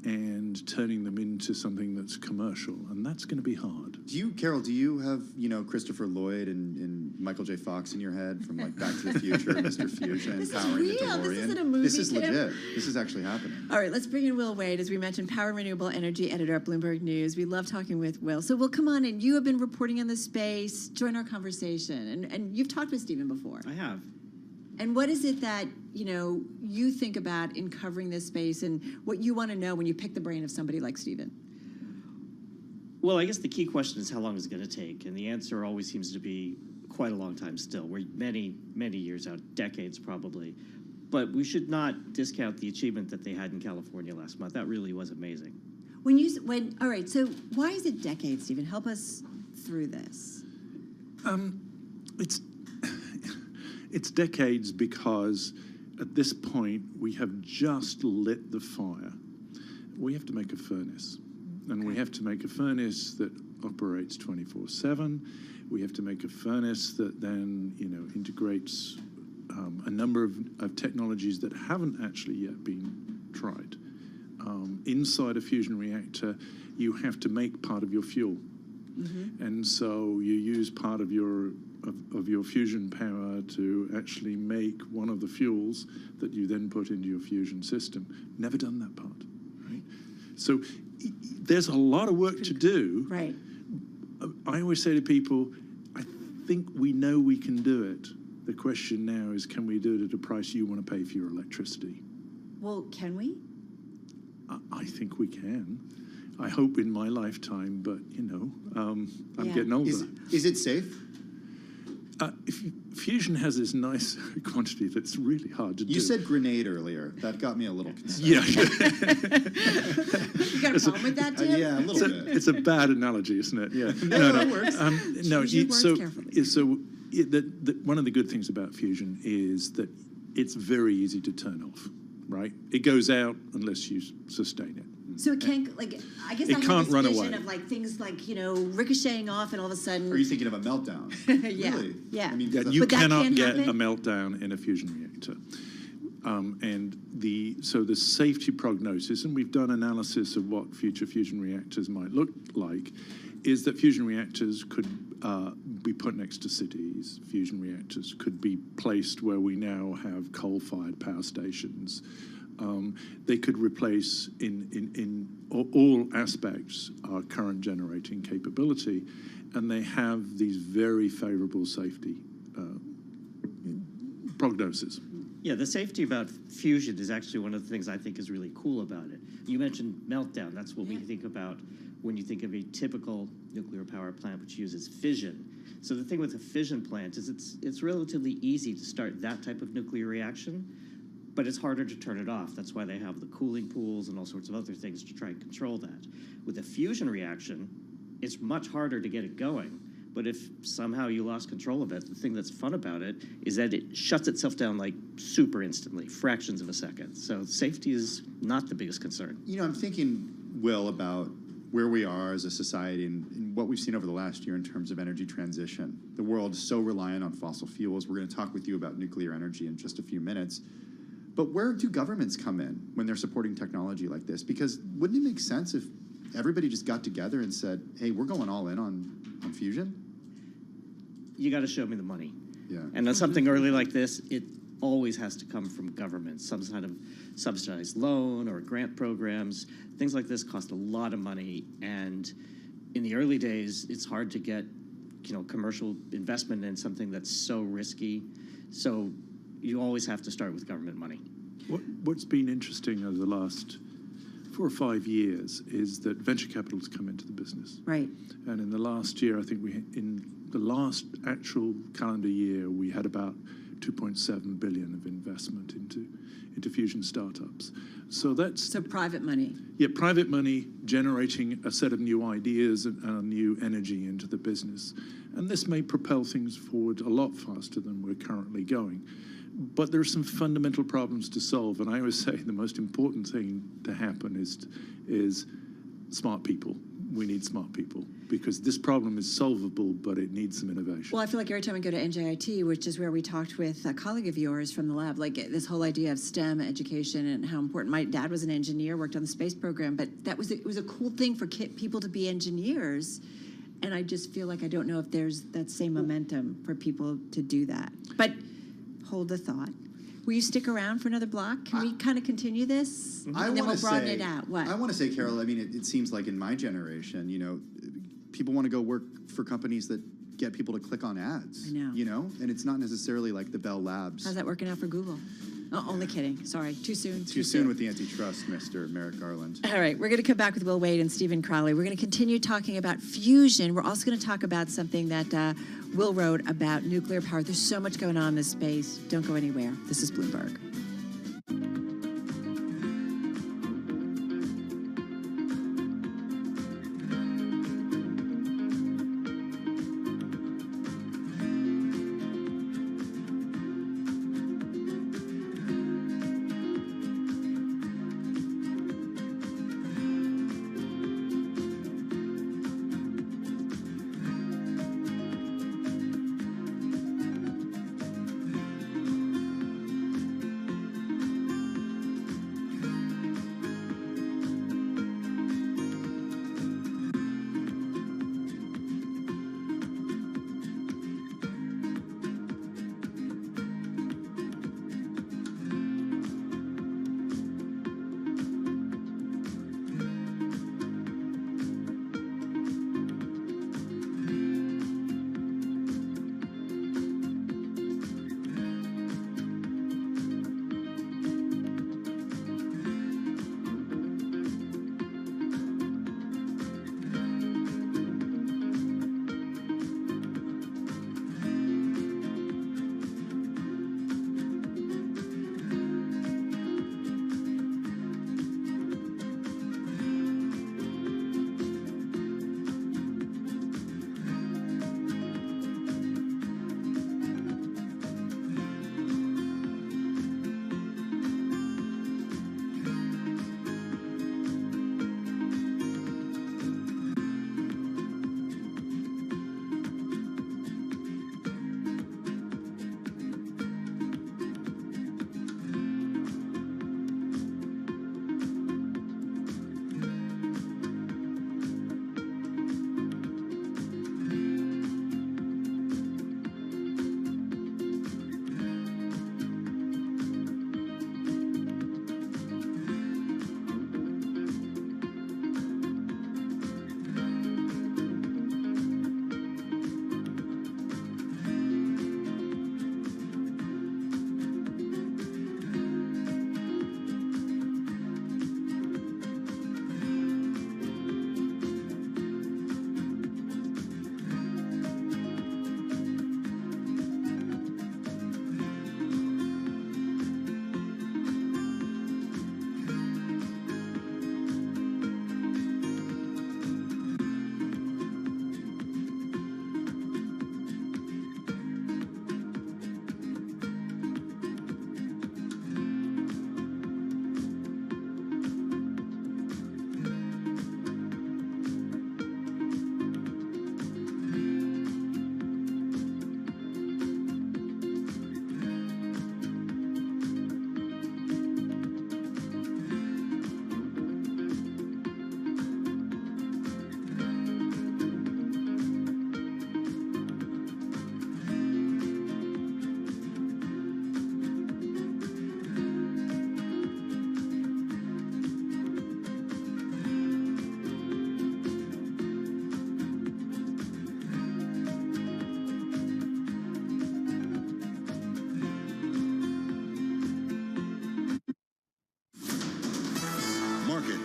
and turning them into something that's commercial, and that's going to be hard. Carol, do you have, Christopher Lloyd and Michael J. Fox in your head from like Back to the Future, Mr. Fusion, This powering is real. the DeLorean? This isn't a movie, This is Tim. legit. This is actually happening. All right, let's bring in Will Wade, as we mentioned, Power and Renewable Energy Editor at Bloomberg News. We love talking with Will. So, Will, come on in. You have been reporting in this space. Join our conversation. And you've talked with Stephen before. I have. And what is it that, you think about in covering this space and what you want to know when you pick the brain of somebody like Stephen? Well, I guess the key question is how long is it going to take? And the answer always seems to be quite a long time still. We're many, many years out, decades probably. But we should not discount the achievement that they had in California last month. That really was amazing. All right, so why is it decades, Stephen? Help us through this. It's decades because at this point we have just lit the fire. We have to make a furnace, and we have to make a furnace that operates 24/7. We have to make a furnace that then integrates a number of technologies that haven't actually yet been tried. Inside a fusion reactor, you have to make part of your fuel. And so you use part of your fusion power to actually make one of the fuels that you then put into your fusion system. Never done that part, right? So there's a lot of work to do. Right. I always say to people, I think we know we can do it. The question now is, can we do it at a price you want to pay for your electricity? Well, can we? I think we can. I hope in my lifetime, but I'm getting older. Is it safe? Fusion has this nice quantity that's really hard to do. You said grenade earlier. That got me a little concerned. Yeah. You got a problem with that, Tim? Yeah, a little bit. It's a bad analogy, isn't it? Yeah. No, it works. One of the good things about fusion is that it's very easy to turn off, right? It goes out unless you sustain it. So it can't, I guess I have this vision of things ricocheting off and all of a sudden. Are you thinking of a meltdown? Yeah. Really? Yeah. I mean, You cannot get happen? a meltdown in a fusion reactor. So the safety prognosis, and we've done analysis of what future fusion reactors might look like, is that fusion reactors could be put next to cities. Fusion reactors could be placed where we now have coal-fired power stations. They could replace in all aspects our current generating capability, and they have these very favorable safety prognosis. Yeah, the safety about fusion is actually one of the things I think is really cool about it. You mentioned meltdown. That's what we think about when you think of a typical nuclear power plant, which uses fission. So the thing with a fission plant is it's relatively easy to start that type of nuclear reaction, but it's harder to turn it off. That's why they have the cooling pools and all sorts of other things to try and control that. With a fusion reaction, it's much harder to get it going. But if somehow you lost control of it, the thing that's fun about it is that it shuts itself down super instantly, fractions of a second. So safety is not the biggest concern. I'm thinking, Will, about where we are as a society and what we've seen over the last year in terms of energy transition. The world is so reliant on fossil fuels. We're going to talk with you about nuclear energy in just a few minutes. But where do governments come in when they're supporting technology like this? Because wouldn't it make sense if everybody just got together and said, hey, we're going all in on fusion? You got to show me the money. Yeah. And on something early like this, it always has to come from government, some kind of subsidized loan or grant programs. Things like this cost a lot of money. And in the early days, it's hard to get commercial investment in something that's so risky. So you always have to start with government money. What's been interesting over the last 4 or 5 years is that venture capital has come into the business. Right. And in the last year, I think in the last actual calendar year, we had about 2.7 billion of investment into fusion startups. So that's private money. Yeah, private money generating a set of new ideas and new energy into the business. And this may propel things forward a lot faster than we're currently going. But there are some fundamental problems to solve, and I always say the most important thing to happen is smart people. We need smart people because this problem is solvable, but it needs some innovation. Well, I feel like every time I go to NJIT, which is where we talked with a colleague of yours from the lab, this whole idea of STEM education and how important. My dad was an engineer, worked on the space program, but it was a cool thing for people to be engineers. And I just feel like I don't know if there's that same momentum for people to do that. But hold the thought. Will you stick around for another block? Can we kind of continue this? And then we'll broaden it out. What? I want to say, Carol, I mean, it seems like in my generation, people want to go work for companies that get people to click on ads. I know. And it's not necessarily like the Bell Labs. How's that working out for Google? Oh, only kidding. Sorry, too soon. Too soon with the antitrust, Mr. Merrick Garland. All right, we're going to come back with Will Wade and Stephen Crowley. We're going to continue talking about fusion. We're also going to talk about something that Will wrote about nuclear power. There's so much going on in this space. Don't go anywhere. This is Bloomberg.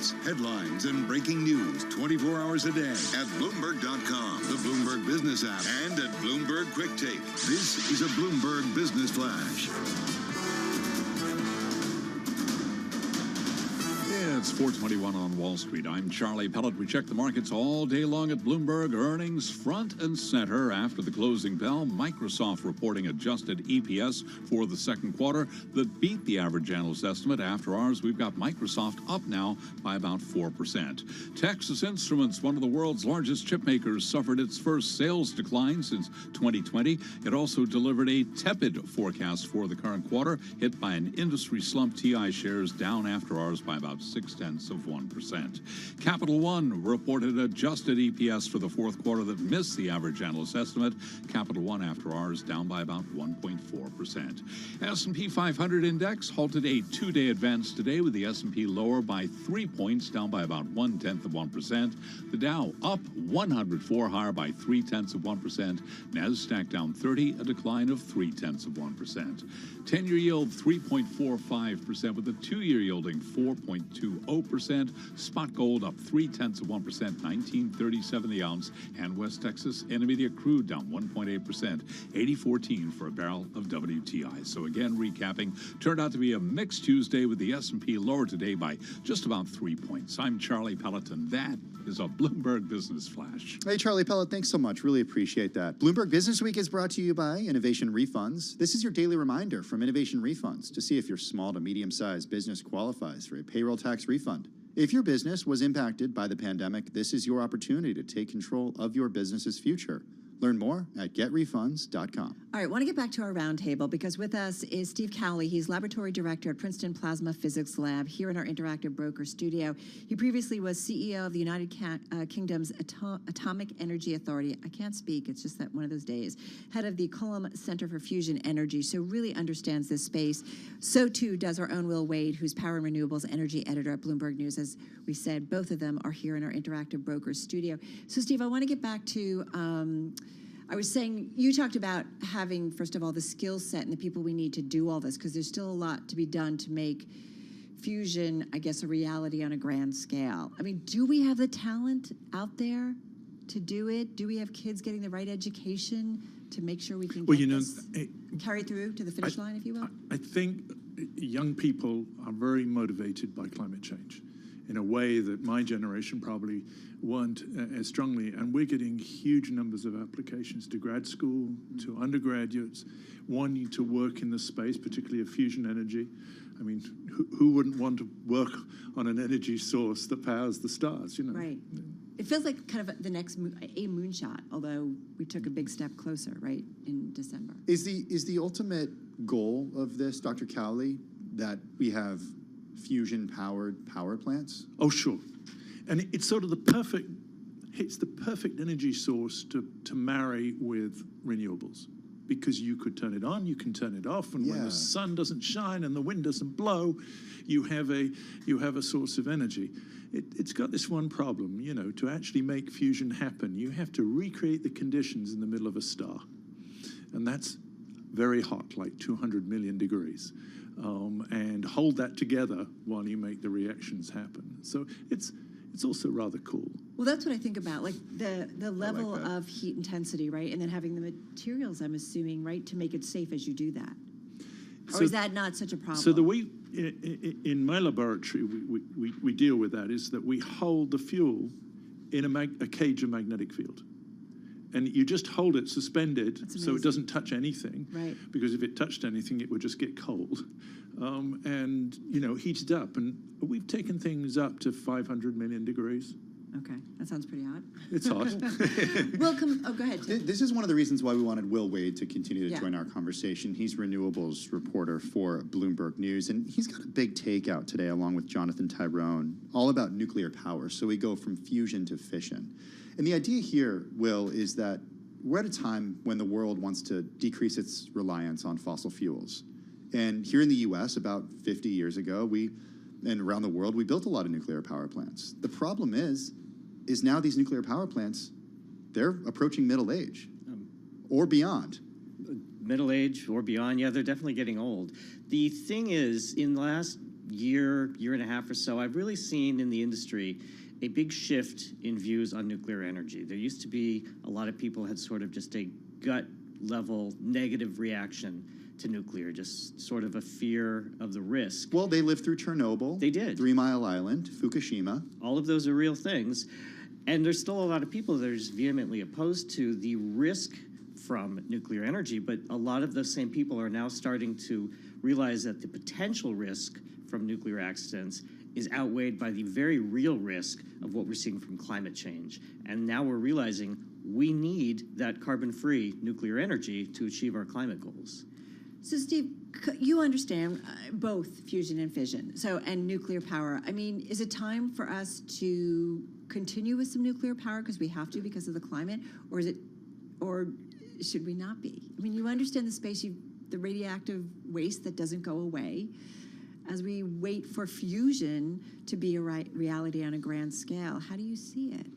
markets, headlines, and breaking news 24 hours a day at Bloomberg.com, the Bloomberg Business app, and at Bloomberg Quick Take. This is a Bloomberg Business Flash. It's 4:21 on Wall Street. I'm Charlie Pellet. We check the markets all day long at Bloomberg. Earnings front and center after the closing bell. Microsoft reporting adjusted EPS for the second quarter that beat the average analyst estimate. After ours, we've got Microsoft up now by about 4%. Texas Instruments, one of the world's largest chip makers, suffered its first sales decline since 2020. It also delivered a tepid forecast for the current quarter, hit by an industry slump. TI shares down after ours by about 0.6%. Capital One reported adjusted EPS for the fourth quarter that missed the average analyst estimate. Capital One after ours down by about 1.4%. S&P 500 index halted a two-day advance today with the S&P lower by 3 points, down by about 0.1%. The Dow up 104, higher by 0.3%. NASDAQ down 30, a decline of 0.3%. 10-year yield 3.45% with the 2-year yielding 4.20%. Spot gold up 0.3%, $19.37 the ounce. And West Texas Intermediate crude down 1.8%, $80.14 for a barrel of WTI. So again, recapping, turned out to be a mixed Tuesday with the S&P lower today by just about 3 points. I'm Charlie Pelleton. That is a Bloomberg Business Flash. Hey, Charlie Pellet, thanks so much. Really appreciate that. Bloomberg Business Week is brought to you by Innovation Refunds. This is your daily reminder from Innovation Refunds to see if your small to medium-sized business qualifies for a payroll tax refund. If your business was impacted by the pandemic, this is your opportunity to take control of your business's future. Learn more at getrefunds.com. All right, I want to get back to our roundtable because with us is Steve Cowley. He's laboratory director at Princeton Plasma Physics Lab here in our interactive broker studio. He previously was CEO of the United Kingdom's Atomic Energy Authority. I can't speak, it's just that one of those days. Head of the Cullum Center for Fusion Energy, so really understands this space. So too does our own Will Wade, who's Power and Renewables Energy Editor at Bloomberg News. As we said, both of them are here in our interactive broker studio. So Steve, I want to get back to I was saying, you talked about having, first of all, the skill set and the people we need to do all this, because there's still a lot to be done to make fusion, I guess, a reality on a grand scale. I mean, do we have the talent out there to do it? Do we have kids getting the right education to make sure we can get this carried through to the finish line, if you will? I think young people are very motivated by climate change in a way that my generation probably weren't as strongly. And we're getting huge numbers of applications to grad school, to undergraduates, wanting to work in the space, particularly of fusion energy. I mean, who wouldn't want to work on an energy source that powers the stars, you know? Right. It feels like kind of the next moonshot, although we took a big step closer, right, in December. Is the ultimate goal of this, Dr. Cowley, that we have fusion-powered power plants? Oh, sure. And it's sort of the perfect energy source to marry with renewables, because you could turn it on, you can turn it off, and when the sun doesn't shine and the wind doesn't blow, you have a source of energy. It's got this one problem, you know, to actually make fusion happen, you have to recreate the conditions in the middle of a star. And that's very hot, like 200 million degrees. And hold that together while you make the reactions happen. So it's also rather cool. Well, that's what I think about, like the level of heat intensity, right? And then having the materials, I'm assuming, right, to make it safe as you do that. Or is that not such a problem? So the way, in my laboratory, we deal with that is that we hold the fuel in a cage of magnetic field. And you just hold it suspended so it doesn't touch anything. Right. Because if it touched anything, it would just get cold. And, you know, heated up. And we've taken things up to 500 million degrees. Okay, that sounds pretty hot. It's hot. Go ahead, Tim. This is one of the reasons why we wanted Will Wade to continue to join our conversation. He's renewables reporter for Bloomberg News, and he's got a big take out today along with Jonathan Tyrone, all about nuclear power. So we go from fusion to fission. And the idea here, Will, is that we're at a time when the world wants to decrease its reliance on fossil fuels. And here in the U.S., about 50 years ago, and around the world, we built a lot of nuclear power plants. The problem is now these nuclear power plants, they're approaching middle age or beyond. Middle age or beyond, yeah, they're definitely getting old. The thing is, in the last year and a half or so, I've really seen in the industry a big shift in views on nuclear energy. There used to be a lot of people had sort of just a gut level negative reaction to nuclear, just sort of a fear of the risk. Well, they lived through Chernobyl. They did. 3 Mile Island, Fukushima. All of those are real things. And there's still a lot of people that are just vehemently opposed to the risk from nuclear energy, but a lot of those same people are now starting to realize that the potential risk from nuclear accidents is outweighed by the very real risk of what we're seeing from climate change. And now we're realizing we need that carbon-free nuclear energy to achieve our climate goals. So, Steve, you understand both fusion and fission, and nuclear power. I mean, is it time for us to continue with some nuclear power because we have to because of the climate, or should we not be? I mean, you understand the space, the radioactive waste that doesn't go away. As we wait for fusion to be a reality on a grand scale, how do you see it?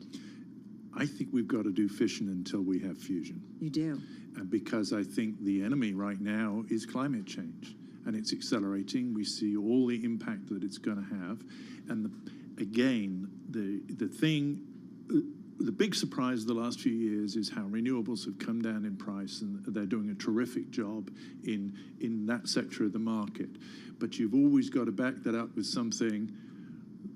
I think we've got to do fission until we have fusion. You do? Because I think the enemy right now is climate change, and it's accelerating. We see all the impact that it's going to have. And the big surprise of the last few years is how renewables have come down in price, and they're doing a terrific job in that sector of the market. But you've always got to back that up with something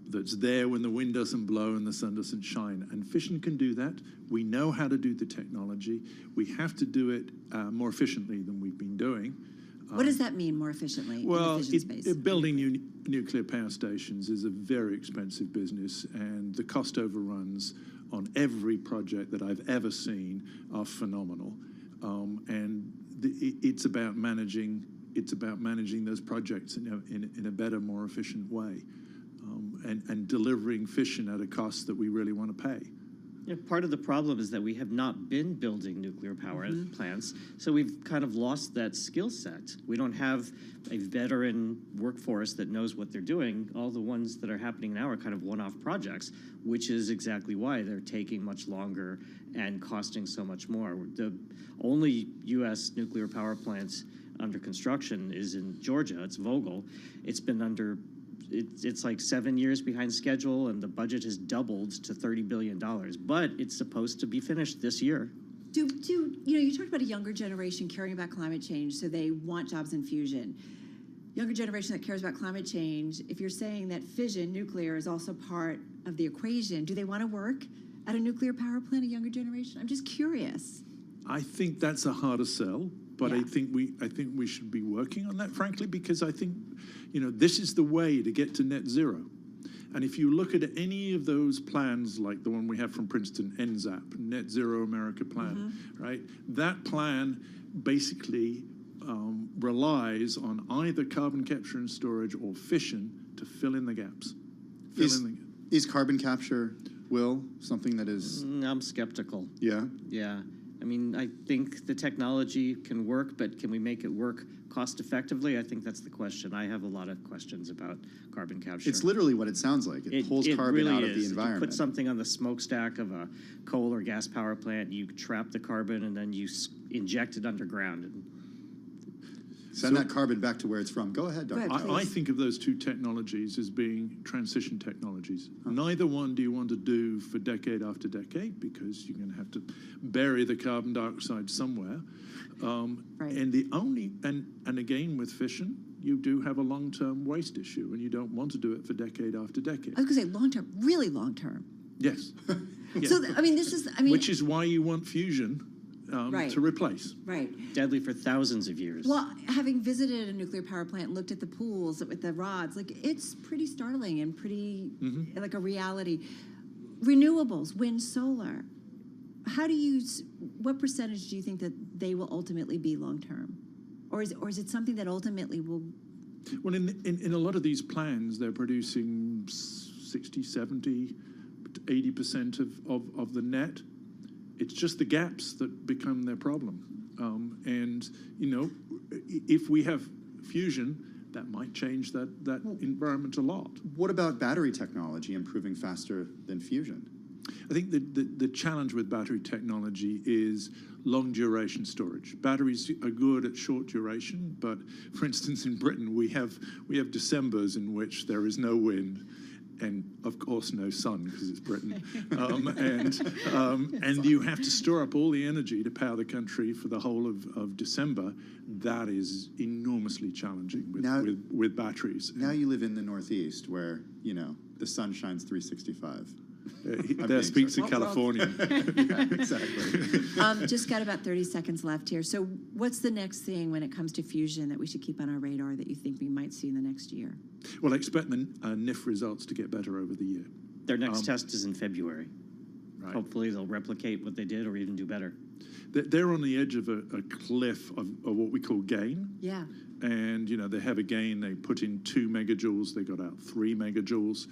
that's there when the wind doesn't blow and the sun doesn't shine. And fission can do that. We know how to do the technology. We have to do it more efficiently than we've been doing. What does that mean, more efficiently, well, in the fission space? Building new nuclear power stations is a very expensive business, and the cost overruns on every project that I've ever seen are phenomenal. It's about managing those projects in a better, more efficient way, and delivering fission at a cost that we really want to pay. Yeah, part of the problem is that we have not been building nuclear power plants, so we've kind of lost that skill set. We don't have a veteran workforce that knows what they're doing. All the ones that are happening now are kind of one-off projects, which is exactly why they're taking much longer and costing so much more. The only U.S. nuclear power plant under construction is in Georgia. It's Vogtle. It's been it's like 7 years behind schedule, and the budget has doubled to $30 billion, but it's supposed to be finished this year. You talked about a younger generation caring about climate change, so they want jobs in fusion. Younger generation that cares about climate change, if you're saying that fission, nuclear, is also part of the equation, do they want to work at a nuclear power plant, a younger generation? I'm just curious. I think that's a harder sell, but I think we should be working on that, frankly, because I think, this is the way to get to net zero. And if you look at any of those plans, like the one we have from Princeton, NZAP, Net Zero America Plan, right? That plan basically relies on either carbon capture and storage or fission to fill in the gaps. Is carbon capture, Will, something that is... I'm skeptical. Yeah? Yeah. I mean, I think the technology can work, but can we make it work cost effectively? I think that's the question. I have a lot of questions about carbon capture. It's literally what it sounds like. It pulls carbon really out of the is. environment. You put something on the smokestack of a coal or gas power plant, you trap the carbon, and then you inject it underground. Send that carbon back to where it's from. Go ahead, Dr. I think of those two technologies as being transition technologies. Neither one do you want to do for decade after decade, because you're going to have to bury the carbon dioxide somewhere. And again, with fission, you do have a long-term waste issue, and you don't want to do it for decade after decade. I was going to say long-term, really long-term. Yes. Yeah. So, which is why you want fusion to replace. Right. Deadly for thousands of years. Well, having visited a nuclear power plant, looked at the pools with the rods, it's pretty startling and pretty like a reality. Renewables, wind, solar. What percentage do you think that they will ultimately be long-term? Or is it something that ultimately will... Well, in a lot of these plans, they're producing 60, 70, 80% of the net. It's just the gaps that become their problem. If we have fusion, that might change that environment a lot. What about battery technology improving faster than fusion? I think the challenge with battery technology is long duration storage. Batteries are good at short duration, but for instance, in Britain, we have Decembers in which there is no wind, and of course no sun because it's Britain, and you have to store up all the energy to power the country for the whole of December. That is enormously challenging with batteries. Now you live in the Northeast, where the sun shines 365. There speaks a Californian. Exactly. Just got about 30 seconds left here. So what's the next thing when it comes to fusion that we should keep on our radar that you think we might see in the next year? Well, I expect the NIF results to get better over the year. Their next test is in February. Right. Hopefully they'll replicate what they did or even do better. They're on the edge of a cliff of what we call gain. Yeah. And, they have a gain. They put in 2 megajoules. They got out 3 megajoules.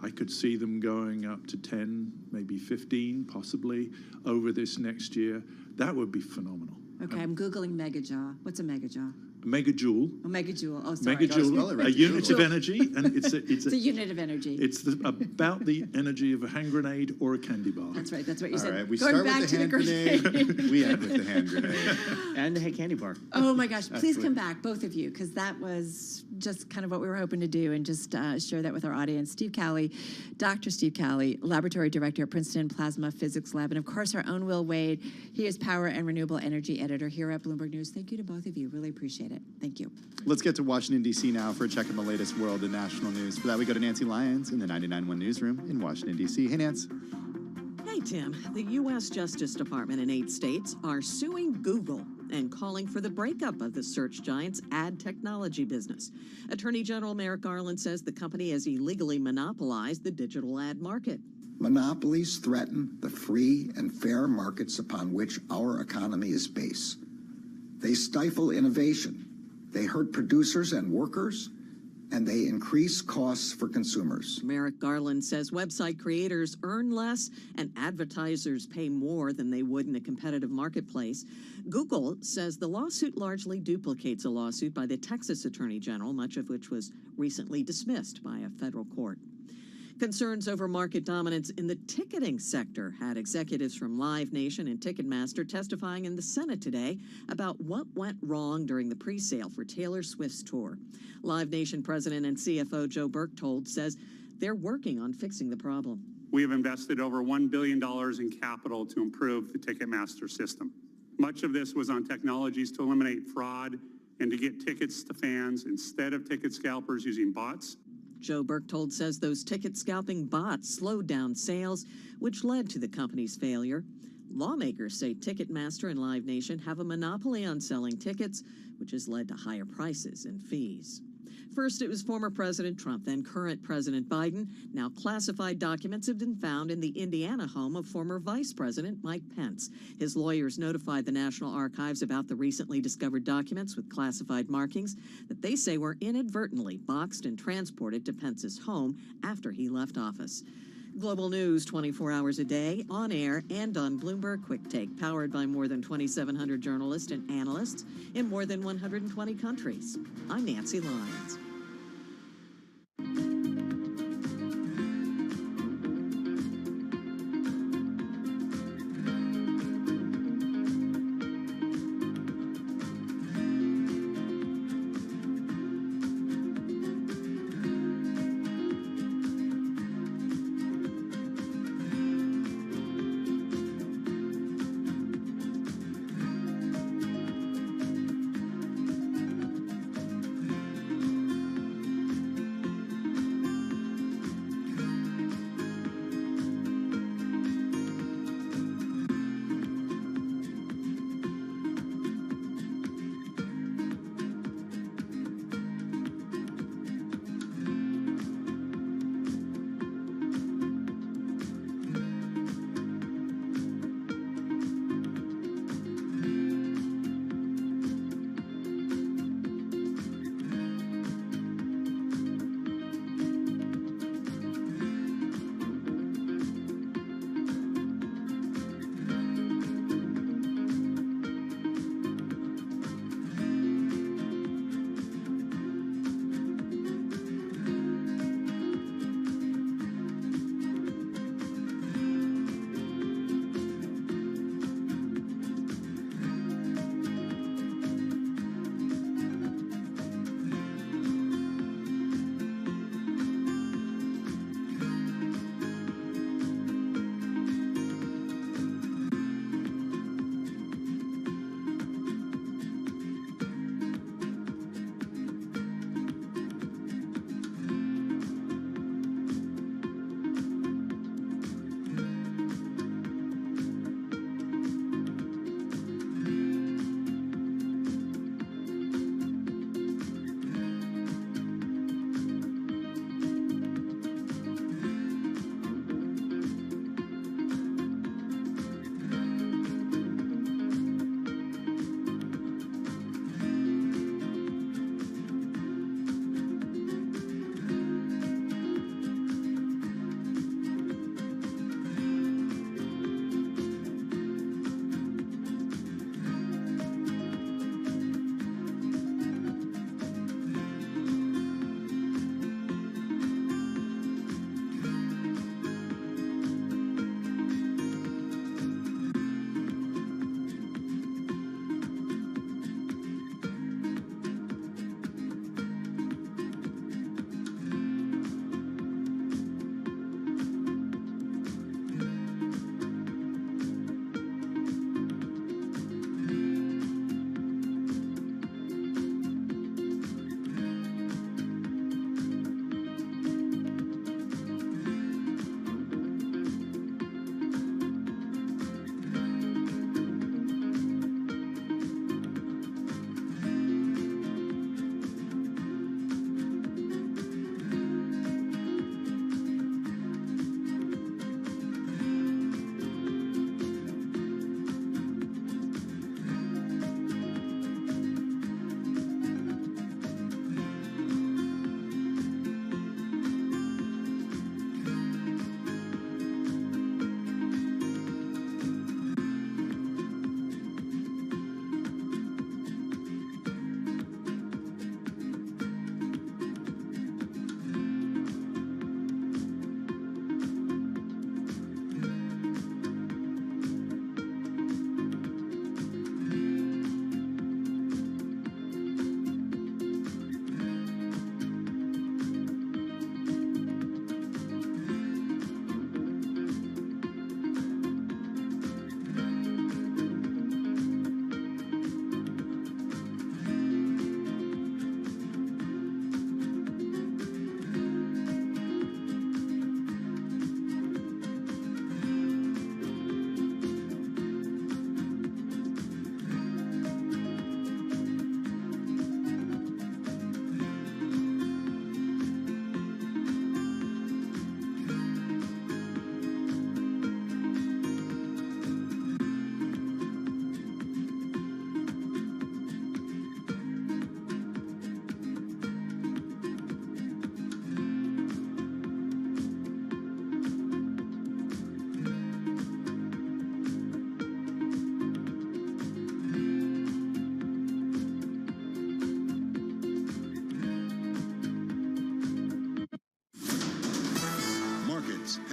I could see them going up to 10, maybe 15, possibly, over this next year. That would be phenomenal. Okay, I'm Googling megajaw. What's a megajaw? A megajoule. Oh, megajoule. Oh, sorry. Megajoule, a unit of energy, and it's a unit of energy. It's about the energy of a hand grenade or a candy bar. That's right. That's what you All said. right, we Going start back with the to hand grenade. We end with the hand grenade. And the candy bar. Oh my gosh! Please come back, both of you, because that was just kind of what we were hoping to do, and just share that with our audience. Steve Cowley, Dr. Steve Cowley, Laboratory Director at Princeton Plasma Physics Lab, and of course our own Will Wade. He is Power and Renewable Energy Editor here at Bloomberg News. Thank you to both of you. Really appreciate it. Thank you. Let's get to Washington, D.C. now for a check on the latest world and national news. For that, we go to Nancy Lyons in the 99.1 newsroom in Washington, D.C. Hey, Nance. Hey, Tim. The U.S. Justice Department in 8 states are suing Google and calling for the breakup of the search giant's ad technology business. Attorney General Merrick Garland says the company has illegally monopolized the digital ad market. Monopolies threaten the free and fair markets upon which our economy is based. They stifle innovation. They hurt producers and workers, and they increase costs for consumers. Merrick Garland says website creators earn less and advertisers pay more than they would in a competitive marketplace. Google says the lawsuit largely duplicates a lawsuit by the Texas Attorney General, much of which was recently dismissed by a federal court. Concerns over market dominance in the ticketing sector had executives from Live Nation and Ticketmaster testifying in the Senate today about what went wrong during the pre-sale for Taylor Swift's tour. Live Nation President and CFO Joe Berchtold says they're working on fixing the problem. We have invested over $1 billion in capital to improve the Ticketmaster system. Much of this was on technologies to eliminate fraud and to get tickets to fans instead of ticket scalpers using bots. Joe Berchtold says those ticket scalping bots slowed down sales, which led to the company's failure. Lawmakers say Ticketmaster and Live Nation have a monopoly on selling tickets, which has led to higher prices and fees. First, it was former President Trump, then current President Biden. Now classified documents have been found in the Indiana home of former Vice President Mike Pence. His lawyers notified the National Archives about the recently discovered documents with classified markings that they say were inadvertently boxed and transported to Pence's home after he left office. Global news 24 hours a day, on air and on Bloomberg Quick Take, powered by more than 2,700 journalists and analysts in more than 120 countries. I'm Nancy Lyons.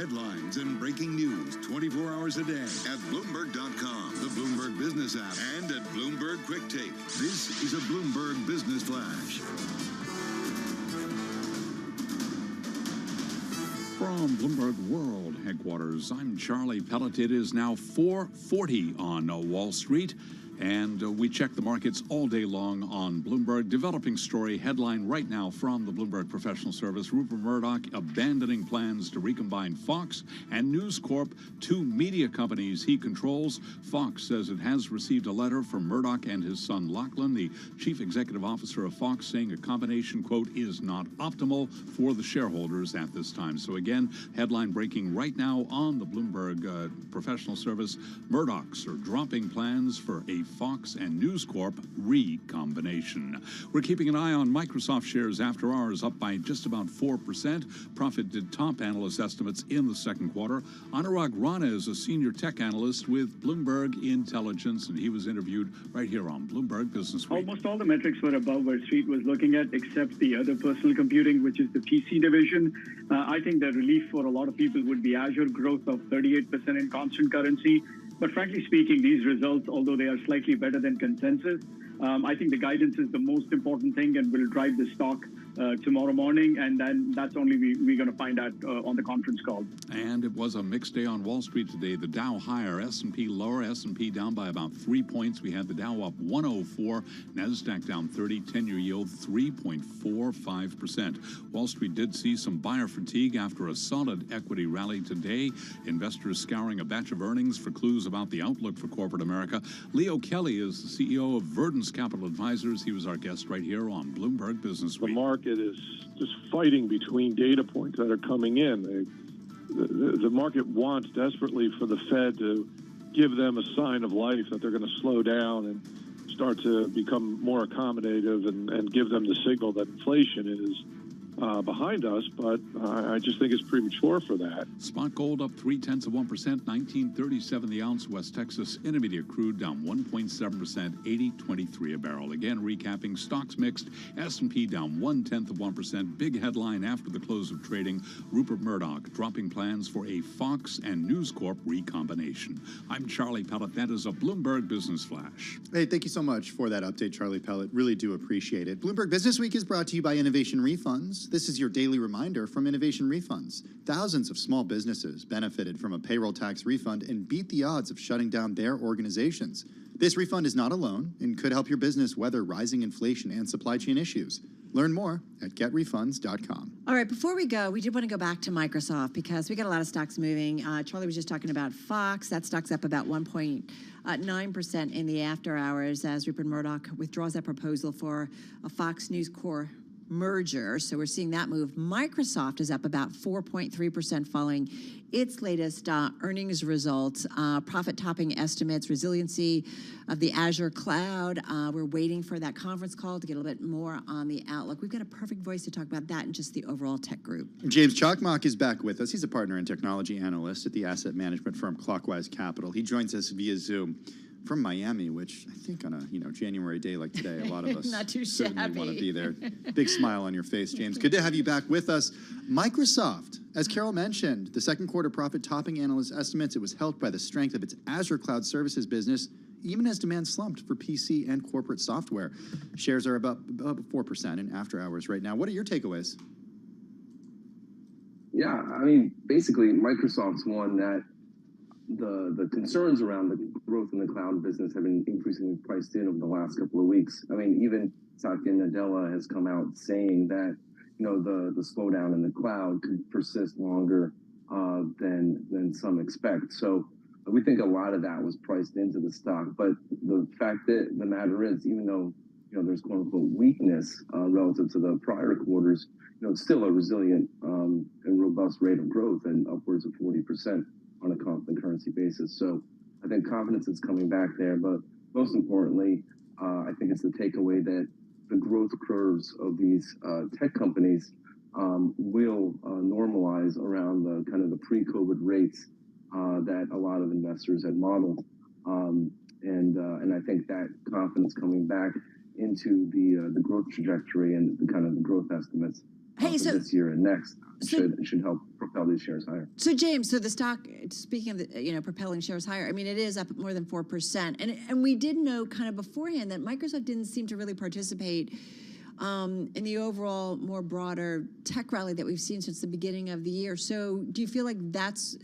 headlines and breaking news 24 hours a day at Bloomberg.com, the Bloomberg Business app, and at Bloomberg Quick Take. This is a Bloomberg Business Flash. From Bloomberg World Headquarters, I'm Charlie Pellet. It is now 4:40 on Wall Street, and we check the markets all day long on Bloomberg. Developing story headline right now from the Bloomberg Professional Service: Rupert Murdoch abandoning plans to recombine Fox and News Corp, two media companies he controls. Fox says it has received a letter from Murdoch and his son Lachlan, the chief executive officer of Fox, saying a combination, quote, is not optimal for the shareholders at this time. So again, headline breaking right now on the Bloomberg Professional Service: Murdochs are dropping plans for a Fox and News Corp recombination. We're keeping an eye on Microsoft shares after hours, up by just about 4%. Profit did top analyst estimates in the second quarter. Anurag Rana is a senior tech analyst with Bloomberg Intelligence, and he was interviewed right here on Bloomberg Business Week. Almost all the metrics were above where Street was looking at, except the other personal computing, which is the PC division. I think the relief for a lot of people would be Azure growth of 38% in constant currency. But frankly speaking, these results, although they are slightly better than consensus, I think the guidance is the most important thing and will drive the stock tomorrow morning, and then that's only we're going to find out on the conference call. And it was a mixed day on Wall Street today. The Dow higher, S&P lower, S&P down by about 3 points. We had the Dow up 104, NASDAQ down 30, 10-year yield 3.45%. Wall Street did see some buyer fatigue after a solid equity rally today. Investors scouring a batch of earnings for clues about the outlook for corporate America. Leo Kelly is the CEO of Verdance Capital Advisors. He was our guest right here on Bloomberg Business Week. The market is just fighting between data points that are coming in. The market wants desperately for the Fed to give them a sign of life that they're going to slow down and start to become more accommodative and give them the signal that inflation is behind us, but I just think it's premature for that. Spot gold up 0.3%, $19.37 the ounce. West Texas Intermediate crude down 1.7%, $80.23 a barrel. Again, recapping stocks mixed. S&P down 0.1%. Big headline after the close of trading: Rupert Murdoch dropping plans for a Fox and News Corp recombination. I'm Charlie Pellet. That is a Bloomberg Business Flash. Hey, thank you so much for that update, Charlie Pellet. Really do appreciate it. Bloomberg Business Week is brought to you by Innovation Refunds. This is your daily reminder from Innovation Refunds. Thousands of small businesses benefited from a payroll tax refund and beat the odds of shutting down their organizations. This refund is not a loan and could help your business weather rising inflation and supply chain issues. Learn more at getrefunds.com. All right, before we go, we did want to go back to Microsoft because we got a lot of stocks moving. Charlie was just talking about Fox. That stock's up about 1.9% in the after hours as Rupert Murdoch withdraws that proposal for a Fox News Corp merger. So we're seeing that move. Microsoft is up about 4.3% following its latest earnings results, profit topping estimates, resiliency of the Azure cloud. We're waiting for that conference call to get a little bit more on the outlook. We've got a perfect voice to talk about that and just the overall tech group. James Chakmak is back with us. He's a partner and technology analyst at the asset management firm Clockwise Capital. He joins us via Zoom from Miami, which I think on a January day like today, a lot of us Not too certainly want to shabby. be there. Big smile on your face, James. Good to have you back with us. Microsoft, as Carol mentioned, the second quarter profit topping analyst estimates. It was helped by the strength of its Azure cloud services business, even as demand slumped for PC and corporate software. Shares are about 4% in after hours right now. What are your takeaways? Yeah, I mean, basically, Microsoft's one that the concerns around the growth in the cloud business have been increasingly priced in over the last couple of weeks. I mean, even Satya Nadella has come out saying that, the slowdown in the cloud could persist longer than some expect. So we think a lot of that was priced into the stock. But the fact that the matter is, even though, there's quote unquote weakness relative to the prior quarters, it's still a resilient and robust rate of growth and upwards of 40% on a constant currency basis. So I think confidence is coming back there. But most importantly, I think it's the takeaway that the growth curves of these tech companies will normalize around the kind of the pre-COVID rates that a lot of investors had modeled. And I think that confidence coming back into the growth trajectory and the kind of the growth estimates Hey, for this year and next should help propel these shares higher. So James, so the stock, speaking of the, propelling shares higher, I mean, it is up more than 4%, and we did know kind of beforehand that Microsoft didn't seem to really participate in the overall more broader tech rally that we've seen since the beginning of the year. So do you feel like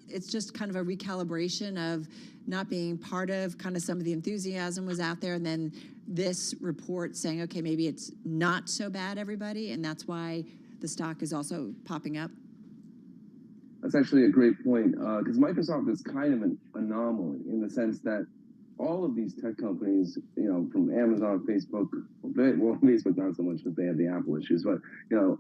it's just kind of a recalibration of not being part of kind of some of the enthusiasm was out there, and then this report saying, okay, maybe it's not so bad, everybody, and that's why the stock is also popping up? That's actually a great point, because Microsoft is kind of an anomaly in the sense that all of these tech companies, from Amazon, Facebook, well, Facebook not so much because they have the Apple issues, but,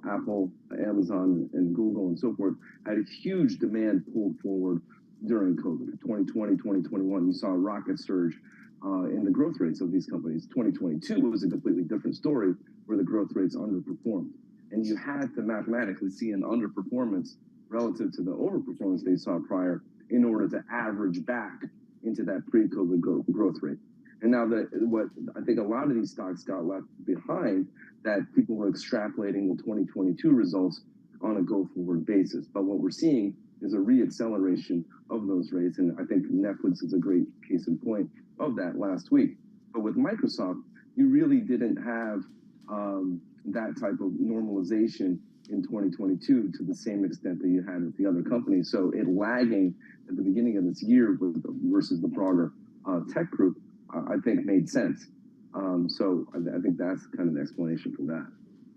Apple, Amazon, and Google and so forth had a huge demand pulled forward during COVID. 2020, 2021, you saw a rocket surge in the growth rates of these companies. 2022 was a completely different story where the growth rates underperformed. And you had to mathematically see an underperformance relative to the overperformance they saw prior in order to average back into that pre-COVID growth rate. And now what I think a lot of these stocks got left behind, that people were extrapolating the 2022 results on a go-forward basis. But what we're seeing is a re-acceleration of those rates. And I think Netflix is a great case in point of that last week. But with Microsoft, you really didn't have that type of normalization in 2022 to the same extent that you had with the other companies. So it lagging at the beginning of this year versus the broader tech group, I think made sense. So I think that's kind of the explanation for that.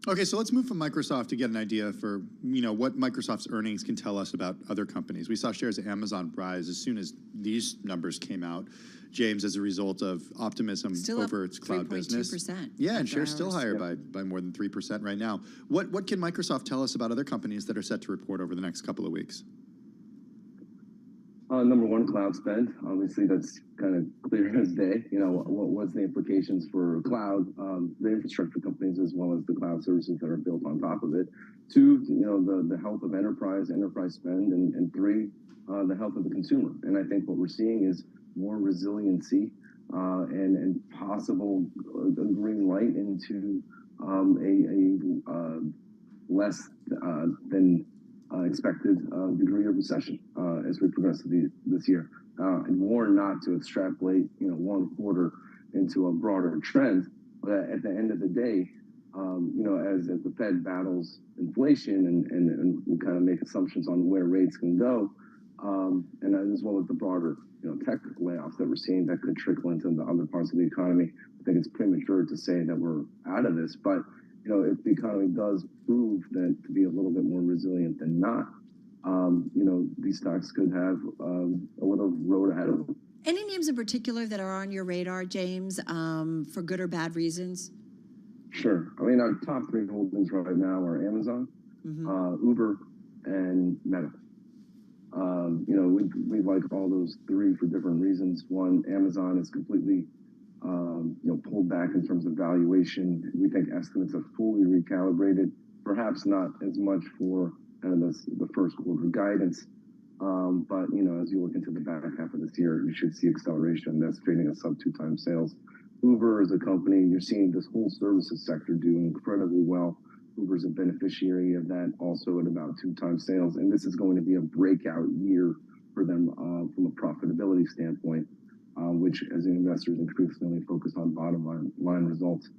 Okay, so let's move from Microsoft to get an idea for what Microsoft's earnings can tell us about other companies. We saw shares of Amazon rise as soon as these numbers came out, James, as a result of optimism over its cloud business. 3.2%. Yeah, and shares still higher by more than 3% right now. What can Microsoft tell us about other companies that are set to report over the next couple of weeks? Number one, cloud spend. Obviously, that's kind of clear as day. What's the implications for cloud, the infrastructure companies, as well as the cloud services that are built on top of it. Two, the health of enterprise spend, and three, the health of the consumer. And I think what we're seeing is more resiliency and possible green light into a less than expected degree of recession as we progress through this year. And more not to extrapolate, one quarter into a broader trend. But at the end of the day, as the Fed battles inflation and we kind of make assumptions on where rates can go, and as well as the broader, tech layoffs that we're seeing that could trickle into the other parts of the economy, I think it's premature to say that we're out of this. But if the economy does prove that to be a little bit more resilient than not, these stocks could have a little road ahead of them. Any names in particular that are on your radar, James, for good or bad reasons? Sure. I mean, our top three holdings right now are Amazon, Uber, and Meta. We like all those three for different reasons. One, Amazon is completely pulled back in terms of valuation. We think estimates have fully recalibrated, perhaps not as much for kind of the first quarter guidance. But, as you look into the back half of this year, you should see acceleration. That's trading at sub 2x sales. Uber is a company, you're seeing this whole services sector do incredibly well. Uber's a beneficiary of that, also at about 2x sales. And this is going to be a breakout year for them from a profitability standpoint, which as investors increasingly focus on bottom line results.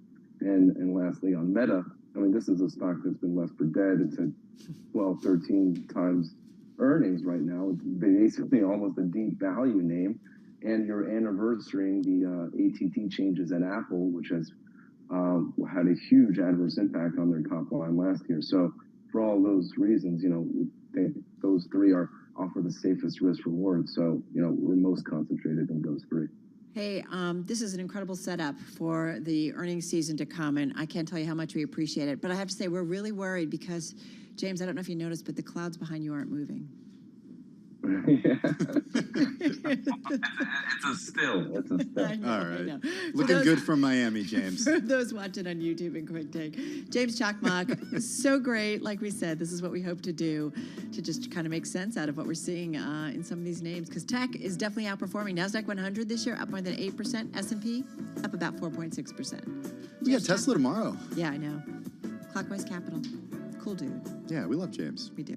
And lastly, on Meta, I mean, this is a stock that's been left for dead. It's at 12, 13 times earnings right now. It's basically almost a deep value name. And you're anniversarying the ATT changes at Apple, which has had a huge adverse impact on their top line last year. So for all those reasons, we think those three offer the safest risk reward. So, we're most concentrated in those three. Hey, this is an incredible setup for the earnings season to come, and I can't tell you how much we appreciate it. But I have to say, we're really worried because, James, I don't know if you noticed, but the clouds behind you aren't moving. It's a still. I know, All right. I know. Looking good from Miami, James. For those watching on YouTube in Quick Take, James Chakmak, so great. Like we said, this is what we hope to do, to just kind of make sense out of what we're seeing in some of these names, because tech is definitely outperforming. NASDAQ 100 this year up more than 8%. S&P up about 4.6%. We got Tesla tomorrow. Yeah, I know. Clockwise Capital. Cool dude. Yeah, we love James. We do.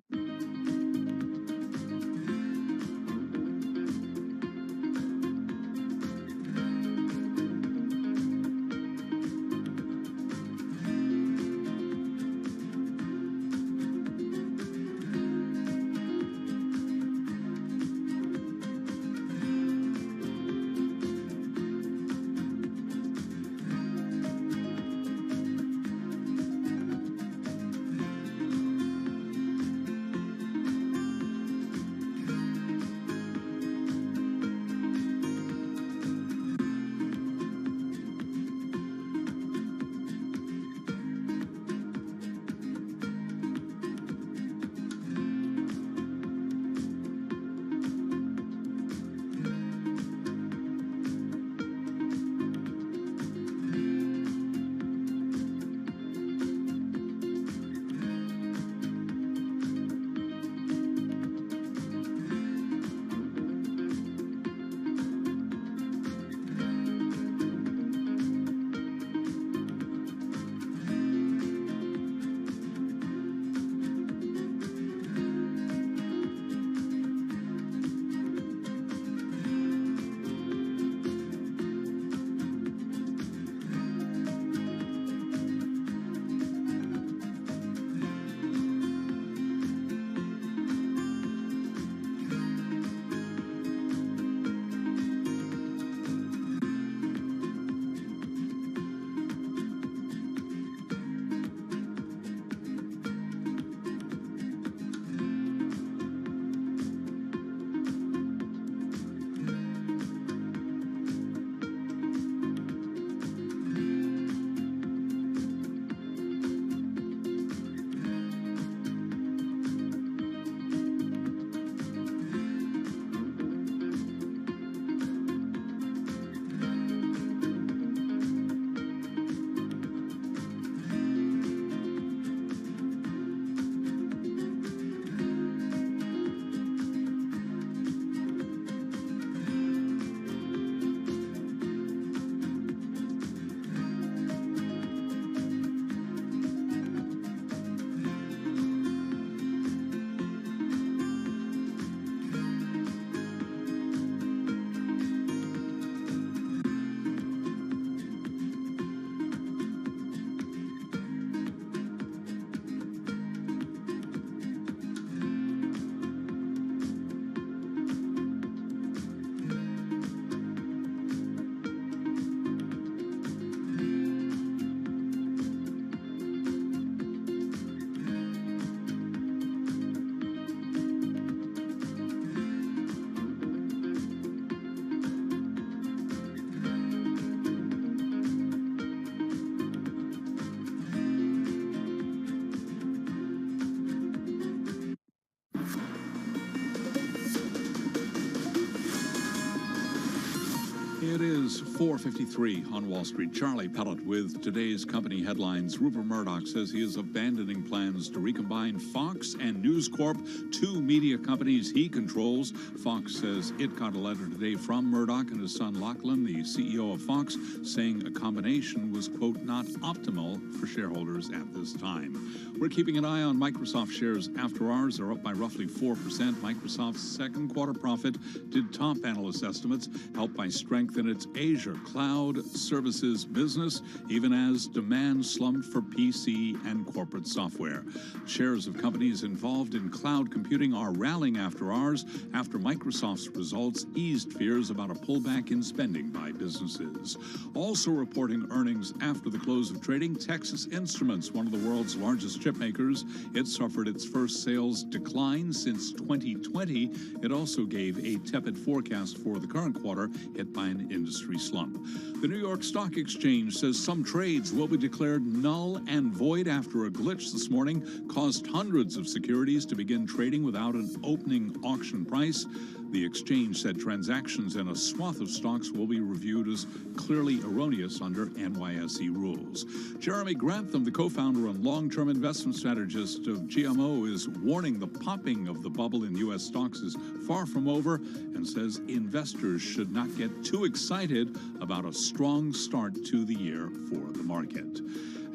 It is 4:53 on Wall Street. Charlie Pellet with today's company headlines. Rupert Murdoch says he is abandoning plans to recombine Fox and News Corp, two media companies he controls. Fox says it got a letter today from Murdoch and his son Lachlan, the CEO of Fox, saying a combination was, quote, not optimal for shareholders at this time. We're keeping an eye on Microsoft shares after hours. They're up by roughly 4%. Microsoft's second quarter profit did top analyst estimates, helped by strength in its Azure cloud services business, even as demand slumped for PC and corporate software. Shares of companies involved in cloud computing are rallying after hours after Microsoft's results eased fears about a pullback in spending by businesses. Also reporting earnings after the close of trading, Texas Instruments, one of the world's largest chip makers. It suffered its first sales decline since 2020. It also gave a tepid forecast for the current quarter, hit by an industry slump. The New York Stock Exchange says some trades will be declared null and void after a glitch this morning caused hundreds of securities to begin trading without an opening auction price. The exchange said transactions in a swath of stocks will be reviewed as clearly erroneous under NYSE rules. Jeremy Grantham, the co-founder and long-term investment strategist of GMO, is warning the popping of the bubble in U.S. stocks is far from over and says investors should not get too excited about a strong start to the year for the market.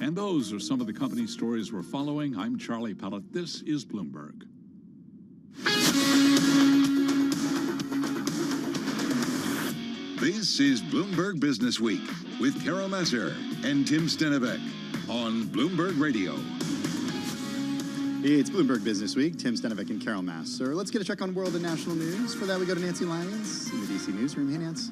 And those are some of the company stories we're following. I'm Charlie Pellett. This is Bloomberg. This is Bloomberg Business Week with Carol Massar and Tim Stenivek on Bloomberg Radio. It's Bloomberg Business Week. Tim Stenivek and Carol Massar. Let's get a check on world and national news. For that, we go to Nancy Lyons in the D.C. newsroom. Hey, Nance.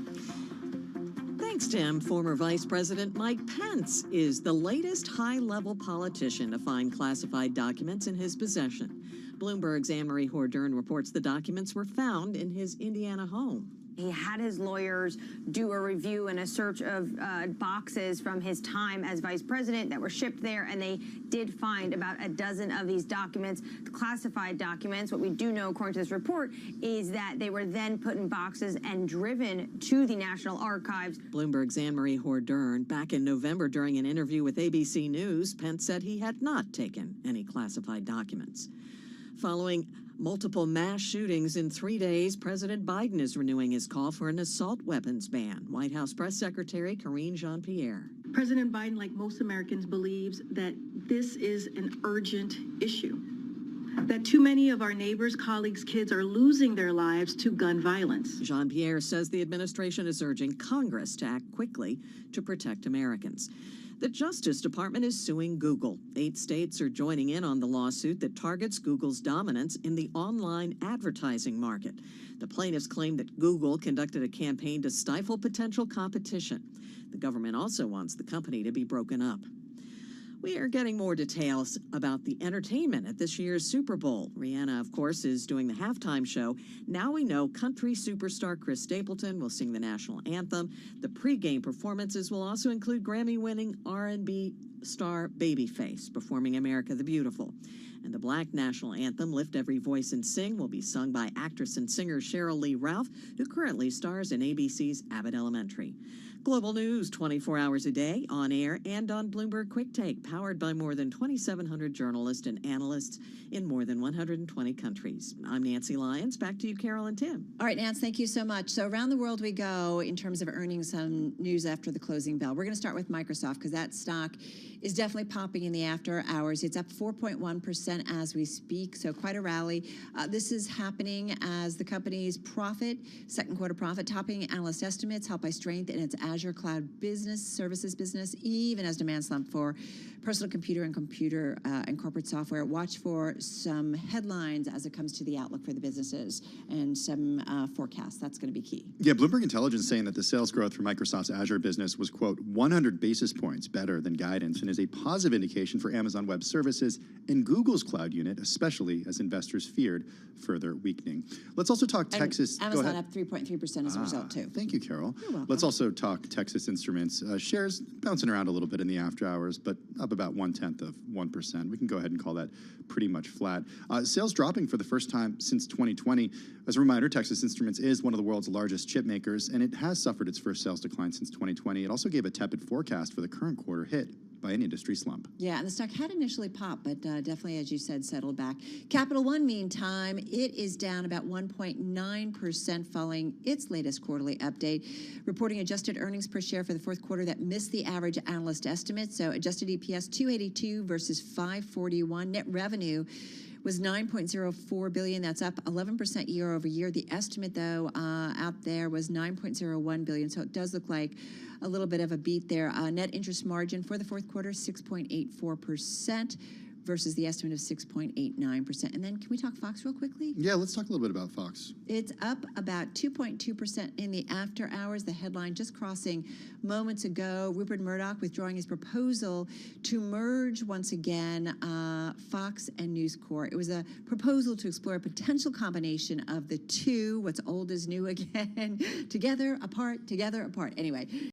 Thanks, Tim. Former Vice President Mike Pence is the latest high-level politician to find classified documents in his possession. Bloomberg's Anne-Marie Hordern reports the documents were found in his Indiana home. He had his lawyers do a review and a search of boxes from his time as vice president that were shipped there, and they did find about a dozen of these documents, classified documents. What we do know, according to this report, is that they were then put in boxes and driven to the National Archives. Bloomberg's Anne-Marie Hordern. Back in November, during an interview with ABC News, Pence said he had not taken any classified documents. Following multiple mass shootings in 3 days, President Biden is renewing his call for an assault weapons ban. White House Press Secretary Karine Jean-Pierre. President Biden, like most Americans, believes that this is an urgent issue, that too many of our neighbors, colleagues, kids are losing their lives to gun violence. Jean-Pierre says the administration is urging Congress to act quickly to protect Americans. The Justice Department is suing Google. 8 states are joining in on the lawsuit that targets Google's dominance in the online advertising market. The plaintiffs claim that Google conducted a campaign to stifle potential competition. The government also wants the company to be broken up. We are getting more details about the entertainment at this year's Super Bowl. Rihanna, of course, is doing the halftime show. Now we know country superstar Chris Stapleton will sing the national anthem. The pregame performances will also include Grammy-winning R&B star Babyface performing America the Beautiful. And the Black national anthem, Lift Every Voice and Sing, will be sung by actress and singer Sheryl Lee Ralph, who currently stars in ABC's Abbott Elementary. Global news 24 hours a day, on air and on Bloomberg Quick Take, powered by more than 2,700 journalists and analysts in more than 120 countries. I'm Nancy Lyons. Back to you, Carol and Tim. All right, Nance, thank you so much. So around the world we go in terms of earnings, some news after the closing bell. We're going to start with Microsoft because that stock is definitely popping in the after hours. It's up 4.1% as we speak, so quite a rally. This is happening as the company's profit, second quarter profit, topping analyst estimates, helped by strength in its Azure cloud business, services business, even as demand slumped for personal computer and corporate software. Watch for some headlines as it comes to the outlook for the businesses and some forecasts. That's going to be key. Yeah, Bloomberg Intelligence saying that the sales growth for Microsoft's Azure business was, quote, 100 basis points better than guidance and is a positive indication for Amazon Web Services and Google's cloud unit, especially as investors feared further weakening. Let's also talk Texas. Amazon up 3.3% as a result, too. Thank you, Carol. You're welcome. Let's also talk Texas Instruments. Shares bouncing around a little bit in the after hours, but up about 0.1%. We can go ahead and call that pretty much flat. Sales dropping for the first time since 2020. As a reminder, Texas Instruments is one of the world's largest chip makers, and it has suffered its first sales decline since 2020. It also gave a tepid forecast for the current quarter, hit by an industry slump. Yeah, and the stock had initially popped, but definitely, as you said, settled back. Capital One, meantime, it is down about 1.9% following its latest quarterly update, reporting adjusted earnings per share for the fourth quarter that missed the average analyst estimate. So adjusted EPS $2.82 versus $5.41. Net revenue was $9.04 billion. That's up 11% year over year. The estimate, though, out there was $9.01 billion. So it does look like a little bit of a beat there. Net interest margin for the fourth quarter, 6.84% versus the estimate of 6.89%. And then can we talk Fox real quickly? Yeah, let's talk a little bit about Fox. It's up about 2.2% in the after hours. The headline just crossing moments ago, Rupert Murdoch withdrawing his proposal to merge once again Fox and News Corp. It was a proposal to explore a potential combination of the two, what's old is new again, together, apart. Anyway.